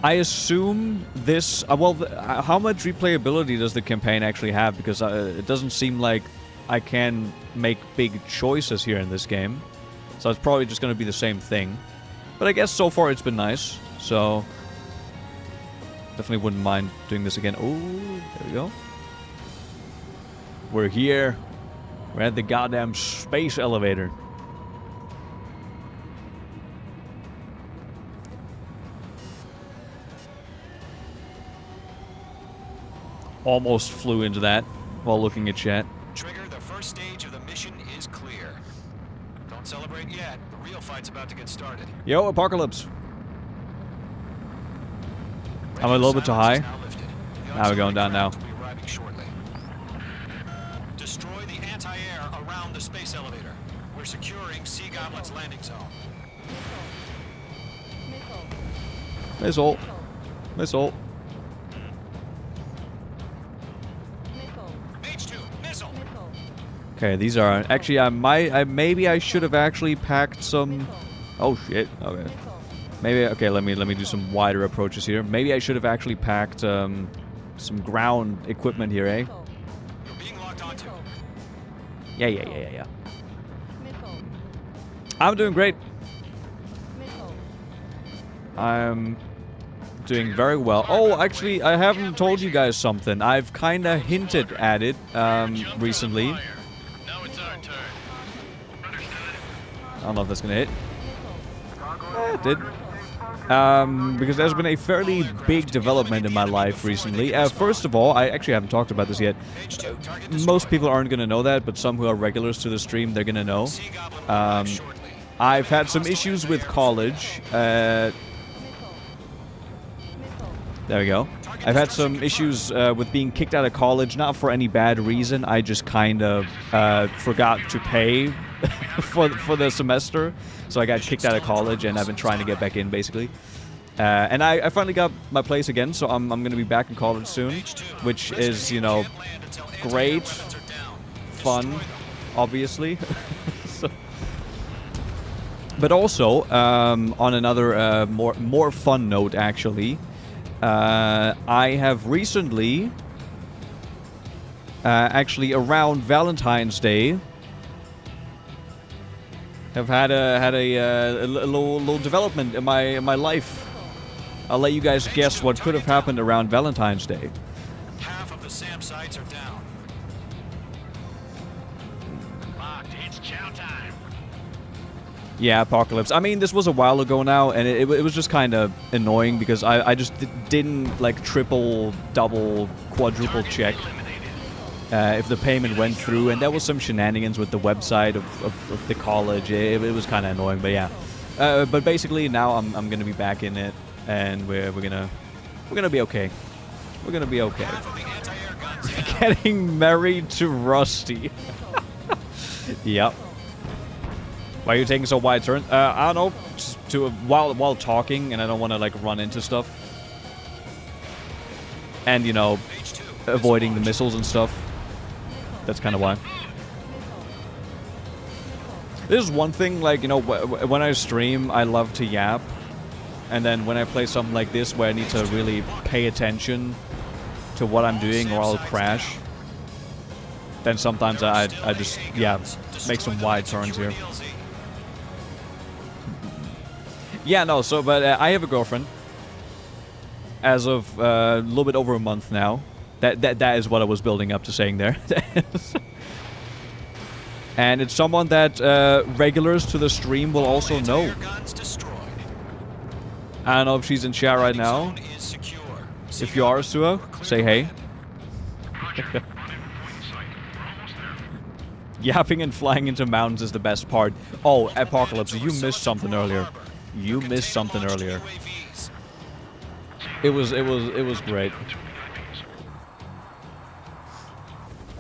I assume this... well, how much replayability does the campaign actually have? Because it doesn't seem like I can make big choices here in this game. So it's probably just going to be the same thing. But I guess so far it's been nice. So... definitely wouldn't mind doing this again. Oh, there we go. We're here. We're at the goddamn space elevator. Almost flew into that while looking at chat.
Trigger, the first stage of the mission is clear. Don't celebrate yet. The real fight's about to get started.
Yo, Apocalypse. I'm a little bit too high. Now we're going down now.
Destroy the anti-air around the space elevator. We're securing Sea Goblin's landing zone.
Missile. Missile. Okay, these are actually. Maybe I should have actually packed some. Oh shit. Okay. Maybe. Okay. Let me do some wider approaches here. Maybe I should have actually packed some ground equipment here, eh? Yeah. I'm doing great. I'm doing very well. Oh, actually, I haven't told you guys something. I've kind of hinted at it recently. I don't know if that's gonna hit. It did. Because there's been a fairly big development in my life recently. First of all, I actually haven't talked about this yet. Most people aren't gonna know that, but some who are regulars to the stream, they're gonna know. I've had some issues with college. There we go. I've had some issues with being kicked out of college, not for any bad reason. I just kind of forgot to pay for the semester, so I got kicked out of college, and I've been trying to get back in, basically. And I finally got my place again, so I'm going to be back in college soon, which is, you know, great, fun, obviously. But also, on another more fun note, actually, I have recently, actually around Valentine's Day, have had a little development in my life. I'll let you guys guess what could have happened around Valentine's Day.
Half of the SAM sites are down.
Locked, it's chow time.
Yeah, Apocalypse. I mean, this was a while ago now, and it was just kind of annoying because I just didn't like triple, double, quadruple check if the payment went through, and there was some shenanigans with the website of the college. It was kind of annoying, but yeah. But basically now I'm gonna be back in it, and we're gonna be okay. We're gonna be okay. Getting married to Rusty. Yep. Why are you taking so wide turn? I don't know. Just while talking, and I don't want to like run into stuff. And you know, avoiding the missiles and stuff. That's kind of why. This is one thing, like, you know, when I stream, I love to yap. And then when I play something like this, where I need to really pay attention to what I'm doing, or I'll crash. Then sometimes I just, yeah, make some wide turns here. Yeah, no, so, but I have a girlfriend. As of a little bit over a month now. That is what I was building up to saying there. And it's someone that regulars to the stream will also know. I don't know if she's in chat right now. If you are, Suo, say hey. Yapping and flying into mountains is the best part. Oh, Apocalypse, you missed something earlier. You missed something earlier. It was great.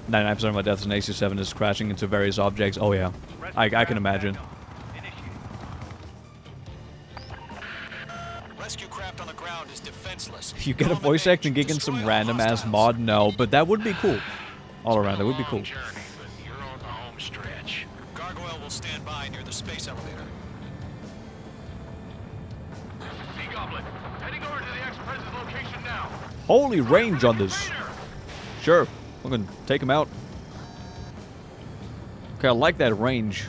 99% of my deaths in AC7 is crashing into various objects. Oh yeah, I can imagine.
Rescue craft on the ground is defenseless.
If you get a voice acting gig in some random ass mod, no, but that would be cool. All around, that would be cool.
You're on the home stretch. Gargoyle will stand by near the space elevator.
Sea Goblin, heading over to the ex-president's location now.
Holy range on this. Sure, I'm gonna take him out. Okay, I like that range.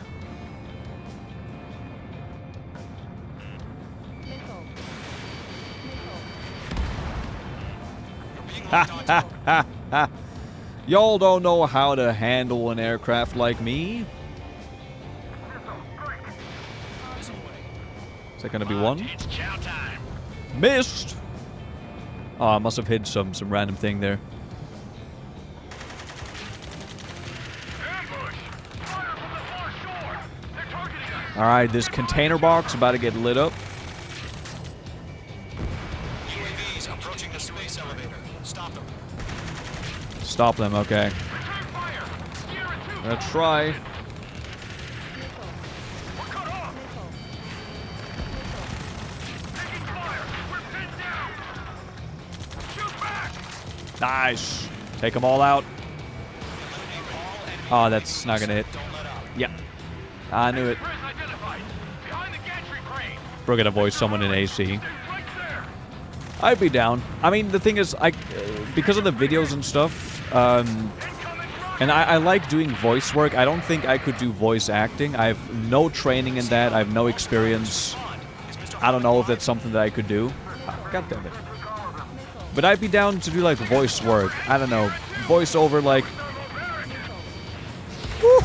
Ha ha ha ha. Y'all don't know how to handle an aircraft like me. Is that gonna be one? Missed! Oh, I must have hit some random thing there. Alright, this container box about to get lit up.
UAVs approaching the space elevator. Stop them.
Stop them, okay. Let's try. Nice. Take them all out. Oh, that's not gonna hit. Yeah. I knew it. We're gonna voice someone in AC. I'd be down. I mean, the thing is, because of the videos and stuff, and I like doing voice work. I don't think I could do voice acting. I have no training in that. I have no experience. I don't know if that's something that I could do. God damn it. But I'd be down to do, like, voice work. I don't know. Voice over, like... Woo!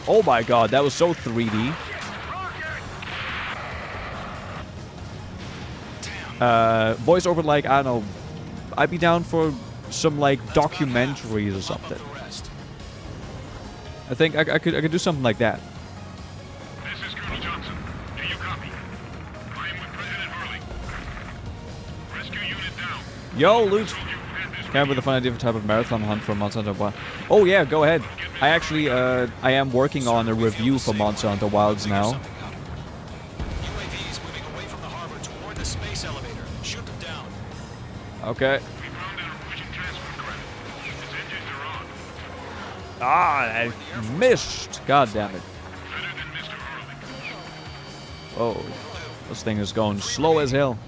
Oh my god, that was so 3D. Voice over, like, I don't know. I'd be down for some, like, documentaries or something. I think I could do something like that.
This is Colonel Johnson. Do you copy? I am with President Hurley. Rescue unit down.
Yo, Loot! Came up with a fun idea for type of marathon hunt for Monster Hunter Wild. Oh yeah, go ahead. I actually, I am working on a review for Monster Hunter Wilds now.
UAVs moving away from the harbor toward the space elevator. Shoot them down.
Okay.
We found an approaching transport craft. Its engines are on.
Ah, I missed! God damn it.
Better than Mr. Hurley.
Oh, this thing is going slow as hell.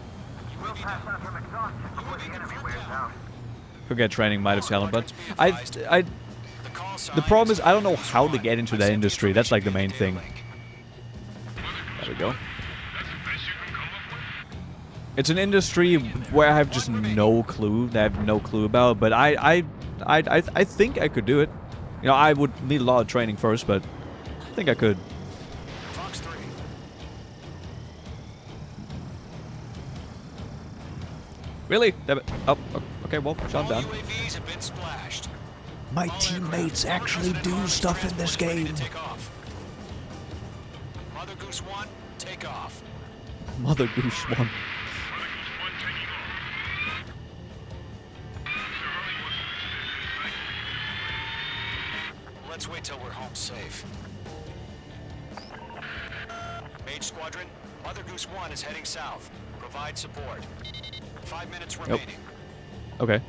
Could get training, might have talent, but the problem is I don't know how to get into that industry. That's like the main thing. There we go. It's an industry where I have just no clue. I have no clue about, but I think I could do it. You know, I would need a lot of training first, but I think I could. Really? Oh, okay, well, shot down.
UAVs have been splashed.
My teammates actually do stuff in this game.
Mother Goose 1, take off.
Mother Goose 1.
Let's wait till we're home
safe. Mage Squadron, Mother Goose 1 is heading south. Provide support. 5 minutes remaining.
Okay.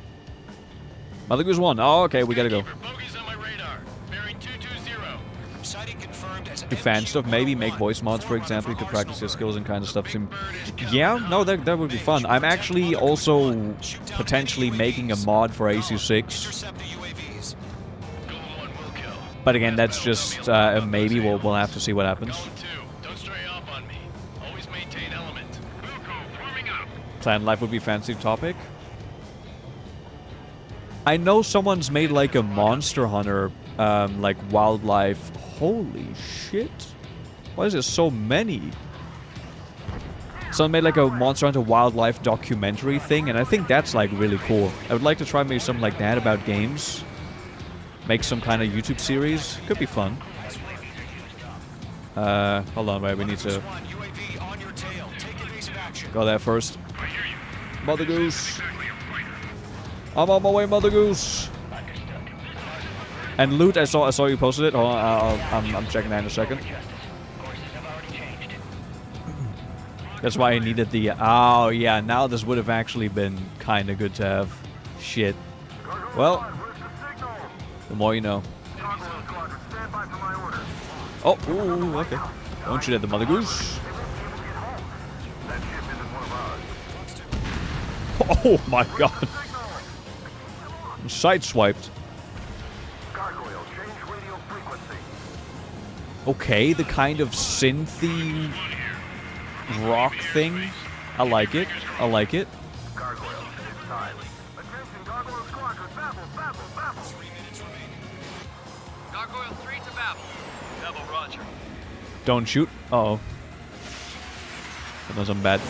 Mother Goose 1. Oh, okay, we gotta go.
Bogies on my radar. Bearing 220.
Sighting confirmed as
Do fan stuff, maybe make voice mods, for example. You could practice your skills and kind of stuff. Yeah, no, that would be fun. I'm actually also potentially making a mod for AC6. But again, that's just a maybe. We'll have to see what happens.
Don't stray off on me. Always maintain element. Buko, warming up.
Clan life would be fancy topic. I know someone's made like a Monster Hunter, like wildlife. Holy shit! Why is there so many? Someone made like a Monster Hunter wildlife documentary thing, and I think that's like really cool. I would like to try maybe something like that about games. Make some kind of YouTube series. Could be fun. Hold on, wait, we need to go there first. Mother Goose. I'm on my way, Mother Goose. And loot, I saw you posted it. Hold on, I'm checking that in a second. That's why I needed the... Oh, yeah, now this would have actually been kind of good to have. Shit. Well, the more you know. Oh, ooh, okay. Don't shoot at the Mother Goose. Oh my god. Sideswiped. Okay, the kind of synthy rock thing. I like it. I like it.
Gargoyle 3 to Babel. Babel, roger.
Don't shoot. Uh-oh. That was something bad.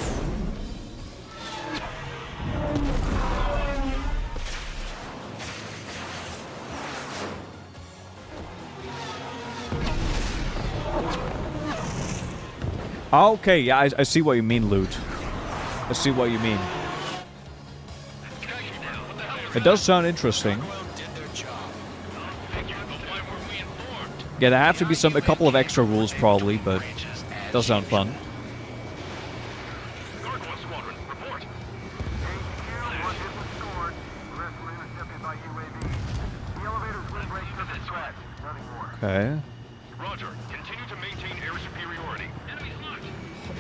Okay, yeah, I see what you mean, loot. I see what you mean. It does sound interesting. Yeah, there have to be a couple of extra rules probably, but it does sound fun. Okay.
Roger. Continue to maintain air superiority. Enemies marked.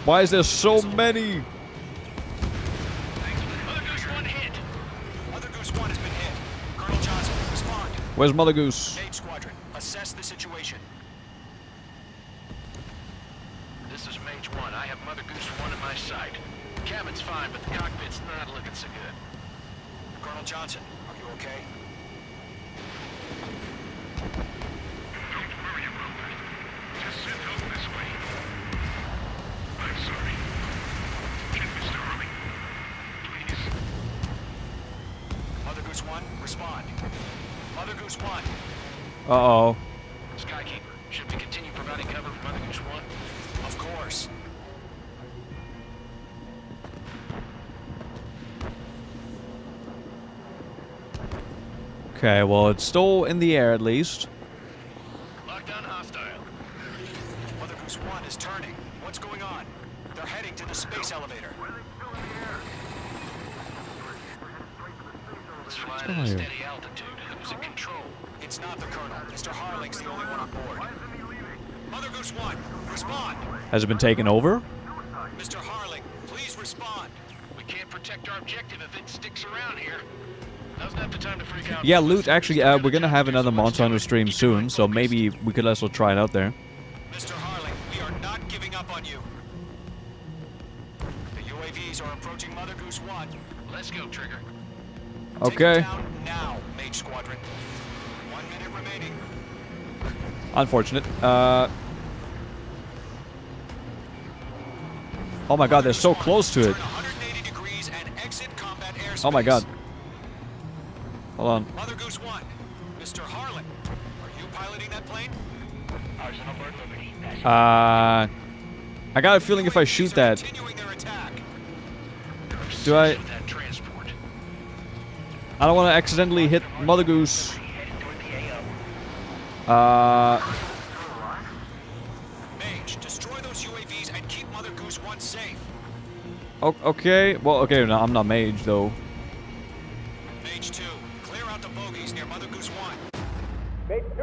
Why is there so many?
Mother Goose 1 hit. Mother Goose 1 has been hit. Colonel Johnson, respond.
Where's Mother Goose?
Mage Squadron, assess the situation.
This is Mage 1. I have Mother Goose 1 in my sight. Cabin's fine, but the cockpit's not looking so good.
Colonel Johnson, are you okay?
Don't worry about that. Just send help this way. I'm sorry. Get Mr. Hurley. Please.
Mother Goose 1, respond. Mother Goose 1.
Uh-oh.
Skykeeper, should we continue providing cover for Mother Goose 1? Of course.
Okay, well, it's still in the air at least.
Lockdown hostile. Mother Goose 1 is turning. What's going on? They're heading to the space elevator.
It's flying at a steady altitude. Who's in control?
It's not the Colonel. Mr. Harling's the only one on board. Mother Goose 1, respond!
Has it been taken over?
Mr. Harling, please respond.
We can't protect our objective if it sticks around here. Doesn't have the time to freak out.
Yeah, loot, actually, we're gonna have another Monster Hunter stream soon, so maybe we could also try it out there.
Mr. Harling, we are not giving up on you. The UAVs are approaching Mother Goose 1.
Let's go, Trigger.
Okay.
Take them down now, Mage Squadron. 1 minute remaining.
Unfortunate. Oh my god, they're so close to it.
180 degrees and exit combat airspace.
Oh my god. Hold on.
Mother Goose 1, Mr. Harling, are you piloting that plane?
I got a feeling if I shoot that... Do I... I don't want to accidentally hit Mother Goose. Okay. Well, okay. No, I'm not mage though.
Mage 2, clear out the bogies near Mother Goose 1.
Mage 2.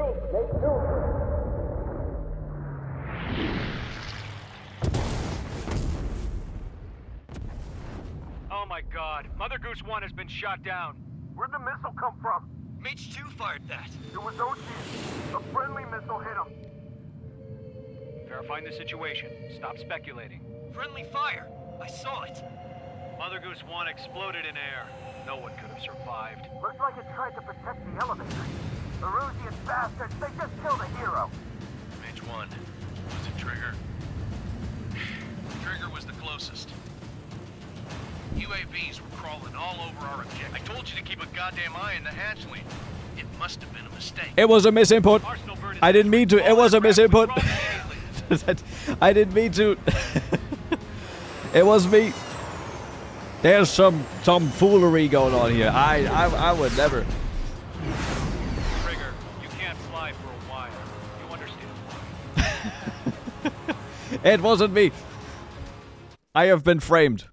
Oh my god, Mother Goose 1 has been shot down.
Where'd the missile come from?
Mage 2 fired that.
It was Ocean. A friendly missile hit him.
Verifying the situation. Stop speculating.
Friendly fire. I saw it.
Mother Goose 1 exploded in air. No one could have survived.
Looks like it tried to protect the elevator. The Rusian bastards, they just killed a hero.
Mage 1. Was it Trigger? Trigger was the closest. UAVs were crawling all over our objective. I told you to keep a goddamn eye on the hatchling. It must have been a mistake.
It was a misinput. I didn't mean to. It was a misinput. I didn't mean to. It was me. There's some foolery going on here. I would never.
Trigger, you can't fly for a while. You understand?
It wasn't me. I have been framed.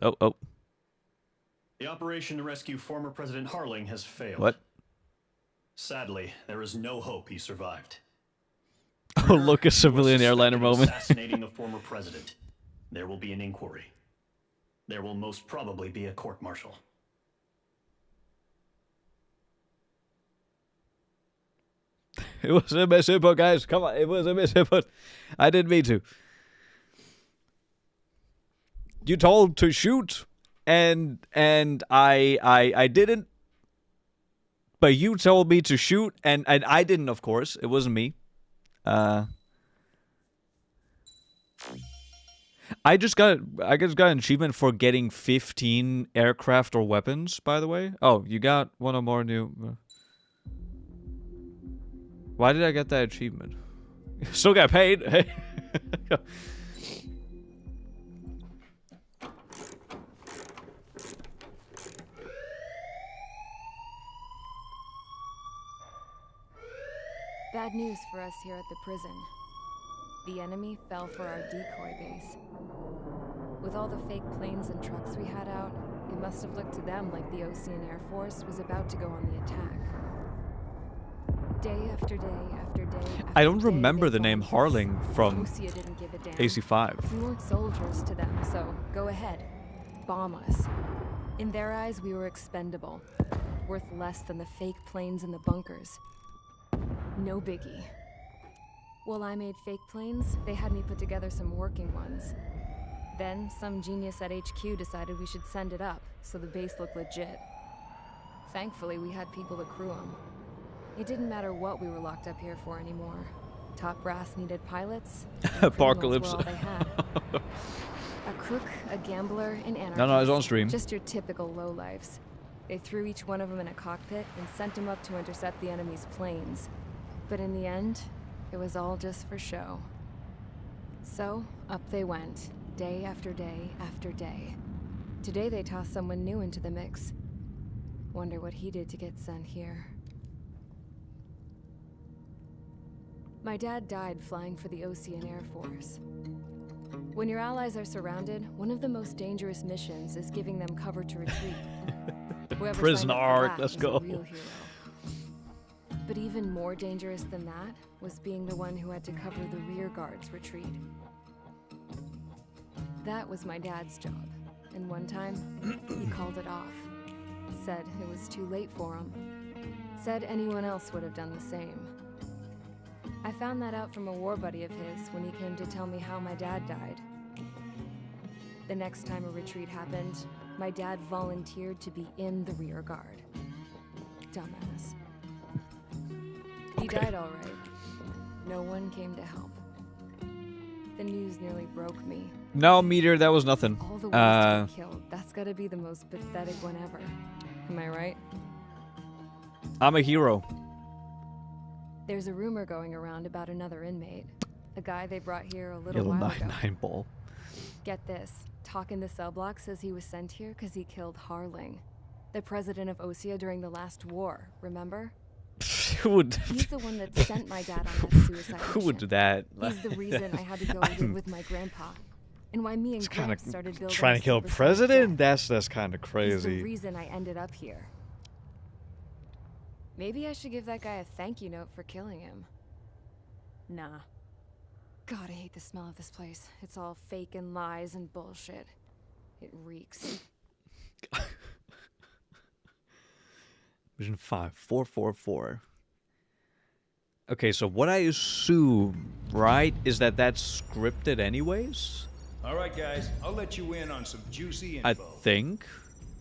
Oh.
The operation to rescue former President Harling has failed.
What?
Sadly, there is no hope he survived.
Oh, look, a civilian airliner moment.
Assassinating the former president. There will be an inquiry. There will most probably be a court-martial.
It was a misinput, guys. Come on, it was a misinput. I didn't mean to. You told to shoot, and I didn't. But you told me to shoot, and I didn't, of course. It wasn't me. I just got an achievement for getting 15 aircraft or weapons, by the way. Oh, you got one or more new. Why did I get that achievement? Still got paid.
Bad news for us here at the prison. The enemy fell for our decoy base. With all the fake planes and trucks we had out, it must have looked to them like the Ocean Air Force was about to go on the attack. Day after day after day after
I don't
day,
remember
they
the name
bombed us.
Harling from
Osea didn't give a damn.
AC5.
We weren't soldiers to them, so go ahead. Bomb us. In their eyes, we were expendable. Worth less than the fake planes in the bunkers. No biggie. While I made fake planes, they had me put together some working ones. Then, some genius at HQ decided we should send it up, so the base looked legit. Thankfully, we had people to crew them. It didn't matter what we were locked up here for anymore. Top brass needed pilots.
Apocalypse.
All they had. A crook, a gambler, an anarchist.
No, it's on stream.
Just your typical lowlifes. They threw each one of them in a cockpit and sent them up to intercept the enemy's planes. But in the end, it was all just for show. So, up they went, day after day after day. Today they tossed someone new into the mix. Wonder what he did to get sent here. My dad died flying for the Ocean Air Force. When your allies are surrounded, one of the most dangerous missions is giving them cover to retreat. Whoever
Prison
signed up for
arc,
that
let's
was
go.
a real hero. But even more dangerous than that was being the one who had to cover the rear guard's retreat. That was my dad's job, and one time, he called it off. Said it was too late for him. Said anyone else would have done the same. I found that out from a war buddy of his when he came to tell me how my dad died. The next time a retreat happened, my dad volunteered to be in the rear guard. Dumbass. He died all right. No one came to help. The news nearly broke me.
No, Meteor, that was nothing.
All the ways to be killed. That's gotta be the most pathetic one ever. Am I right?
I'm a hero.
There's a rumor going around about another inmate. A guy they brought here a little
Yellow
while ago.
9 ball.
Get this. Talk in the cell block says he was sent here because he killed Harling, the president of Osea during the last war, remember?
Who would?
He's the one that sent my dad on that suicide
Who would do
mission.
that?
He's the reason I had to go live with my grandpa. And why me and
It's kind of
Gramps started building
trying
a
to kill a
Silver Star
president.
jet.
That's kind of
He's the
crazy.
reason I ended up here. Maybe I should give that guy a thank you note for killing him. Nah. God, I hate the smell of this place. It's all fake and lies and bullshit. It reeks.
Mission 5444. Okay, so what I assume, right, is that that's scripted anyways?
All right, guys, I'll let you in on some juicy info.
I think.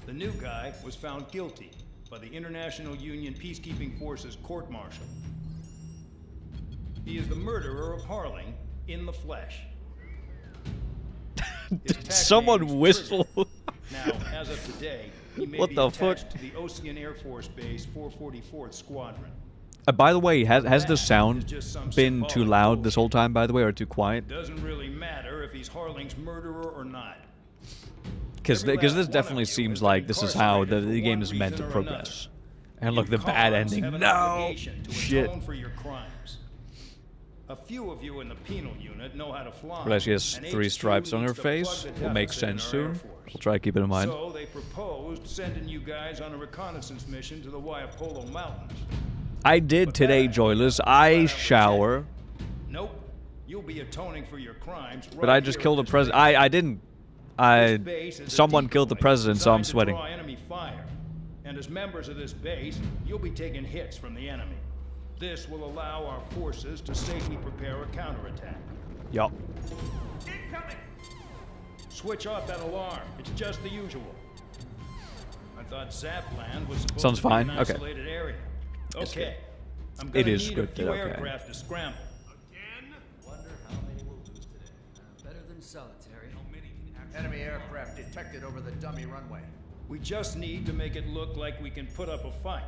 The new guy was found guilty by the International Union Peacekeeping Forces court-martial. He is the murderer of Harling in the flesh.
Did someone whistle?
Now, as of today, he may
What
be
the fuck?
attached to the Ocean Air Force Base 444th Squadron.
By the way, has the sound
just some
been too
symbolic
loud this whole time, by the way, or too quiet?
Doesn't really matter if he's Harling's murderer or not.
Because this definitely seems like this is how the game is meant to progress. And look, the bad ending.
Have an
No!
obligation to
Shit.
atone for your crimes. A few of you in the penal unit know how to fly.
Well, she has
and
3
HQ
stripes on her
needs to plug
face.
the
Will make
deficit in
sense
our Air
soon.
Force.
We'll try to keep it in mind.
So they proposed sending you guys on a reconnaissance mission to the Waiapolo Mountains.
I did today, Joyless. I shower.
Nope. You'll be atoning for your crimes.
But I just killed the president. I didn't. Someone killed the president, so I'm sweating.
Draw enemy fire. And as members of this base, you'll be taking hits from the enemy. This will allow our forces to safely prepare a counterattack.
Yup.
Incoming! Switch off that alarm. It's just the usual. I thought Zapland was supposed
Sounds
to be
fine.
an
Okay.
isolated area.
It's
Okay. I'm
It
gonna
is
need a
scripted,
few
okay.
aircraft to scramble.
Wonder how many we'll lose today. Better than solitary. How many can actually...
Enemy aircraft detected over the dummy runway.
We just need to make it look like we can put up a fight.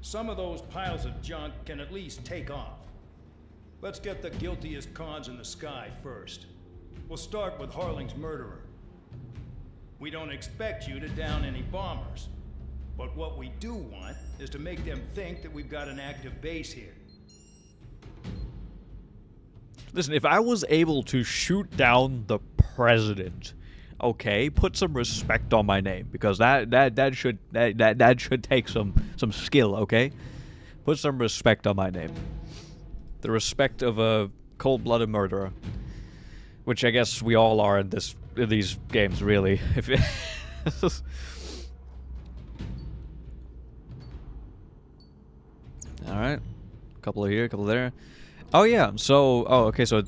Some of those piles of junk can at least take off. Let's get the guiltiest cons in the sky first. We'll start with Harling's murderer. We don't expect you to down any bombers. But what we do want is to make them think that we've got an active base here.
Listen, if I was able to shoot down the president, okay, put some respect on my name, because that should take some skill, okay? Put some respect on my name. The respect of a cold-blooded murderer, which I guess we all are in these games, really. If it all right, a couple here, a couple there. Oh yeah, so okay, so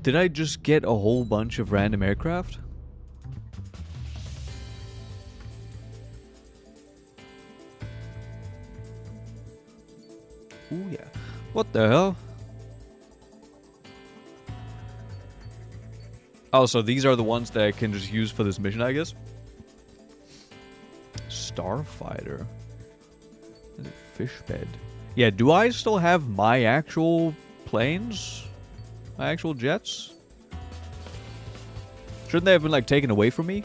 did I just get a whole bunch of random aircraft? Ooh yeah. What the hell? Oh, so these are the ones that I can just use for this mission, I guess? Starfighter. And a fish bed. Yeah, do I still have my actual planes? My actual jets? Shouldn't they have been, like, taken away from me?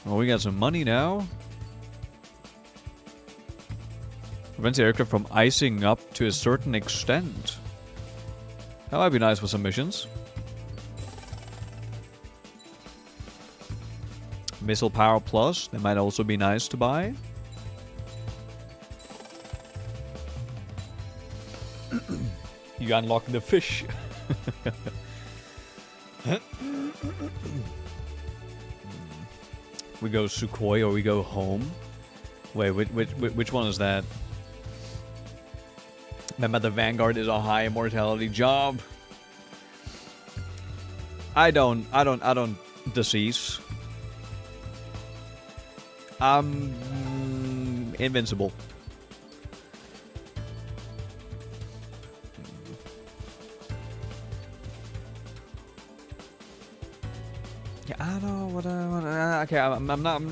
Oh, we got some money now. Prevents the aircraft from icing up to a certain extent. That might be nice for some missions. Missile power plus. That might also be nice to buy. You unlock the fish. We go Sukhoi or we go home. Wait, which one is that? Remember, the Vanguard is a high immortality job. I don't decease. I'm invincible. Yeah, I know what I want. Okay, I'm not.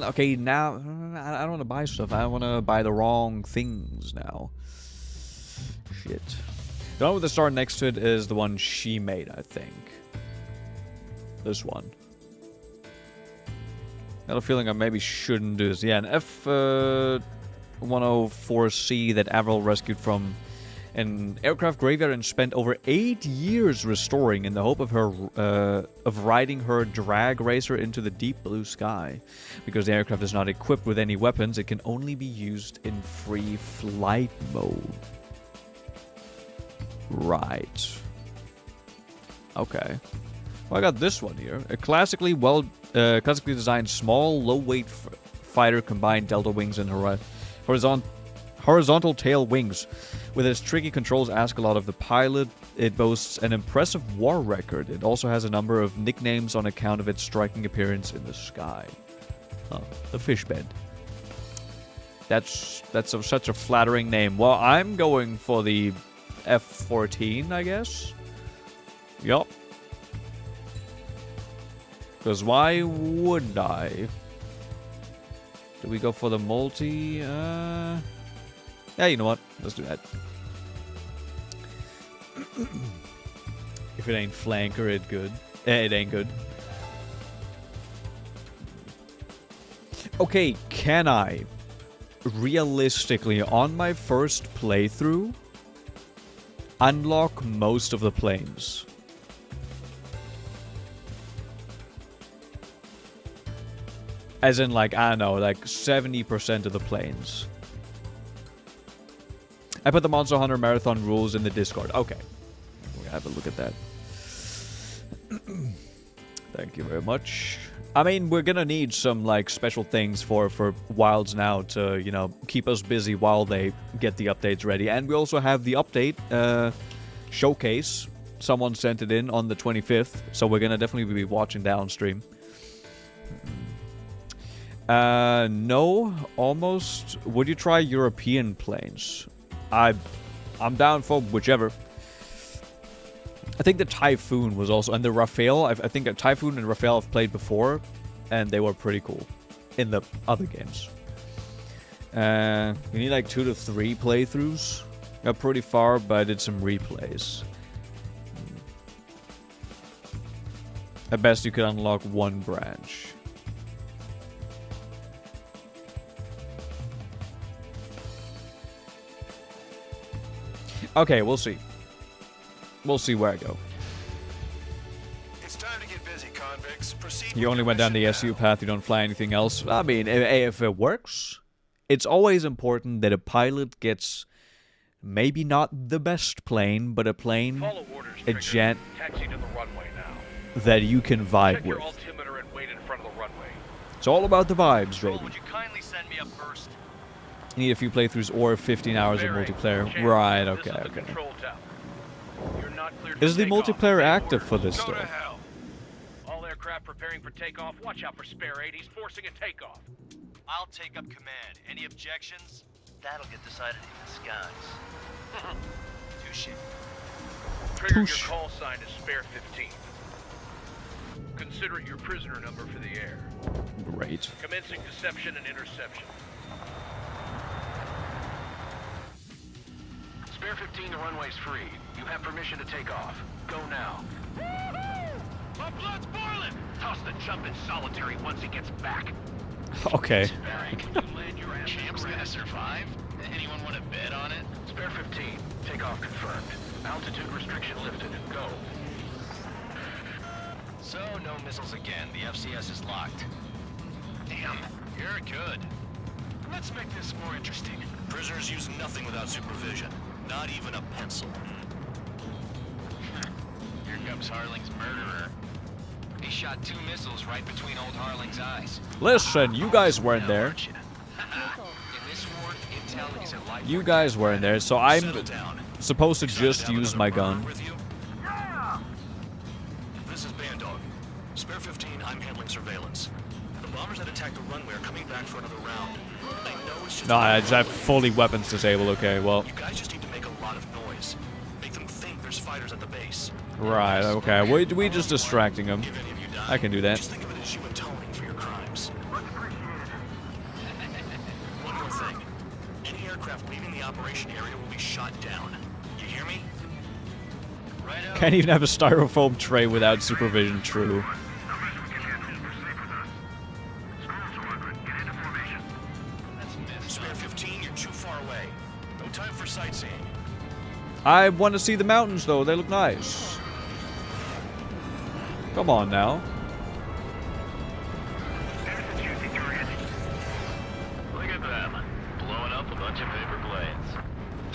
Okay, now I don't want to buy stuff. I want to buy the wrong things now. Shit. The one with the star next to it is the one she made, I think. This one. got a feeling I maybe shouldn't do this. Yeah, an F-104C that Avril rescued from an aircraft graveyard and spent over 8 years restoring in the hope of her riding her drag racer into the deep blue sky. Because the aircraft is not equipped with any weapons, it can only be used in free flight mode. Right. Okay. Well, I got this one here. A classically designed small, low-weight fighter combined delta wings and horizontal tail wings. With its tricky controls ask a lot of the pilot, it boasts an impressive war record. It also has a number of nicknames on account of its striking appearance in the sky. Oh, the fish bed. That's such a flattering name. Well, I'm going for the F-14, I guess. Yup. Because why would I? Do we go for the multi? Yeah, you know what? Let's do that. If it ain't flanker, it good. It ain't good. Okay, can I realistically, on my first playthrough, unlock most of the planes? As in, like, I don't know, like 70% of the planes. I put the Monster Hunter Marathon rules in the Discord. Okay. We'll have a look at that. Thank you very much. I mean, we're gonna need some, like, special things for Wilds now to, you know, keep us busy while they get the updates ready. And we also have the update showcase. Someone sent it in on the 25th, so we're gonna definitely be watching that on stream. No, almost. Would you try European planes? I'm down for whichever. I think the Typhoon was also, and the Rafale. I think a Typhoon and Rafale I've played before, and they were pretty cool in the other games. You need like 2 to 3 playthroughs. Got pretty far, but I did some replays. At best, you could unlock 1 branch. Okay, we'll see. We'll see where I go.
It's time to get busy, convicts. Proceed.
You only went down the SU path, you don't fly anything else. I mean, if it works, it's always important that a pilot gets maybe not the best plane, but a plane, a jet,
Taxi to the runway now.
that you can vibe
Check your
with.
altimeter and wait in front of the runway.
It's all about the vibes, baby.
Would you kindly send me up first?
You need a few playthroughs or 15 hours of multiplayer. Right, okay, okay. Is the multiplayer active for this, though?
All aircraft preparing for takeoff. Watch out for spare 80s forcing a takeoff.
I'll take up command. Any objections? That'll get decided in the skies. Touche.
Trigger, your call sign is spare 15. Consider it your prisoner number for the air.
Great.
Commencing deception and interception. Spare 15, the runway's free. You have permission to take off. Go now. My blood's boiling! Toss the chump in solitary once he gets back.
Okay.
Champ's gonna survive? Anyone want to bet on it? Spare 15. Takeoff confirmed. Altitude restriction lifted. Go.
So, no missiles again. The FCS is locked. Damn, you're good.
Let's make this more interesting.
Prisoners use nothing without supervision. Not even a pencil. Here comes Harling's murderer. He shot 2 missiles right between old Harling's eyes.
Listen, you guys weren't there.
In this war, intel is a life.
You guys weren't there, so I'm supposed to just use my gun.
This is Bandog. Spare 15, I'm handling surveillance. The bombers that attacked the runway are coming back for another round. I know it's just
No, I just have fully weapons disabled. Okay, well.
You guys just need to make a lot of noise. Make them think there's fighters at the base.
Right, okay. We just distracting them. I can do that.
Just think of it as you atoning for your crimes. One more thing. Any aircraft leaving the operation area will be shot down. You hear me? Right.
Can't even have a styrofoam tray without supervision. True. I want to see the mountains, though. They look nice. Come on now.
Look at them, blowing up a bunch of paper planes.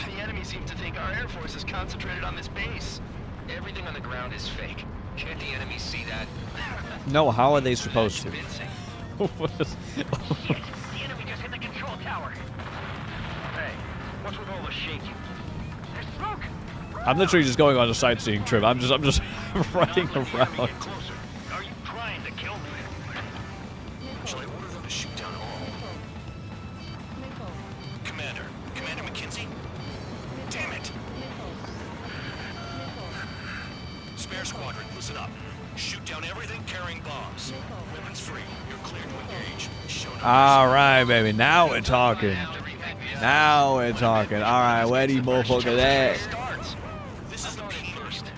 The enemy seems to think our Air Force is concentrated on this base. Everything on the ground is fake. Can't the enemy see that?
No, how are they supposed to?
The enemy just hit the control tower. Hey, what's with all the shaking? There's smoke!
I'm literally just going on a sightseeing trip. I'm just running around.
Are you trying to kill me? Shall I order them to shoot down all? Commander McKenzie? Damn it! Spare squadron, listen up. Shoot down everything carrying bombs. Weapons free. You're clear to engage. Show no
All right, baby. Now we're talking. Now we're talking. All right, where do you motherfucker at?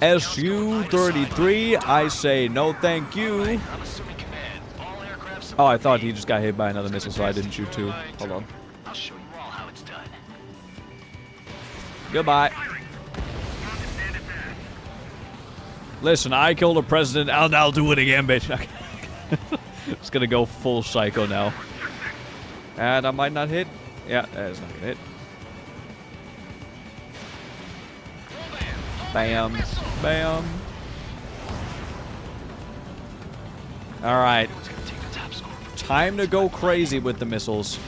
SU-33, I say no thank you. Oh, I thought he just got hit by another missile, so I didn't shoot too. Hold on.
I'll show you all how it's done.
Goodbye. Listen, I killed a president. I'll do it again, bitch. It's gonna go full psycho now. And I might not hit. Yeah, that's not gonna hit. Bam. Bam. Alright. Time to go crazy with the missiles.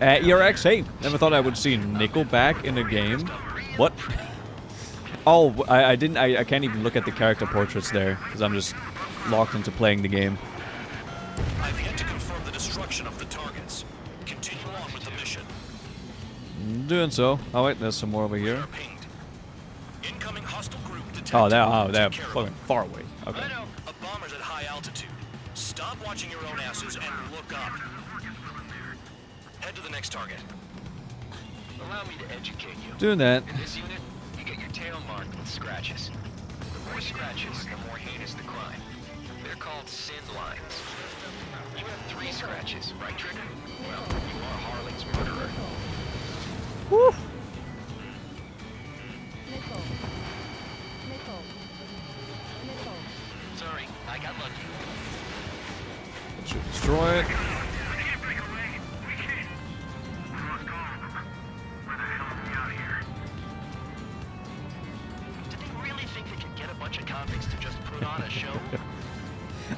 ERX, hey, never thought I would see Nickelback in a game. What? Oh, I didn't. I can't even look at the character portraits there because I'm just locked into playing the game.
I've yet to confirm the destruction of the targets. Continue on with the mission.
Doing so. Oh wait, there's some more over here.
Incoming hostile group detected.
Oh, they're fucking far away. Okay.
A bomber's at high altitude. Stop watching your own asses and look up. Head to the next target.
Allow me to educate you.
Doing that.
In this unit, you get your tail marked with scratches. The more scratches, the more heinous the crime. They're called sin lines. You have 3 scratches, right, Trigger? Well, you are Harling's murderer.
Woo!
Sorry, I got lucky.
That should destroy it.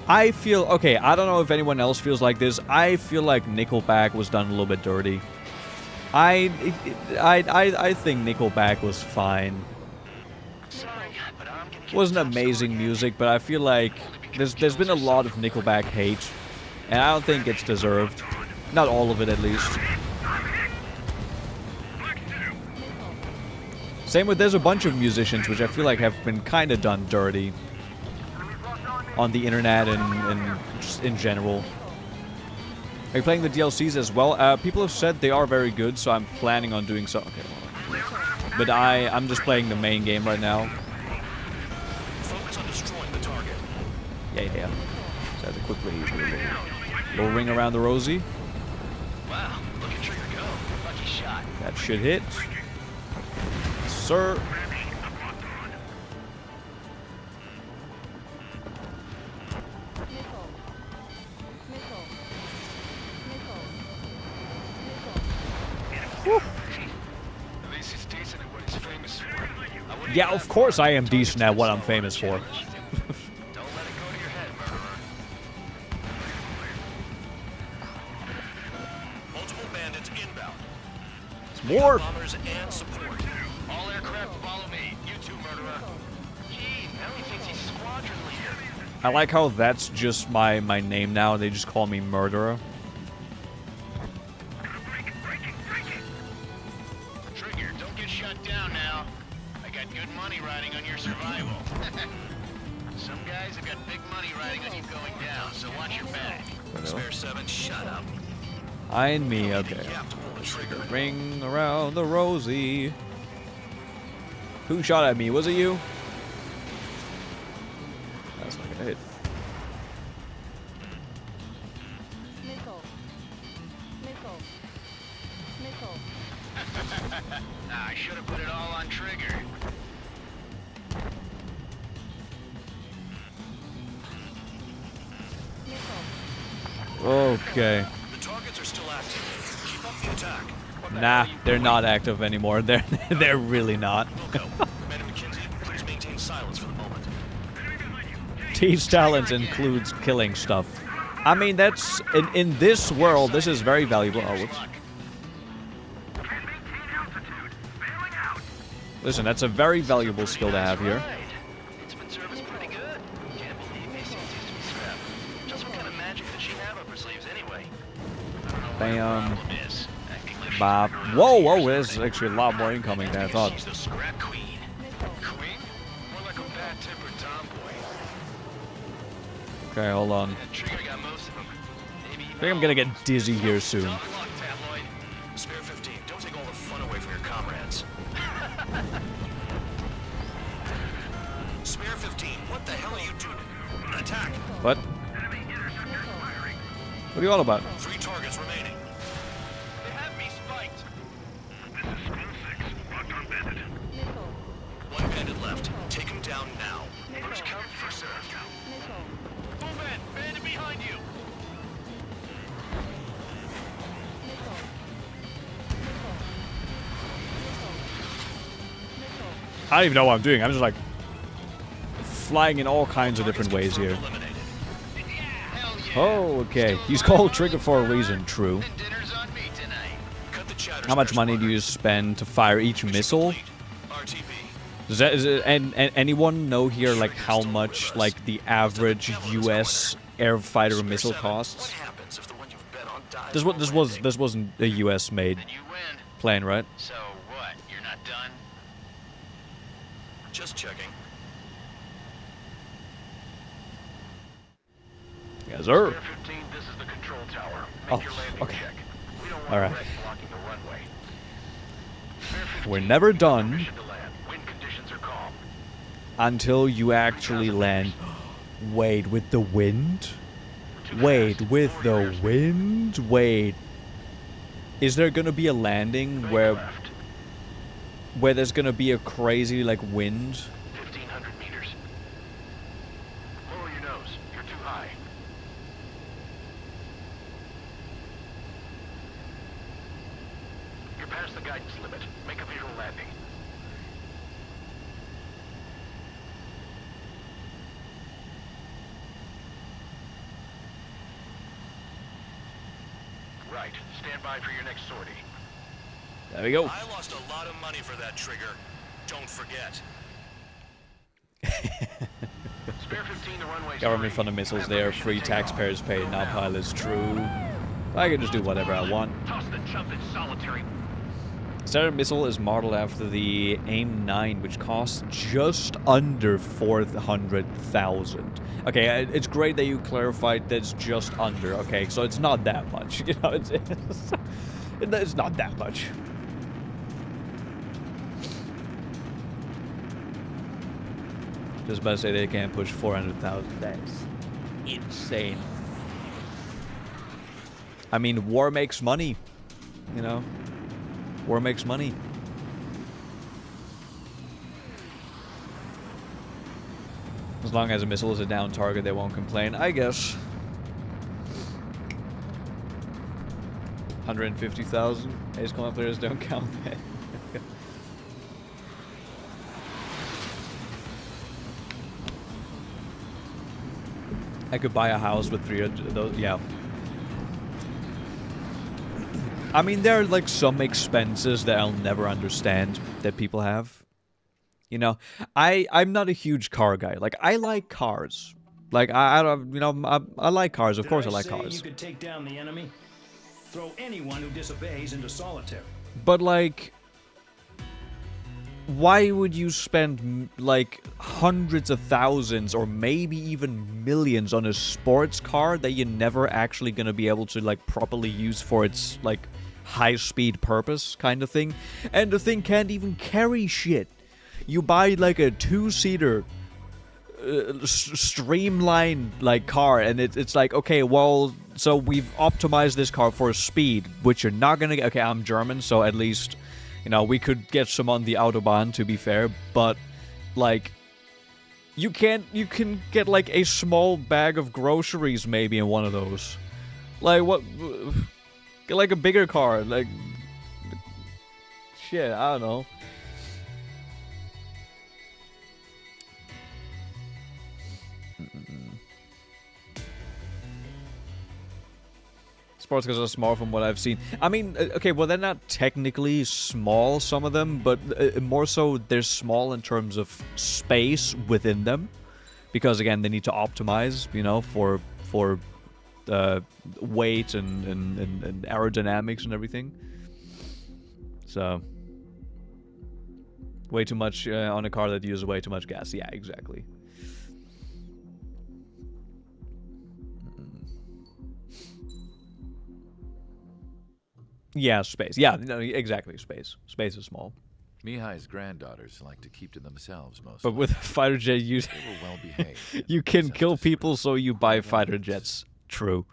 I feel, okay, I don't know if anyone else feels like this. I feel like Nickelback was done a little bit dirty. I think Nickelback was fine. Wasn't amazing music, but I feel like there's been a lot of Nickelback hate, and I don't think it's deserved. Not all of it, at least. Same with, there's a bunch of musicians which I feel like have been kind of done dirty on the internet and just in general. Are you playing the DLCs as well? People have said they are very good, so I'm planning on doing so. Okay, but I'm just playing the main game right now.
Focus on destroying the target.
Yeah. So I have to quickly little ring around the rosy.
Wow, look at Trigger go. Lucky shot.
That should hit. Sir. Yeah, of course I am decent at what I'm famous for.
Multiple bandits inbound.
More.
Bombers and support.
All aircraft follow me. You too, murderer. Jeez, now he thinks he's squadron leader.
I like how that's just my name now. They just call me Murderer.
Trigger, don't get shut down now. I got good money riding on your survival. Some guys have got big money riding on you going down, so watch your back.
Spare 7, shut up.
I and me, okay.
You have to pull the trigger.
Ring around the rosy. Who shot at me? Was it you? That's not gonna hit.
Nickel. Nickel. Nickel.
I should have put it all on trigger.
Okay.
The targets are still active. Keep up the attack.
Nah, they're not active anymore. They're really not.
Commander McKenzie, please maintain silence for the moment.
T's talents includes killing stuff. I mean, that's in this world. This is very valuable. Oh, whoops. Listen, that's a very valuable skill to have here.
It's been serviced pretty good. Can't believe these things used to be scrapped. Just what kind of magic does she have up her sleeves anyway?
Bam. Bop. Whoa, whoa, there's actually a lot more incoming than I thought.
She's the scrap queen. Queen? More like a bad-tempered tomboy.
Okay, hold on.
That trigger got most of them. Maybe
I think I'm gonna get dizzy here soon.
Spare 15, don't take all the fun away from your comrades. Spare 15, what the hell are you doing? Attack!
What? What are you all about?
3 targets remaining.
They have me spiked.
This is School 6, locked on bandit.
1 bandit left. Take him down now.
First come, first served. Move in. Bandit behind you.
I don't even know what I'm doing. I'm just like flying in all kinds of different ways here. Oh, okay. He's called Trigger for a reason, true. How much money do you spend to fire each missile? Does that, and anyone know here like how much like the average U.S. air fighter missile costs? This wasn't a U.S. made plane, right?
So what? You're not done?
Just checking.
Yes, sir.
Spare 15, this is the control tower. Make
Oh,
your landing
okay.
check. We don't want
All right.
wreck blocking the runway. Spare 15,
We're never done
permission to land. Wind conditions are calm.
until you actually land. Wait, with the wind? Wait, with the wind? Wait. Is there gonna be a landing where there's gonna be a crazy like wind?
1,500 meters. Lower your nose. You're too high. You're past the guidance limit. Make a visual landing. Right. Stand by for your next sortie.
There we go.
I lost a lot of money for that trigger. Don't forget.
Spare 15, the runway's
Government
free.
funded missiles there, free taxpayers paid, now pilots, true. I can just do whatever I want.
Toss the chump in solitary.
Standard missile is modeled after the AIM-9, which costs just under 400,000. Okay, it's great that you clarified that's just under. Okay, so it's not that much. You know, it's not that much. Just about to say they can't push 400,000. That's insane. I mean, war makes money. You know? War makes money. As long as a missile is a down target, they won't complain, I guess. 150,000. Ace Combat players don't count that. I could buy a house with 3 of those. Yeah. I mean, there are like some expenses that I'll never understand that people have. You know, I'm not a huge car guy. Like, I like cars. Like, I don't, you know, I like cars. Of course I like cars.
You could take down the enemy. Throw anyone who disobeys into solitary.
But like, why would you spend like hundreds of thousands or maybe even millions on a sports car that you're never actually gonna be able to like properly use for its like high-speed purpose kind of thing? And the thing can't even carry shit. You buy like a two-seater streamlined like car, and it's like, okay, well, so we've optimized this car for speed, which you're not gonna get. Okay, I'm German, so at least, you know, we could get some on the Autobahn, to be fair, but like you can get like a small bag of groceries maybe in one of those. Like what? Get like a bigger car, like shit, I don't know. Sports cars are small from what I've seen. I mean, okay, well, they're not technically small, some of them, but more so they're small in terms of space within them. Because, again, they need to optimize, you know, for weight and aerodynamics and everything. So, way too much on a car that uses way too much gas. Yeah, exactly. Yeah, space. Yeah, no, exactly, space. Space is small.
Mihai's granddaughters like to keep to themselves mostly.
But with a fighter jet, you
they were well behaved.
You can kill people, so you buy fighter jets. True.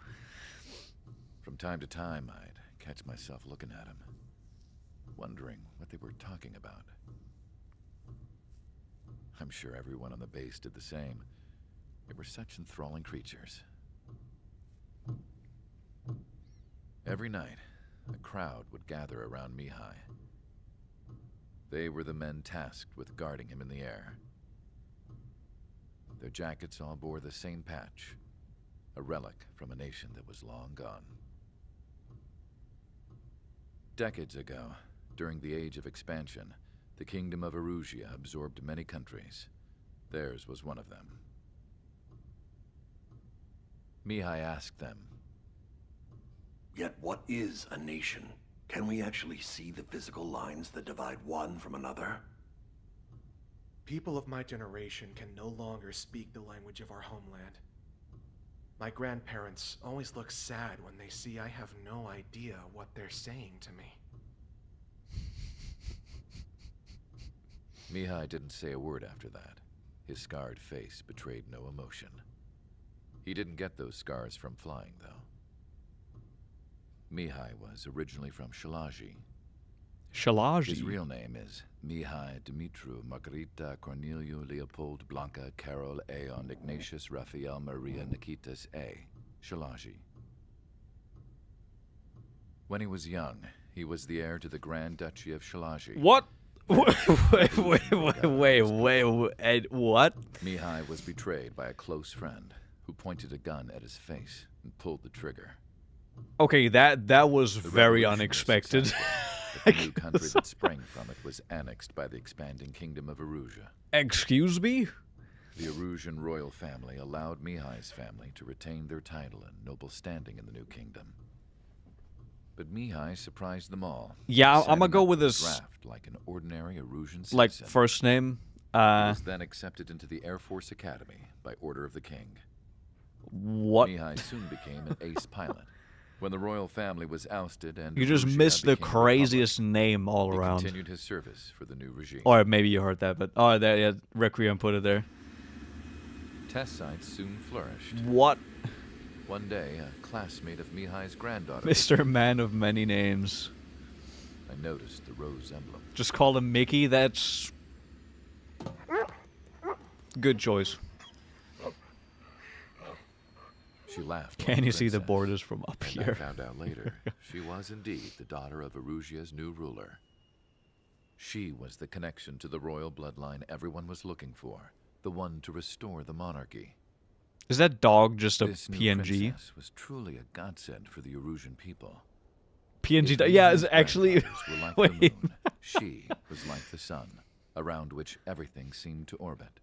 From time to time, I'd catch myself looking at them, wondering what they were talking about. I'm sure everyone on the base did the same. They were such enthralling creatures. Every night, a crowd would gather around Mihai. They were the men tasked with guarding him in the air. Their jackets all bore the same patch, a relic from a nation that was long gone. Decades ago, during the Age of Expansion, the Kingdom of Erusia absorbed many countries. Theirs was one of them. Mihai asked them,
"Yet what is a nation? Can we actually see the physical lines that divide one from another?"
People of my generation can no longer speak the language of our homeland. My grandparents always look sad when they see I have no idea what they're saying to me.
Mihai didn't say a word after that. His scarred face betrayed no emotion. He didn't get those scars from flying, though. Mihai was originally from Shalaji.
Shalaji?
His real name is Mihai Dumitru Margarita Corneliu Leopold Blanca Carol Aeon Ignatius Raphael Maria Nikitas A. Shalaji. When he was young, he was the heir to the Grand Duchy of Shalaji.
What? Wait, what?
Mihai was betrayed by a close friend who pointed a gun at his face and pulled the trigger.
Okay, that was very unexpected.
The new country that sprang from it was annexed by the expanding Kingdom of Erusia.
Excuse me?
The Erusian royal family allowed Mihai's family to retain their title and noble standing in the new kingdom. But Mihai surprised them all.
Yeah, I'm gonna go with this.
Draft like an ordinary Erusian citizen.
Like first name.
He was then accepted into the Air Force Academy by order of the king.
What?
Mihai soon became an ace pilot. When the royal family was ousted and
you just missed the craziest name all around.
He continued his service for the new regime.
Or maybe you heard that, but oh, there, yeah, Requiem put it there.
Test sites soon flourished.
What?
One day, a classmate of Mihai's granddaughter,
Mr. Man of Many Names.
I noticed the rose emblem.
Just call him Mickey. That's good choice.
She laughed.
Can you see the borders from up
and
here?
I found out later she was indeed the daughter of Erusia's new ruler. She was the connection to the royal bloodline everyone was looking for, the one to restore the monarchy.
Is that dog just a
This new
PNG?
princess was truly a godsend for the Erusian people.
PNG.
If
Yeah,
Mihai's
it's actually.
granddaughters were like
Wait.
the moon, she was like the sun, around which everything seemed to orbit.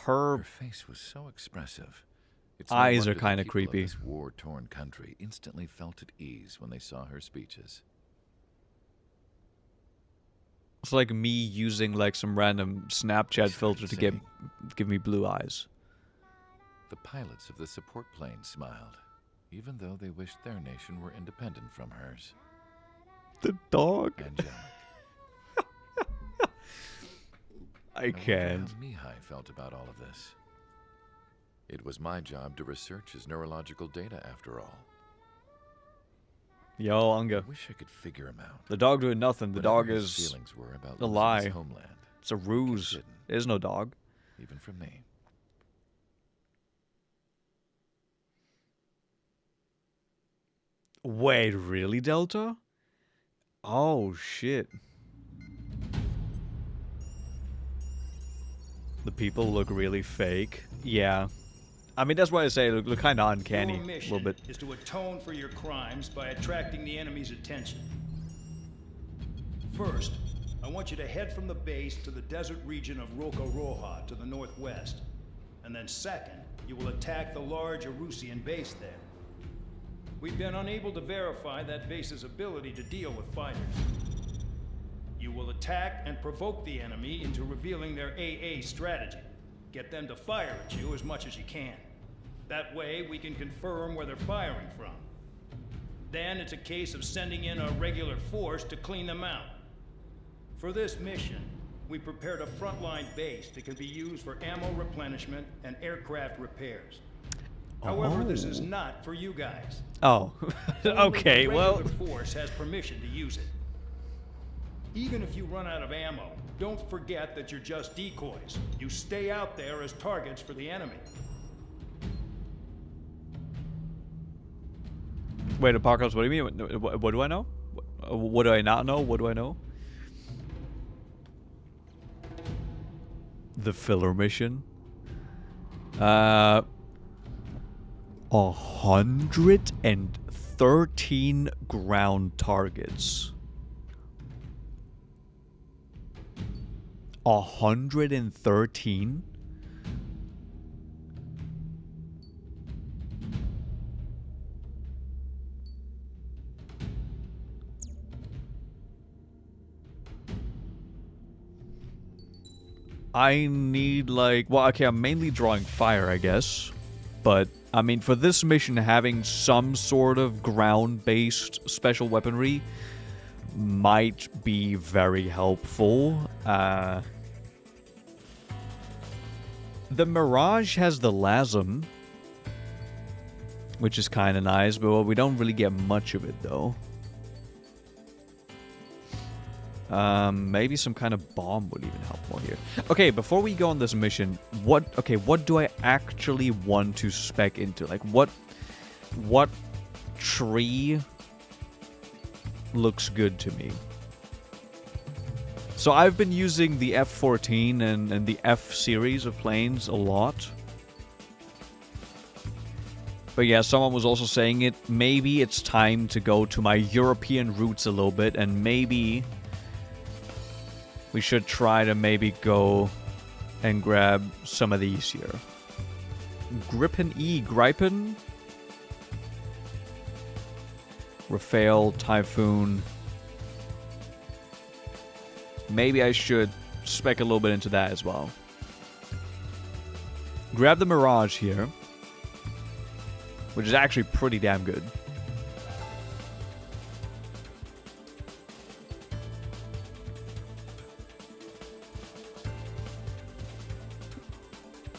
Her
face was so expressive. It's no
eyes are
wonder the
kind of
people
creepy.
This war-torn country instantly felt at ease when they saw her speeches.
It's like me using like some random Snapchat filter to give me blue eyes.
The pilots of the support plane smiled, even though they wished their nation were independent from hers.
The dog.
Angelic.
I can't.
Wonder how Mihai felt about all of this. It was my job to research his neurological data, after all.
Yo, Unga.
I wish I could figure him out.
The dog doing nothing. The
Whatever
dog
his
is
feelings were about
a
losing
lie.
his homeland.
It's a ruse. There's no dog.
Even from me.
Wait, really, Delta? Oh, shit. The people look really fake. Yeah. I mean, that's why I say look kind of uncanny
Your
a
mission
little bit.
is to atone for your crimes by attracting the enemy's attention. First, I want you to head from the base to the desert region of Roca to the northwest. And then second, you will attack the large Erusian base there. We've been unable to verify that base's ability to deal with fighters. You will attack and provoke the enemy into revealing their AA strategy. Get them to fire at you as much as you can. That way, we can confirm where they're firing from. Then it's a case of sending in a regular force to clean them out. For this mission, we prepared a frontline base that can be used for ammo replenishment and aircraft repairs. However, this is not for you guys.
Oh, okay,
Only the
well.
regular force has permission to use it. Even if you run out of ammo, don't forget that you're just decoys. You stay out there as targets for the enemy.
Wait, Apocalypse, what do you mean? What do I know? What do I not know? What do I know? The filler mission. 113 ground targets. 113? I need like, well, okay, I'm mainly drawing fire, I guess. But, I mean, for this mission, having some sort of ground-based special weaponry might be very helpful. The Mirage has the LASM, which is kind of nice, but well, we don't really get much of it, though. Maybe some kind of bomb would even help more here. Okay, before we go on this mission, what do I actually want to spec into? Like, what tree looks good to me? So I've been using the F-14 and the F series of planes a lot. But yeah, someone was also saying it. Maybe it's time to go to my European roots a little bit, and maybe we should try to maybe go and grab some of these here. Gripen? Rafale, Typhoon. Maybe I should spec a little bit into that as well. Grab the Mirage here, which is actually pretty damn good.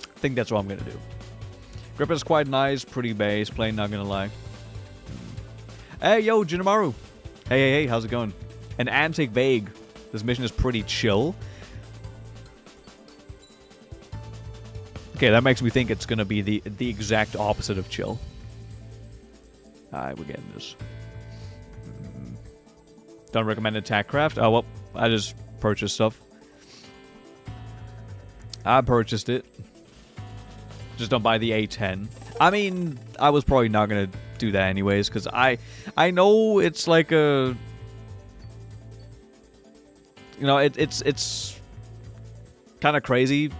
I think that's what I'm gonna do. Grip is quite nice, pretty base, plane, not gonna lie. Hey, yo, Jinamaru. Hey, how's it going? An Antic Vague. This mission is pretty chill. Okay, that makes me think it's gonna be the exact opposite of chill. Alright, we're getting this. Don't recommend attack craft. Oh, well, I just purchased stuff. I purchased it. Just don't buy the A10. I mean, I was probably not gonna do that anyways, because I know it's like a, you know, it's kind of crazy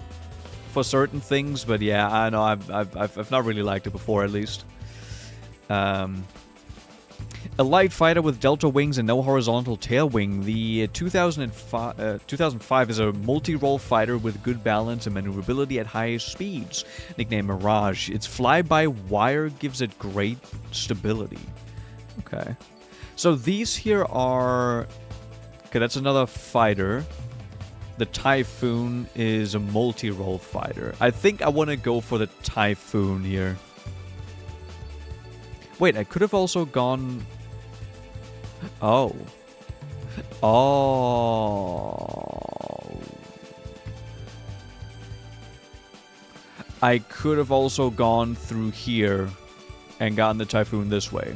for certain things, but yeah, I know I've not really liked it before, at least. A light fighter with delta wings and no horizontal tail wing. The 2005 is a multi-role fighter with good balance and maneuverability at high speeds. Nickname Mirage. Its fly-by-wire gives it great stability. Okay. So these here are... Okay, that's another fighter. The Typhoon is a multi-role fighter. I think I want to go for the Typhoon here. Wait, I could have also gone... Oh. Oh. I could have also gone through here and gotten the Typhoon this way.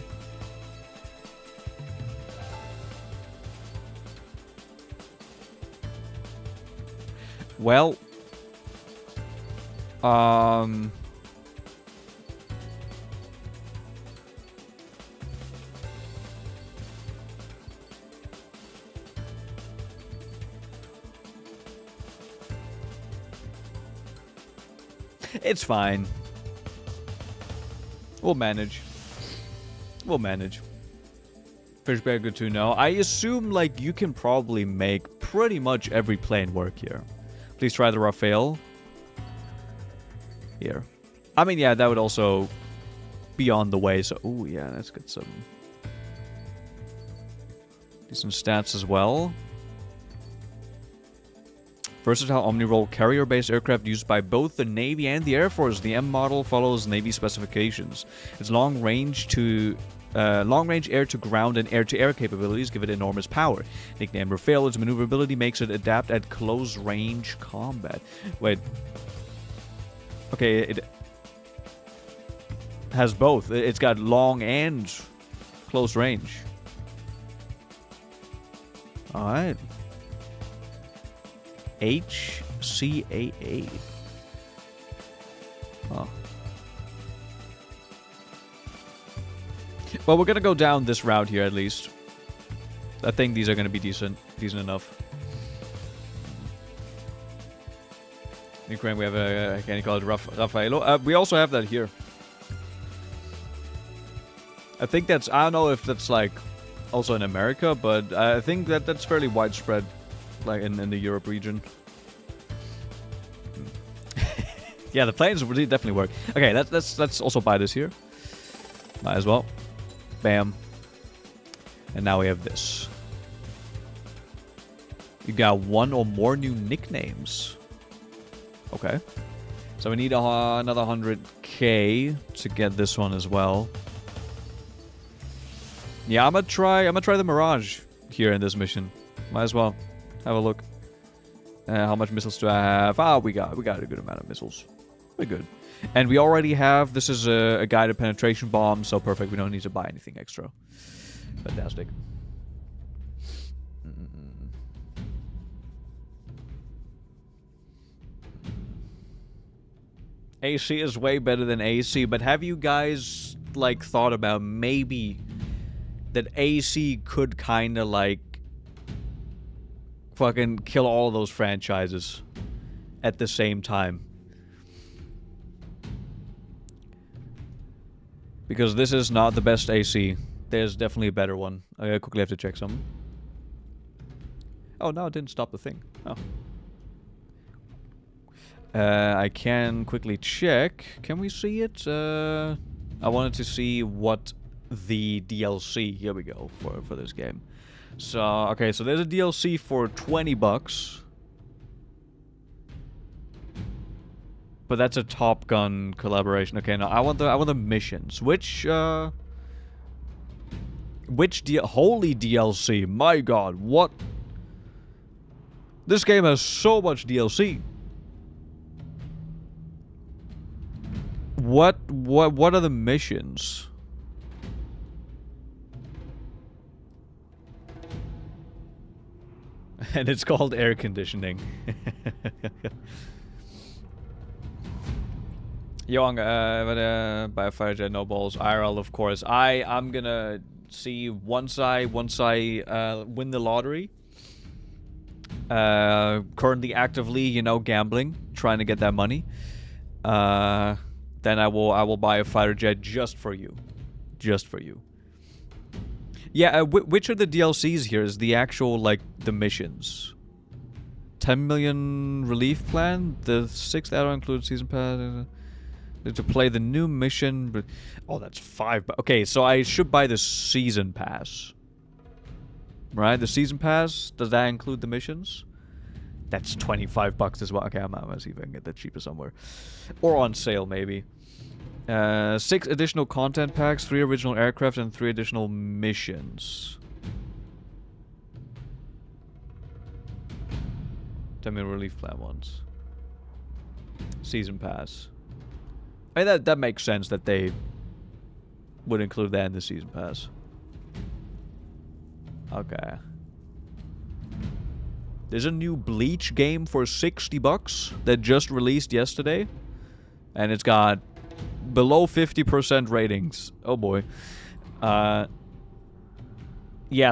Well, it's fine. We'll manage. We'll manage. Fishbear, good to know. I assume, like, you can probably make pretty much every plane work here. Please try the Raphael. Here. I mean, yeah, that would also be on the way, so... Oh, yeah, let's get some... decent stats as well. Versatile omni-role carrier-based aircraft used by both the Navy and the Air Force. The M model follows Navy specifications. Its long-range air-to-ground and air-to-air capabilities give it enormous power. Nicknamed Raphael, its maneuverability makes it adapt at close-range combat. Wait. Okay, it has both. It's got long and close range. Alright. HCAA. Oh. Well, we're gonna go down this route here at least. I think these are gonna be decent enough. In Ukraine, we have a, can you call it Raffaello? We also have that here. I think that's, I don't know if that's like also in America, but I think that that's fairly widespread, like in the Europe region. Yeah, the planes really definitely work. Okay, let's also buy this here. Might as well. Bam. And now we have this. You got one or more new nicknames. Okay. So we need another 100k to get this one as well. Yeah, I'm gonna try the Mirage here in this mission. Might as well have a look. How much missiles do I have? Ah, we got a good amount of missiles. We're good. And we already have, this is a guided penetration bomb, so perfect. We don't need to buy anything extra. Fantastic. AC is way better than AC, but have you guys, like, thought about maybe that AC could kind of, like, fucking kill all those franchises at the same time? Because this is not the best AC. There's definitely a better one. I quickly have to check something. Oh, no, it didn't stop the thing. Oh. I can quickly check. Can we see it? I wanted to see what the DLC, here we go, for this game. So, okay, so there's a DLC for 20 bucks. But that's a Top Gun collaboration. Okay, no, I want the missions. Which holy DLC, my god, what? This game has so much DLC. What are the missions? And it's called air conditioning. Yo, I'm gonna buy a fighter jet, no balls. IRL, of course. I'm gonna see once I win the lottery. Currently actively, you know, gambling, trying to get that money. Then I will buy a fighter jet just for you. Just for you. Yeah, which are the DLCs here? Is the actual, like, the missions? 10 million relief plan? The 6th add-on includes season pass. To play the new mission. Oh, that's 5. Okay, so I should buy the season pass. Right? The season pass, does that include the missions? That's 25 bucks as well. Okay, I'm gonna see if I can get that cheaper somewhere. Or on sale, maybe. 6 additional content packs, 3 original aircraft, and 3 additional missions. 10 million relief plan ones. Season pass. I mean, that makes sense that they would include that in the season pass. Okay. There's a new Bleach game for 60 bucks that just released yesterday. And it's got below 50% ratings. Oh boy. Yeah,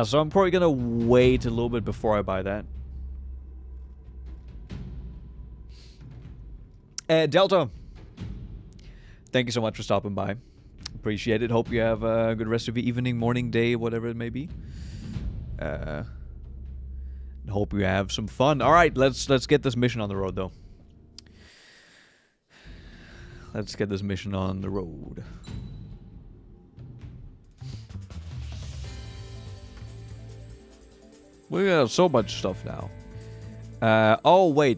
so I'm probably gonna wait a little bit before I buy that. Delta, thank you so much for stopping by. Appreciate it. Hope you have a good rest of your evening, morning, day, whatever it may be. Hope you have some fun. All right, let's get this mission on the road, though. Let's get this mission on the road. We got so much stuff now. Oh, wait.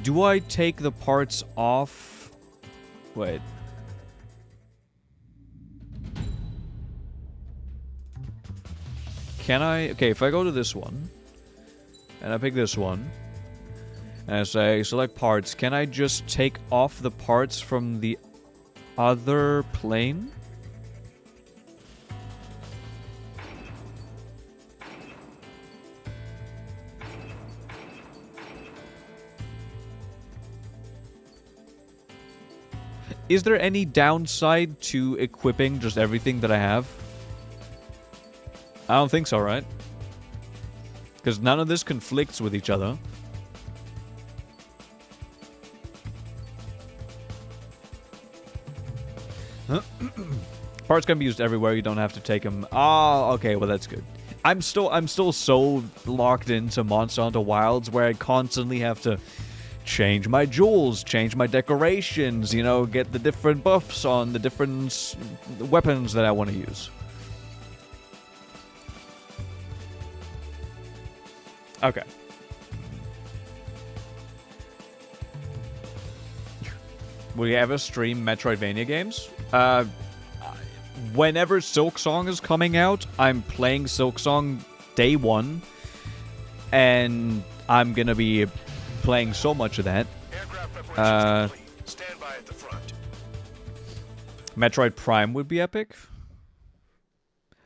Do I take the parts off? Wait. Can I? Okay, if I go to this one, and I pick this one, and I say select parts, can I just take off the parts from the other plane? Is there any downside to equipping just everything that I have? I don't think so, right? Because none of this conflicts with each other. Parts can be used everywhere. You don't have to take them. Oh, okay. Well, that's good. I'm still so locked into Monster Hunter Wilds where I constantly have to change my jewels, change my decorations, you know, get the different buffs on the different weapons that I want to use. Okay. Will you ever stream Metroidvania games? Whenever Silksong is coming out, I'm playing Silksong day one. And I'm gonna be playing so much of that.
Stand by at the front.
Metroid Prime would be epic.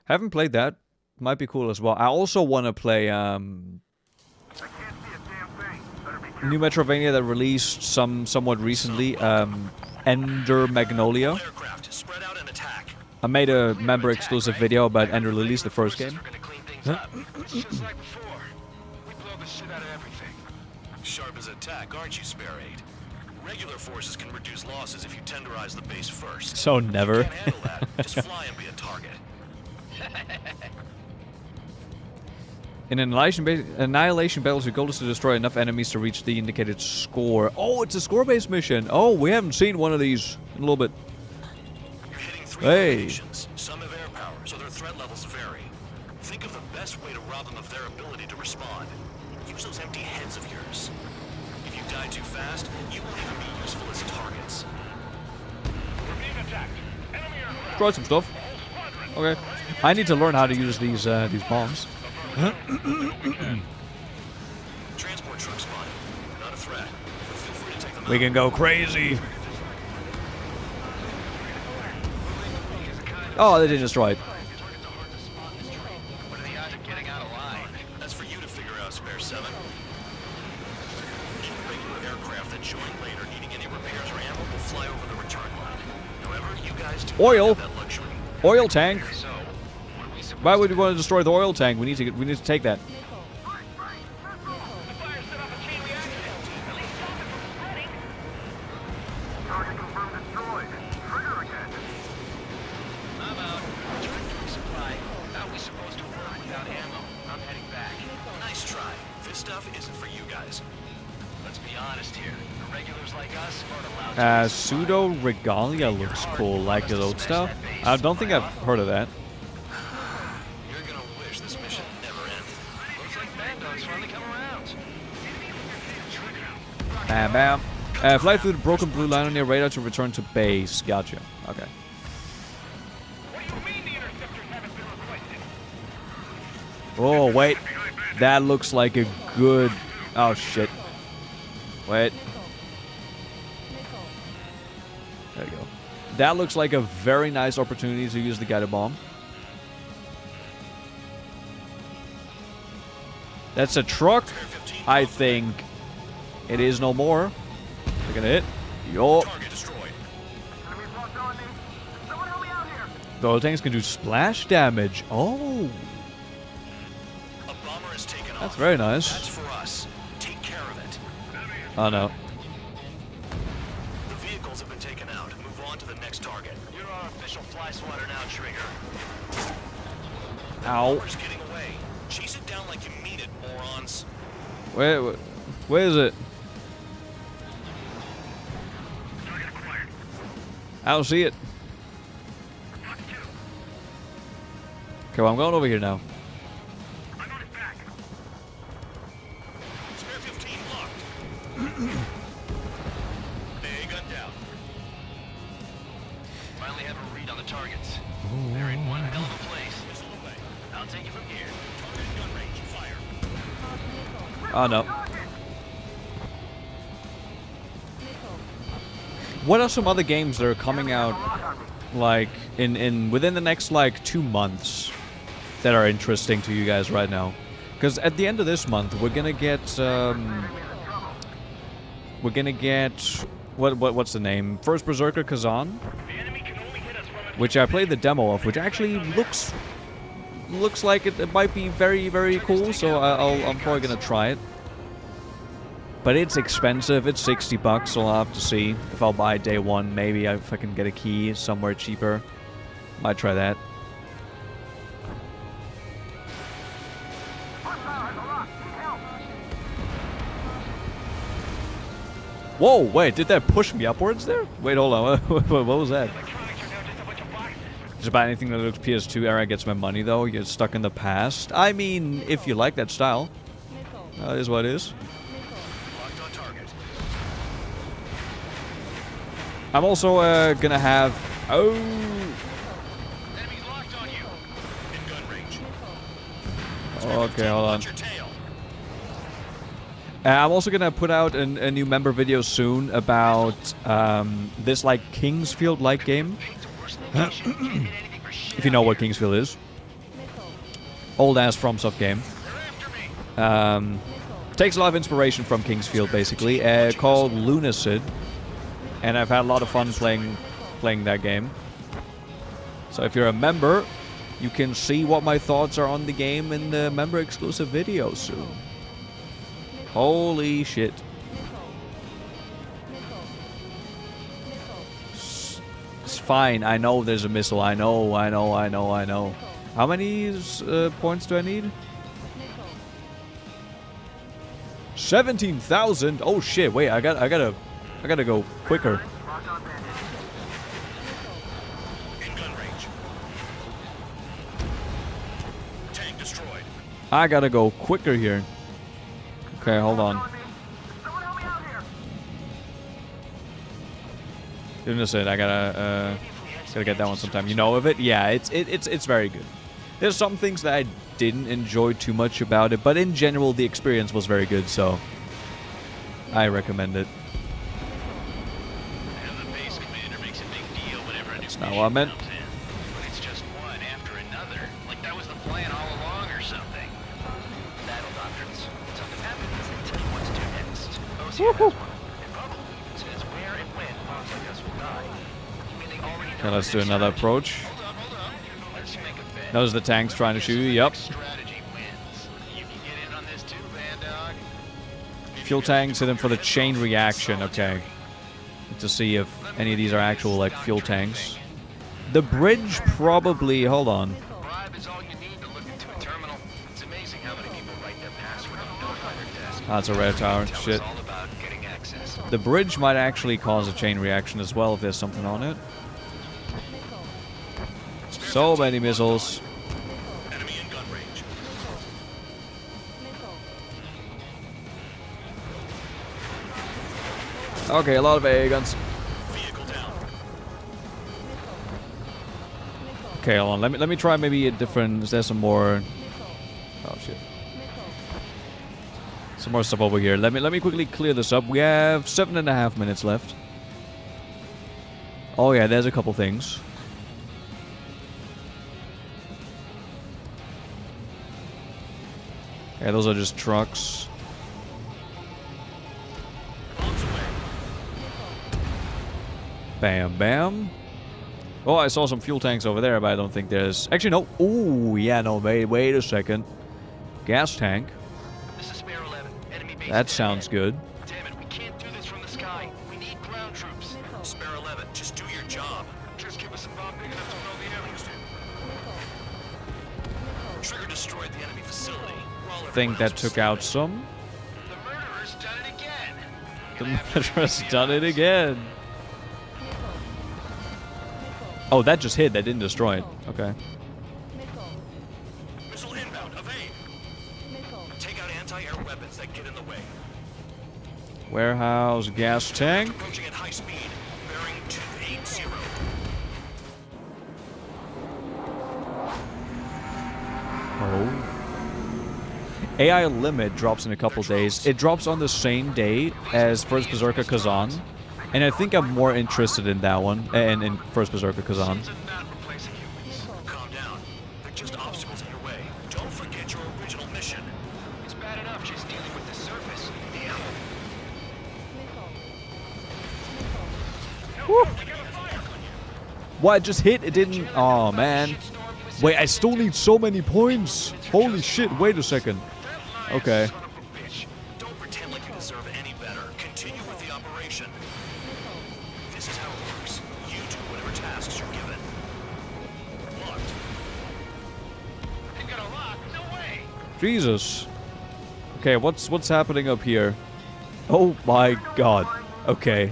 Haven't played that. Might be cool as well. I also want to play new Metroidvania that released somewhat recently, Ender Magnolia. I made a member exclusive video about Ender Lilies, the first game.
Sharp as a tack, aren't you, Spare 8? Regular forces can reduce losses if you tenderize the base first.
So never.
If you can't handle that, just fly and be a target.
In Annihilation battles, your goal is to destroy enough enemies to reach the indicated score. Oh, it's a score-based mission. Oh, we haven't seen one of these in a little bit.
You're hitting 3 locations. Some have air power, so their threat levels vary. Think of the best way to rob them of their ability to respond. Use those empty heads of yours. If you die too fast, you won't even be useful as targets.
We're being attacked. Enemy aircraft.
Try some stuff. Okay. I need to learn how to use these bombs.
Transport truck spotted. Not a threat. But feel free to take them out.
We can go crazy. Oh, they did destroy it.
What are the odds of getting out alive? That's for you to figure out, Spare 7. Any regular aircraft that join later needing any repairs or ammo will fly over the return line. However, you guys do
Oil.
not have that luxury.
Oil tank. Why would we want to destroy the oil tank? We need to take that.
Target confirmed destroyed. Trigger again.
I'm out. Return to resupply. How are we supposed
stuff isn't for you guys. Let's be honest here. The regulars like us aren't allowed to.
Pseudo Regalia looks cool, like the old style. I don't think I've heard of that.
You're gonna wish this mission never ended. Looks like Mad Dog's finally come around.
Bam, bam. Fly through the broken blue line on your radar to return to base. Gotcha. Okay. Oh, wait. That looks like a good... Oh, shit. Wait. There you go. That looks like a very nice opportunity to use the guided bomb. That's a truck. I think it is no more. They're gonna hit. Yo. The tanks can do splash damage. Oh. That's very nice.
That's for us. Take care of it.
Oh no.
The vehicles have been taken out. Move on to the next target. You're our official fly swatter now, Trigger.
Ow.
Bomber's getting away. Chase it down like you mean it, morons.
Where is it? I don't see it. Okay, well, I'm going over here now.
Spare 15 locked. Gun down. Finally have a read on the targets. They're in one hell of a place. Missile away. I'll take you from here. Target gun range. Fire.
Oh no. What are some other games that are coming out, like, within the next, like, 2 months that are interesting to you guys right now? Because at the end of this month, we're gonna get, what's the name? First Berserker Kazan? Which I played the demo of, which actually looks like it might be very, very cool, so I'm probably gonna try it. But it's expensive. It's $60, so I'll have to see if I'll buy day one. Maybe if I can get a key somewhere cheaper. Might try that. Whoa, wait, did that push me upwards there? Wait, hold on. What was that? Just about anything that looks PS2 era gets my money, though. You're stuck in the past. I mean, if you like that style. That is what it is. I'm also gonna have... Oh! Okay, hold on. I'm also gonna put out a new member video soon about this, like, Kingsfield-like game. If you know what Kingsfield is. Old-ass FromSoft game. Takes a lot of inspiration from Kingsfield, basically. Called Lunacid. And I've had a lot of fun playing that game. So if you're a member, you can see what my thoughts are on the game in the member exclusive video soon. Holy shit. It's fine. I know there's a missile. I know. How many points do I need? 17,000. Oh shit. Wait, I gotta go quicker.
In gun range. Tank destroyed.
I gotta go quicker here. Okay, hold on. Goodness it, I gotta get that one sometime. You know of it? Yeah, it's very good. There's some things that I didn't enjoy too much about it, but in general the experience was very good, so I recommend it. That's not what I meant.
It's just one after another. Like that was the plan all along or something. Battle doctrines. Something happens and tell you what to do next. OC has one. And Bubble says where and when bombs like us will die. You mean they already know?
Okay, let's do another approach.
Let's make a bet.
Those are the tanks trying to shoot you. Yep.
Strategy wins. You can get in on this too, Van Dog.
Fuel tanks hit them for the chain reaction. Okay. To see if any of these are actual, like, fuel tanks. The bridge probably... Hold on. That's a rare tower. Shit. The bridge might actually cause a chain reaction as well if there's something on it. So many missiles.
Enemy in gun range.
Okay, a lot of AA guns.
Vehicle down.
Okay, hold on. Let me try maybe a different. Is there some more? Oh shit. Some more stuff over here. Let me quickly clear this up. We have 7.5 minutes left. Oh yeah, there's a couple things. Yeah, those are just trucks. Bam, bam. Oh, I saw some fuel tanks over there, but I don't think there's... Actually, no. Ooh, yeah, no, wait a second. Gas tank.
This is Spare 11. Enemy base
That sounds good.
Damn it, we can't do this from the sky. We need ground troops. Spare 11, just do your job. Just give us a bomb big enough to blow the airliners to. Trigger destroyed the enemy facility. While
Think that took out some.
The murderer's done it again.
The murderer's done it again. Oh, that just hit. That didn't destroy it. Okay.
Missile inbound, evade. Take out anti-air weapons that get in the way.
Warehouse, gas tank.
Approaching at high speed, bearing 280.
Oh. AI limit drops in a couple days. It drops on the same day as First Berserker Kazan. And I think I'm more interested in that one, and in First Berserker Kazan.
Calm down. They're just obstacles in your way. Don't forget your original mission. It's bad enough just dealing with the surface. Yeah.
Woo. What? It just hit? It didn't... Oh, man. Wait, I still need so many points. Holy shit, wait a second. Okay.
Don't pretend like you deserve any better. Continue with the operation. This is how it works. You do whatever tasks you're given. Locked. Ain't gonna lock. No way.
Jesus. Okay, what's happening up here? Oh my god. Okay,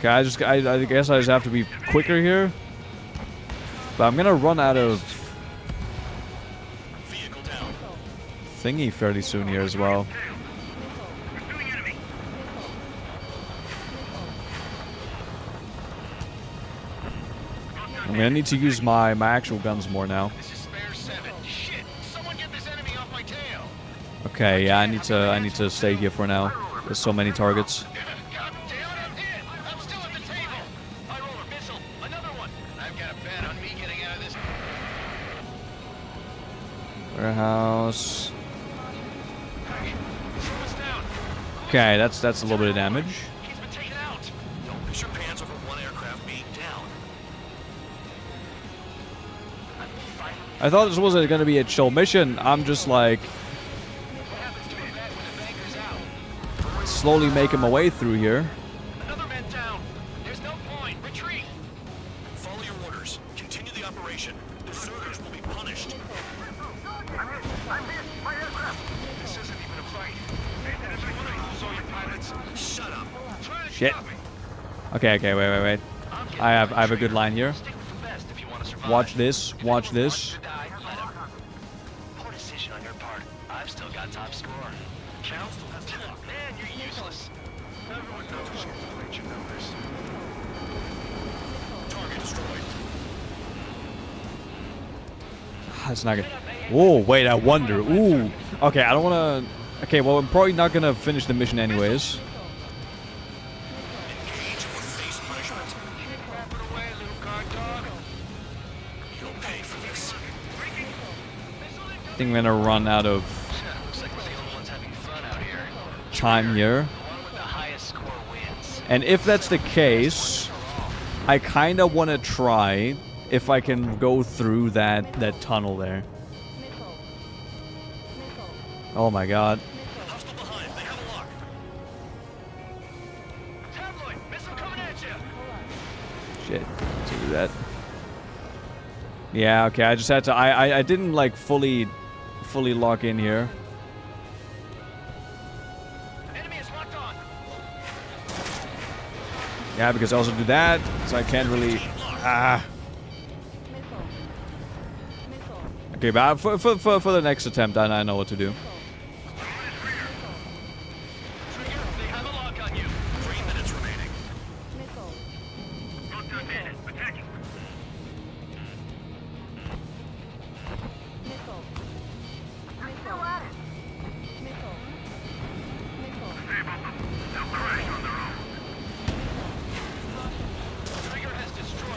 Okay, I guess I just have to be quicker here. But I'm gonna run out of thingy fairly soon here as well. I'm gonna need to use my actual guns more now. Okay, yeah, I need to stay here for now. There's so many targets. Warehouse. Okay, that's a little bit of damage.
Don't piss your pants over one aircraft being down.
I thought this wasn't going to be a chill mission. I'm just like slowly making my way through here.
Another man down. There's no point. Retreat. Follow your orders. Continue the operation. Deserters will be punished. This isn't even a fight. Shut up.
Shit. Okay, wait. I have a good line here. Watch this. Watch this.
Poor decision on your part. I've still got top score. Cal still has top. Man, you're useless. Everyone knows you played your numbers. Target destroyed.
That's not good. Whoa, wait, I wonder. Ooh. Okay, I don't want to... Okay, well, I'm probably not going to finish the mission anyways. I think I'm going to run out of time here. And if that's the case, I kind of want to try if I can go through that tunnel there. Oh my god. Shit, let's do that. Yeah, okay, I just had to... I didn't, like, fully lock in here. Yeah, because I also do that, so I can't really... Okay, but for the next attempt, I know what to do.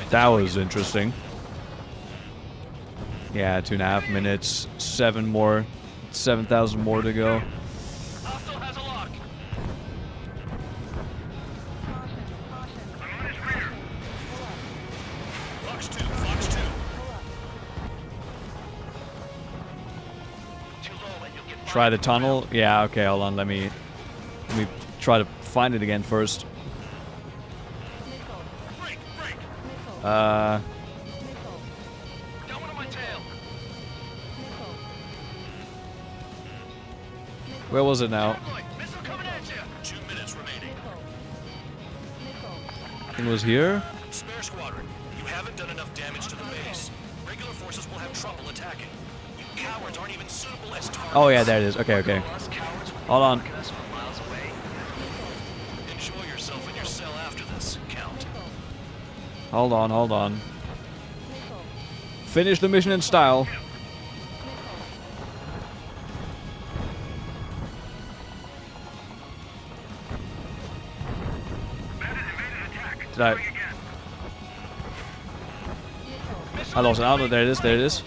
That was interesting. Yeah, 2.5 minutes, 7,000 more to go. Try the tunnel. Yeah, okay, hold on. Let me try to find it again first. Where was it now? It was here?
Spare squadron, you haven't done enough damage to the base. Regular forces will have trouble attacking. You cowards aren't even suitable as targets.
Oh yeah, there it is. Okay, okay. Hold on.
Enjoy yourself in your cell after this, Count.
Hold on, hold on. Finish the mission in style. I lost it. Oh, no, there it is. There it is.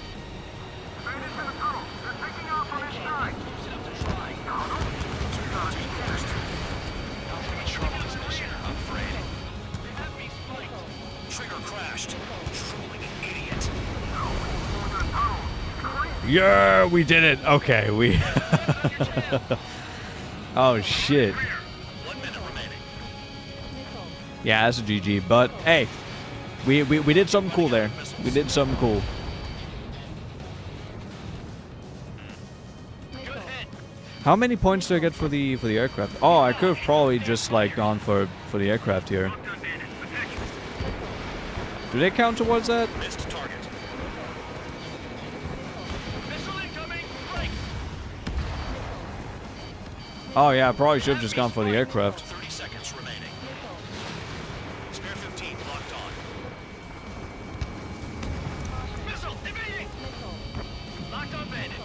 Yeah, we did it. Okay, we. Oh shit. Yeah, that's a GG. But hey, we did something cool there. We did something cool. How many points do I get for the aircraft? Oh, I could have probably just like gone for the aircraft here. Do they count towards that? Oh yeah, I probably should have just gone for the aircraft.
30 seconds remaining. Spare 15 locked on. Missile evading. Locked on bandit.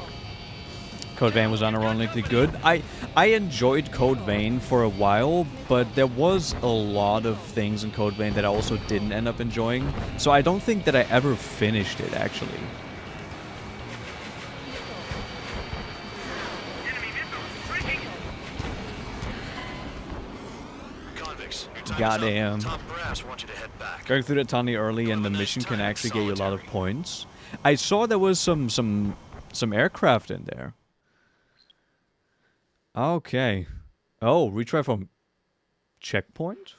Code Vein was unironically good. I enjoyed Code Vein for a while, but there was a lot of things in Code Vein that I also didn't end up enjoying. So I don't think that I ever finished it actually. Goddamn. Going through the tunnel early and the mission can actually get you a lot of points. I saw there was some aircraft in there. Okay. Oh, retry from checkpoint?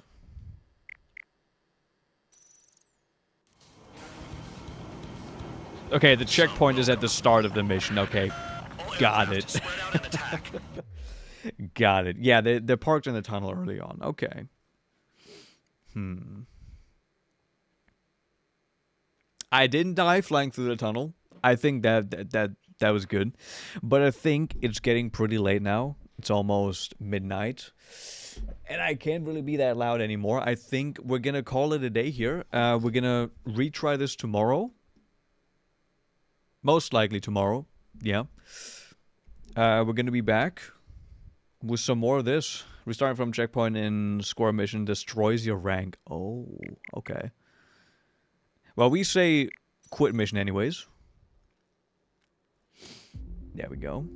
Okay, the checkpoint is at the start of the mission. Okay. Got it. Got it. Yeah, they're parked in the tunnel early on. Okay. I didn't die flying through the tunnel. I think that was good. But I think it's getting pretty late now. It's almost midnight. And I can't really be that loud anymore. I think we're going to call it a day here. We're going to retry this tomorrow. Most likely tomorrow. Yeah. We're going to be back with some more of this. Restarting from checkpoint in score mission destroys your rank. Oh, okay. Well, we say quit mission anyways. There we go.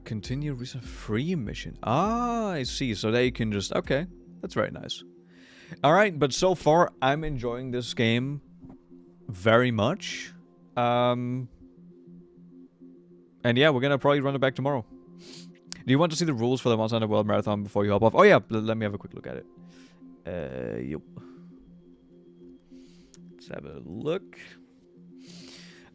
Continue recent free mission. Ah, I see. So there you can just... Okay, that's very nice. Alright, but so far, I'm enjoying this game very much. And yeah, we're gonna probably run it back tomorrow. Do you want to see the rules for the Monster Hunter World Marathon before you hop off? Oh yeah, let me have a quick look at it. Yep. Let's have a look.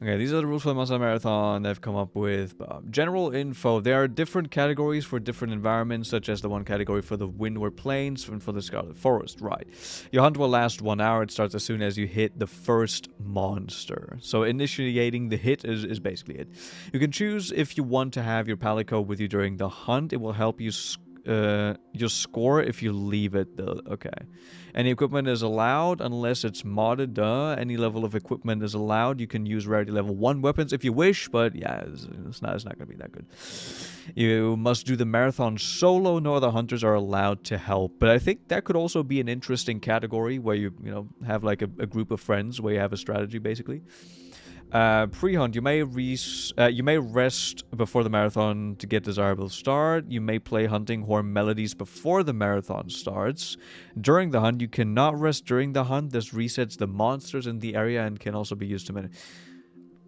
Okay, these are the rules for the Monster Marathon they've come up with. General info. There are different categories for different environments, such as the one category for the Windward Plains and for the Scarlet Forest. Right. Your hunt will last 1 hour. It starts as soon as you hit the first monster. So initiating the hit is basically it. You can choose if you want to have your Palico with you during the hunt. It will help you your score if you leave it though. Okay. Any equipment is allowed unless it's modded. Any level of equipment is allowed. You can use rarity level 1 weapons if you wish, but yeah, it's not going to be that good. You must do the marathon solo. No other hunters are allowed to help. But I think that could also be an interesting category where you have like a group of friends where you have a strategy basically. Pre-hunt, you may rest before the marathon to get desirable start. You may play hunting horn melodies before the marathon starts. During the hunt, you cannot rest during the hunt. This resets the monsters in the area and can also be used to manage.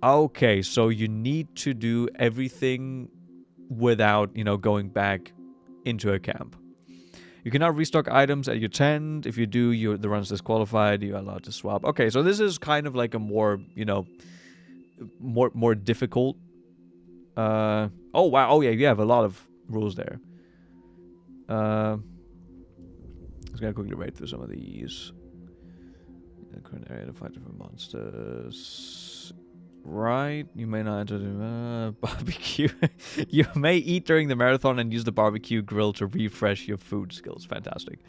Okay, so you need to do everything without, going back into a camp. You cannot restock items at your tent. If you do, the run's disqualified. You're allowed to swap. Okay, so this is kind of like a more, more difficult. Oh wow. Oh yeah, you have a lot of rules there. I'm just gonna quickly read through some of these. In the current area to fight different monsters. Right. You may not enter the barbecue. You may eat during the marathon and use the barbecue grill to refresh your food skills. Fantastic.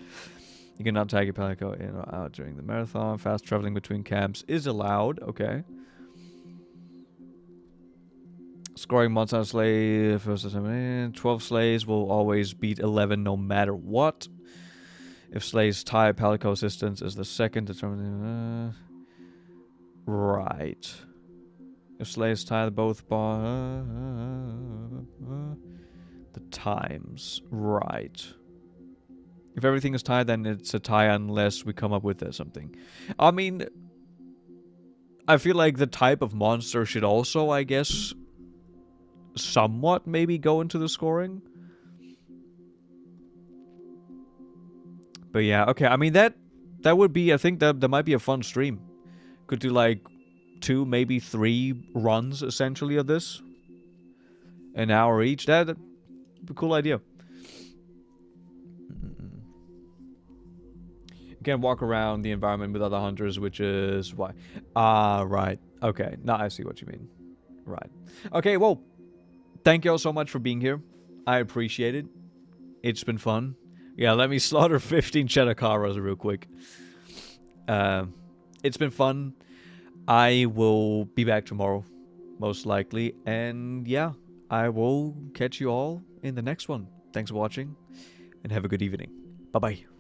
You cannot tag your Palico in or out during the marathon. Fast traveling between camps is allowed. Okay. Scoring monster slay first attempt. 12 slays will always beat 11 no matter what. If slays tie, Palico assistance is the second determined. Right. If slays tie both the times. Right. If everything is tied, then it's a tie unless we come up with something. I mean, I feel like the type of monster should also, I guess, somewhat maybe go into the scoring. But yeah, okay. I mean, that would be, I think that might be a fun stream. Could do like 2, maybe 3 runs essentially of this. An hour each. That'd be a cool idea. You can walk around the environment with other hunters, which is why. Right. Okay. Now I see what you mean. Right. Okay, well, thank you all so much for being here. I appreciate it. It's been fun. Yeah, let me slaughter 15 Chedakaras real quick. It's been fun. I will be back tomorrow, most likely. And yeah, I will catch you all in the next one. Thanks for watching, and have a good evening. Bye-bye.